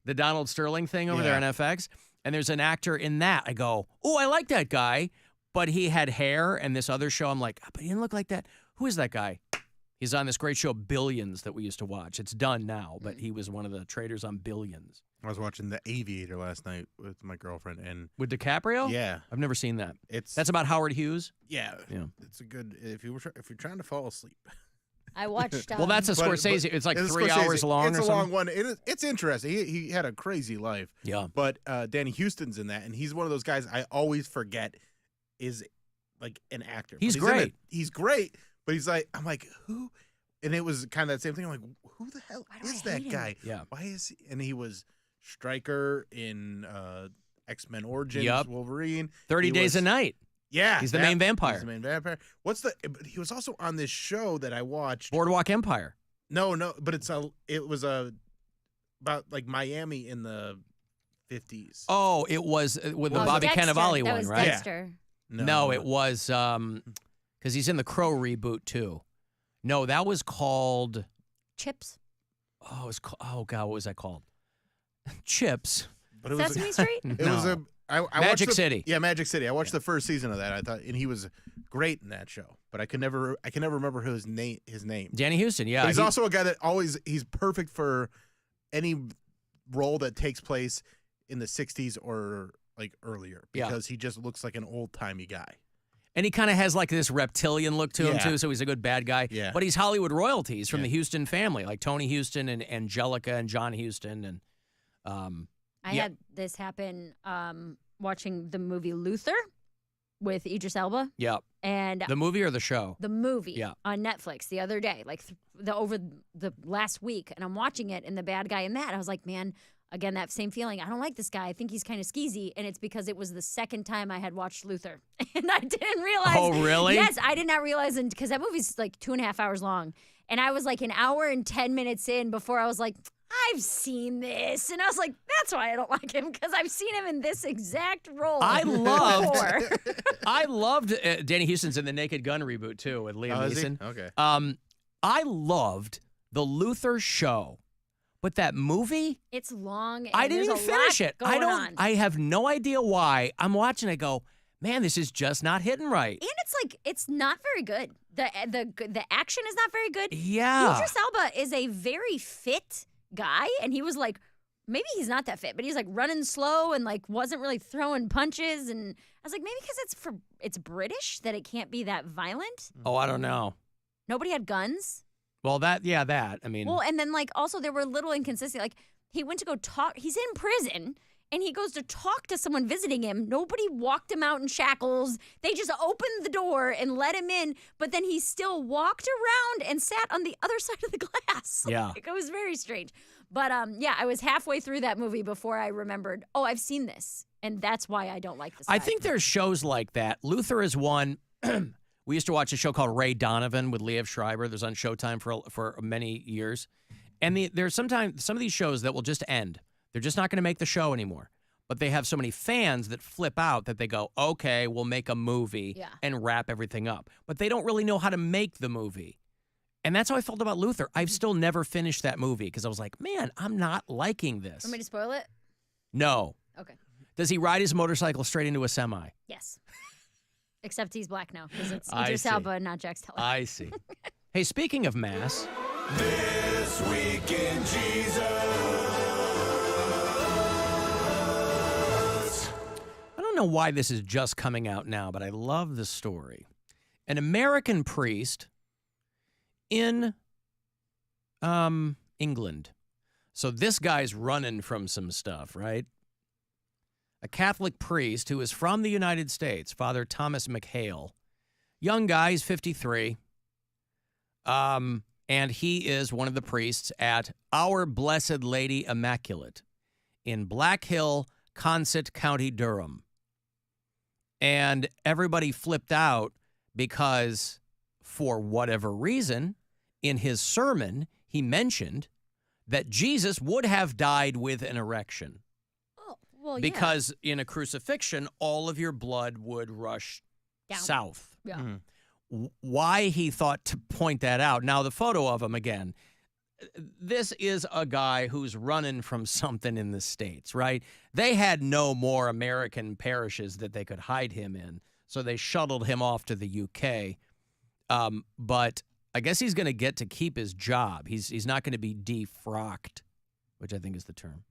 the Donald Sterling thing over there on FX, and there's an actor in that. I go, oh, I like that guy, but he had hair, and this other show, I'm like, but he didn't look like that. Who is that guy? He's on this great show, Billions, that we used to watch. It's done now, but he was one of the traders on Billions. I was watching The Aviator last night with my girlfriend, and with DiCaprio. Yeah, I've never seen that. That's about Howard Hughes. Yeah, yeah. It's a good if you're trying to fall asleep. I watched. Well, that's a Scorsese. It's like 3 hours long. It's or a something. long one. It's interesting. He had a crazy life. Yeah. But Danny Houston's in that, and he's one of those guys I always forget is like an actor. He's But in great. it. He's great, but I'm like, who? And it was kind of that same thing. I'm like, who the hell is that guy? Yeah. Why is he? And he was Stryker in X-Men Origins, Yep. Wolverine. 30 Days a Night. Yeah. He's the main vampire. He's the main vampire. But he was also on this show that I watched. Boardwalk Empire. No, but it was about like Miami in the 50s. Oh, it was with the Bobby Dexter. Cannavale That one, was right? Dexter. No, it was because he's in the Crow reboot too. No, that was called Chips. Oh, oh God, what was that called? Chips. But it Sesame Street? It was I Magic watched City. Yeah, Magic City. I watched the first season of that. I thought, and he was great in that show. But I can never remember his name. Danny Houston. Yeah, But he's also a guy that he's perfect for any role that takes place in the 60s or like earlier because he just looks like an old timey guy. And he kind of has like this reptilian look to him Yeah. too, so he's a good bad guy. Yeah. But he's Hollywood royalty. He's from the Houston family, like Tony Houston and Angelica and John Houston and. I had this happen watching the movie Luther with Idris Elba. Yeah. And the movie or the show? The movie. Yeah. On Netflix the other day, like over the last week, and I'm watching it, and the bad guy in that, I was like, man. Again, that same feeling. I don't like this guy. I think he's kind of skeezy. And it's because it was the second time I had watched Luther. And I didn't realize. Oh, really? Yes, I did not realize. Because that movie's like 2.5 hours long. And I was like an hour and 10 minutes in before I was like, I've seen this. And I was like, that's why I don't like him. Because I've seen him in this exact role. I loved before. Danny Houston's in the Naked Gun reboot too with Liam is he? Neeson. Okay. I loved the Luther show. But that movie, it's long. And I didn't even there's a finish lot it. going on. I have no idea why. I'm watching. I go, man, this is just not hitting right. And it's like it's not very good. The action is not very good. Yeah. Idris Elba is a very fit guy, and he was like, maybe he's not that fit, but he's like running slow and like wasn't really throwing punches. And I was like, maybe because it's British that it can't be that violent. Oh, I don't know. Nobody had guns. Well, that. I mean, Well, and then like also there were little inconsistent. Like he went to go talk. He's in prison. And he goes to talk to someone visiting him. Nobody walked him out in shackles. They just opened the door and let him in. But then he still walked around and sat on the other side of the glass. Yeah. Like, it was very strange. But yeah, I was halfway through that movie before I remembered, oh, I've seen this. And that's why I don't like this. I think there's shows like that. Luther is one. We used to watch a show called Ray Donovan with Liev Schreiber. There's on Showtime for many years. And there's sometimes some of these shows that will just end. They're just not going to make the show anymore. But they have so many fans that flip out that they go, okay, we'll make a movie and wrap everything up. But they don't really know how to make the movie. And that's how I felt about Luther. I've still never finished that movie because I was like, man, I'm not liking this. Want me to spoil it? No. Okay. Does he ride his motorcycle straight into a semi? Yes. Except he's black now because it's I Idris see. Elba and not Jax Teller. I see. Hey, speaking of mass. This Week in Jesus. I don't know why this is just coming out now, but I love the story. An American priest in England. So this guy's running from some stuff, right? A Catholic priest who is from the United States, Father Thomas McHale. Young guy, he's 53. And he is one of the priests at Our Blessed Lady Immaculate in Black Hill, Consett County, Durham. And everybody flipped out because, for whatever reason, in his sermon, he mentioned that Jesus would have died with an erection. Well, yeah. Because in a crucifixion, all of your blood would rush Down. south. Yeah. Why he thought to point that out. Now, the photo of him again, this is a guy who's running from something in the States, right? They had no more American parishes that they could hide him in, so they shuttled him off to the UK. But I guess he's going to get to keep his job. He's not going to be defrocked, which I think is the term.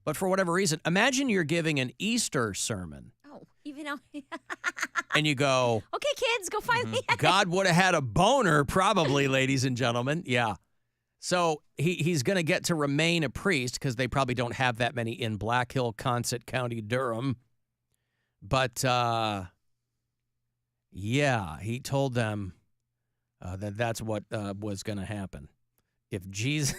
But for whatever reason, imagine you're giving an Easter sermon. Oh, even though. And you go, Okay, kids, go find me. God would have had a boner, probably, ladies and gentlemen. Yeah. So he's going to get to remain a priest because they probably don't have that many in Black Hill, Consett County, Durham. But, yeah, he told them that's what was going to happen. If Jesus,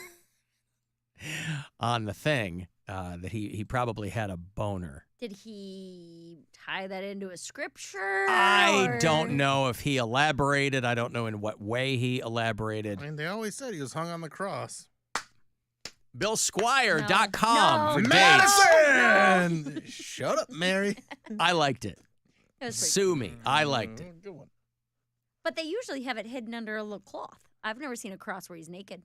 on the thing, that he probably had a boner. Did he tie that into a scripture? I don't know if he elaborated. I don't know in what way he elaborated. I mean, they always said he was hung on the cross. BillSquire.com for dates. Madison! Shut up, Mary. I liked it. It was pretty Sue me. I liked it. Good one. But they usually have it hidden under a little cloth. I've never seen a cross where he's naked.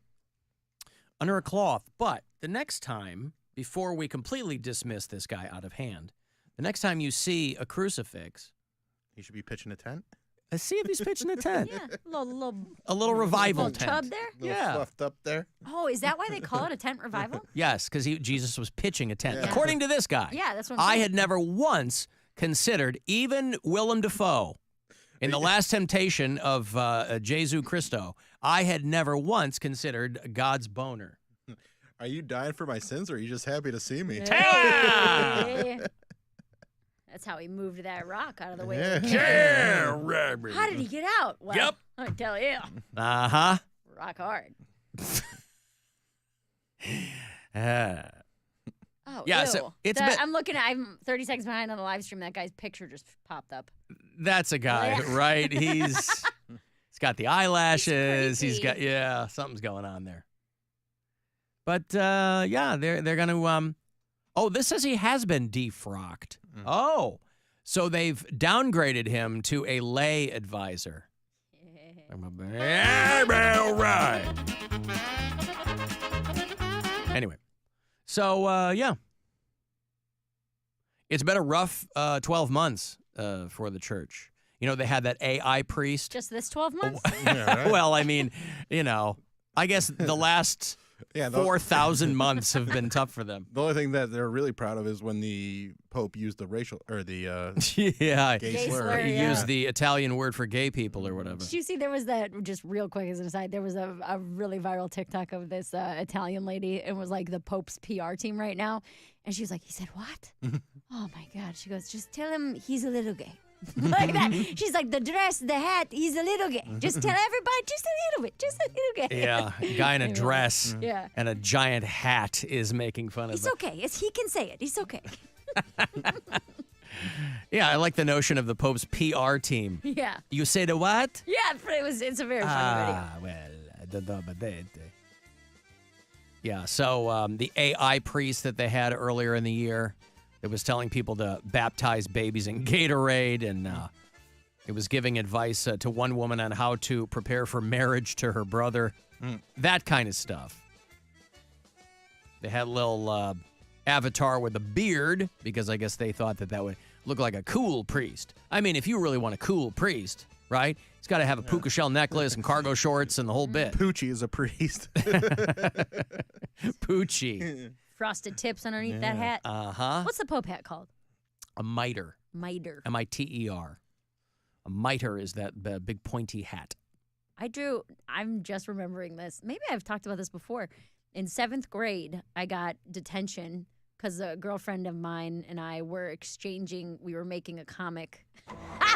Under a cloth. But the next time, before we completely dismiss this guy out of hand, the next time you see a crucifix, He should be pitching a tent. let's see if he's pitching a tent. Yeah, A little revival little tent. tub there. A little Yeah. fluffed up there. Oh, is that why they call it a tent revival? Yes, because Jesus was pitching a tent. Yeah. According to this guy. Yeah, that's what I'm I saying. had never once considered, even Willem Dafoe, in The Last Temptation of Jesu Christo, I had never once considered God's boner. Are you dying for my sins, or are you just happy to see me? Hey. That's how he moved that rock out of the way. Yeah. How did he get out? Well, Yep. I tell you, Uh-huh. rock hard. Oh, Yeah, ew. so it's been- I'm 30 seconds behind on the live stream. That guy's picture just popped up. That's a guy, Yeah. right? He's got the eyelashes. He's got, creepy. something's going on there. But, yeah, they're going to, oh, this says he has been defrocked. Oh, so they've downgraded him to a lay advisor. Right. Anyway, so, yeah. It's been a rough 12 months for the church. You know, they had that AI priest. Just this 12 months? Well, I mean, I guess the last 4,000 months have been tough for them. The only thing that they're really proud of is when the Pope used the racial or the Yeah, gay slur. He used the Italian word for gay people or whatever. Did you see there was that, just real quick as an aside, there was a really viral TikTok of this Italian lady. It was like the Pope's PR team right now. And she was like, he said, what? Oh my God. She goes, just tell him he's a little gay. Like that. She's like, the dress, the hat, he's a little gay. Just tell everybody, just a little bit, just a little gay. Yeah, a guy in a dress Yeah. and a giant hat is making fun of It's it. okay. He can say it. It's okay. Yeah, I like the notion of the Pope's PR team. Yeah. You say the what? Yeah, it's a very funny video. Yeah, so the AI priest that they had earlier in the year, it was telling people to baptize babies in Gatorade, and it was giving advice to one woman on how to prepare for marriage to her brother, that kind of stuff. They had a little avatar with a beard, because I guess they thought that would look like a cool priest. I mean, if you really want a cool priest, right? He's got to have a puka shell necklace and cargo shorts and the whole bit. Poochie is a priest. Poochie. Frosted tips underneath that hat. Uh-huh. What's the Pope hat called? A mitre. Mitre. M-I-T-E-R. A mitre is that big pointy hat. I'm just remembering this. Maybe I've talked about this before. In 7th grade, I got detention because a girlfriend of mine and I were we were making a comic.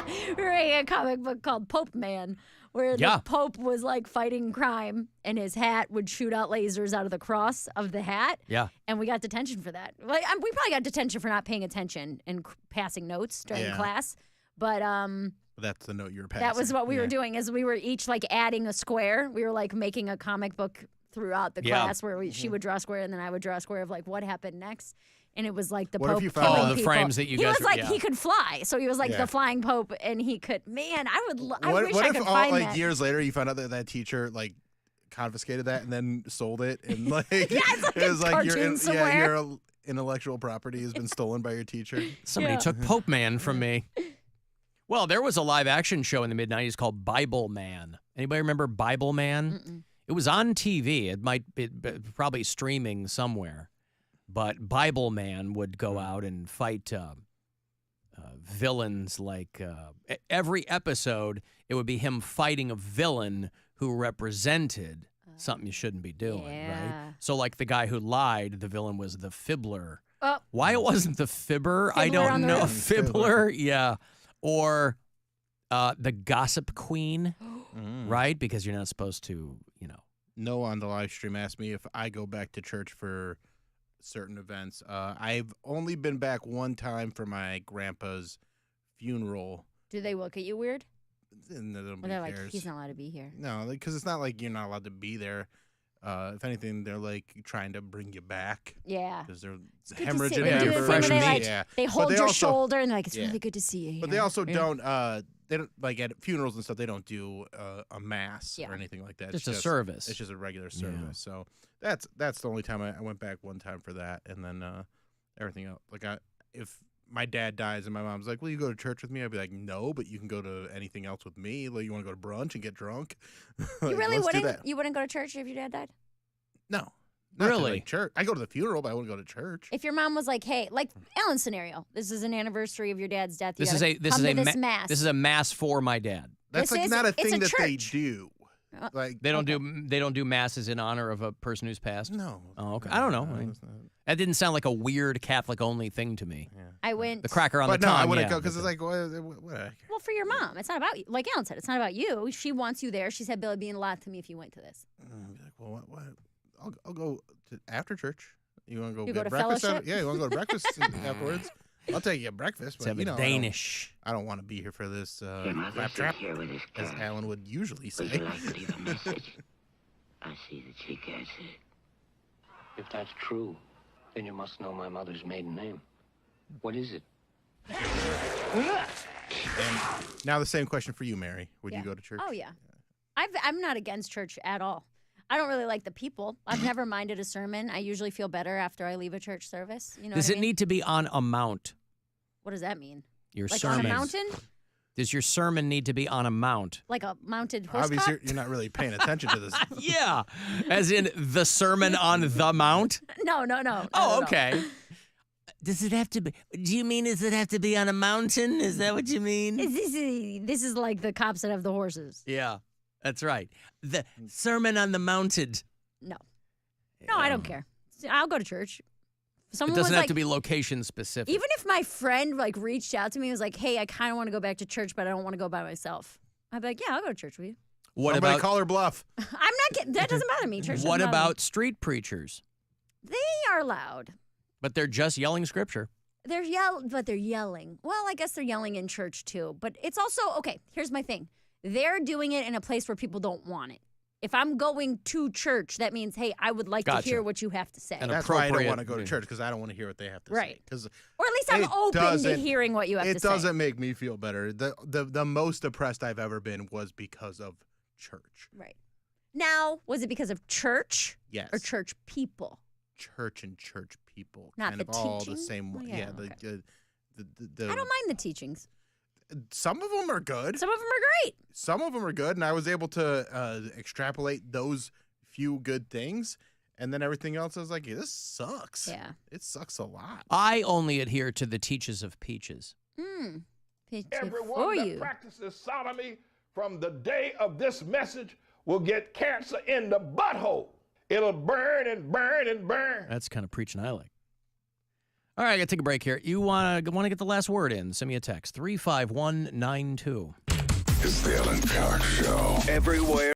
We were making a comic book called Pope Man, where the Pope was like fighting crime and his hat would shoot out lasers out of the cross of the hat. Yeah. And we got detention for that. Like, we probably got detention for not paying attention and passing notes during class. But that's the note you were passing. that was what we were doing, is we were each like adding a square. We were like making a comic book throughout the class where she would draw a square and then I would draw a square of like what happened next. and it was like the What if Pope you found killing out- the people. frames that you he guys was were- like yeah. he could fly, so he was like Yeah. the flying Pope, and he could. Man, I would. I What, wish what I if could all find like that. years later you found out that that teacher like confiscated that and then sold it and like it's like it was a like your cartoon somewhere. your intellectual property has been stolen by your teacher. Somebody took Pope Man from me. Well, there was a live action show in the mid-90s called Bible Man. Anybody remember Bible Man? It was on TV. It might be probably streaming somewhere. But Bible Man would go out and fight villains like every episode, it would be him fighting a villain who represented something you shouldn't be doing, right? So like the guy who lied, the villain was the fibbler. Oh. Why it wasn't the fibber, I Fiddler on don't the know. Roof. Fibbler, yeah. Or the gossip queen, right? Because you're not supposed to, Noah on the live stream asked me if I go back to church for certain events. I've only been back one time for my grandpa's funeral. Do they look at you weird? And nobody They're like, cares. he's not allowed to be here. No, because it's not like you're not allowed to be there. If anything, they're like trying to bring you back. Yeah. Because they're Good to see- hemorrhaging they do the thing where fresh they, meat. like, Yeah. they But hold your also- shoulder and they're like, it's Yeah. really good to see you here. But they also Yeah. don't. They don't like at funerals and stuff. They don't do a mass Yeah. or anything like that. Just It's a service. It's just a regular Yeah. service. So that's the only time I went back one time for that, and then everything else. Like if my dad dies and my mom's like, "Will you go to church with me?" I'd be like, "No, but you can go to anything else with me. Like, you want to go to brunch and get drunk? Like, You really let's do wouldn't? that." You wouldn't go to church if your dad died? No, not to, Really? like, church. I go to the funeral, but I wouldn't go to church. If your mom was like, hey, like Alan's scenario, this is an anniversary of your dad's death. You This is gotta a this come is to a this ma- mass. this is a mass for my dad. That's This like is- not a it's thing a that they church. do. Like They don't do masses in honor of a person who's passed. No. Oh, okay. I don't know. That didn't sound like a weird Catholic only thing to me. I went. The cracker on But the no, tongue. I wouldn't yeah, go because but it's like what? Well, for your mom, it's not about you. Like Alan said, it's not about you. She wants you there. She said, Bill, it'd mean a lot to me if you went to this. I'd be like, well, what? I'll go to after church. You want to go You get go to breakfast? fellowship? Yeah, you want to go to breakfast afterwards? I'll take you a breakfast. Let's But have you a know, Danish. I don't want to be here for this Mother claptrap, sits here with his as card. Alan would usually Would say. you like to leave a message? I see that she gets it. If that's true, then you must know my mother's maiden name. What is it? And now the same question for you, Mary. Would Yeah. you go to church? Oh, yeah. I'm not against church at all. I don't really like the people. I've never minded a sermon. I usually feel better after I leave a church service. You know Does what it I mean? need to be on a mount? What does that mean? Your Like sermon. on a mountain? Does your sermon need to be on a mount? Like a mounted horse Obviously, cock? you're not really paying attention to this. Yeah, as in the sermon on the mount. No. Oh, okay. Does it have to be? Do you mean does it have to be on a mountain? Is that what you mean? This is like the cops that have the horses. Yeah, that's right. The sermon on the mounted. No, I don't care. I'll go to church. It Someone doesn't was have like, to be location specific. even if my friend like reached out to me and was like, hey, I kind of want to go back to church, but I don't want to go by myself. I'd be like, yeah, I'll go to church with you. What Somebody about call her bluff? I'm not getting, that doesn't bother me. Church what doesn't bother about street preachers? me. They are loud. But they're just yelling scripture. They're yelling. Well, I guess they're yelling in church too. But it's also, okay, here's my thing. They're doing it in a place where people don't want it. If I'm going to church, that means, hey, I would like to Gotcha. hear what you have to say. And That's why I don't appropriate- want to go to church because I don't want to hear what they have to Right. say. Because Or at least I'm it open to doesn't- hearing what you have to it say. doesn't make me feel better. The most depressed I've ever been was because of church. Right. Now, was it because of church? Yes. Or church people? Church and church people, Not kind the of all the teaching? same Oh, way. yeah, Yeah, okay. the I don't mind the teachings. some of them are good. Some of them are great. Some of them are good, and I was able to extrapolate those few good things, and then everything else I was like, this sucks. Yeah. It sucks a lot. I only adhere to the teaches of peaches. Everyone For that you. practices sodomy from the day of this message will get cancer in the butthole. It'll burn and burn and burn. That's kind of preaching I like. All right, I got to take a break here. You want to get the last word in? Send me a text, 35192. It's the Alan Cox Show. Everywhere.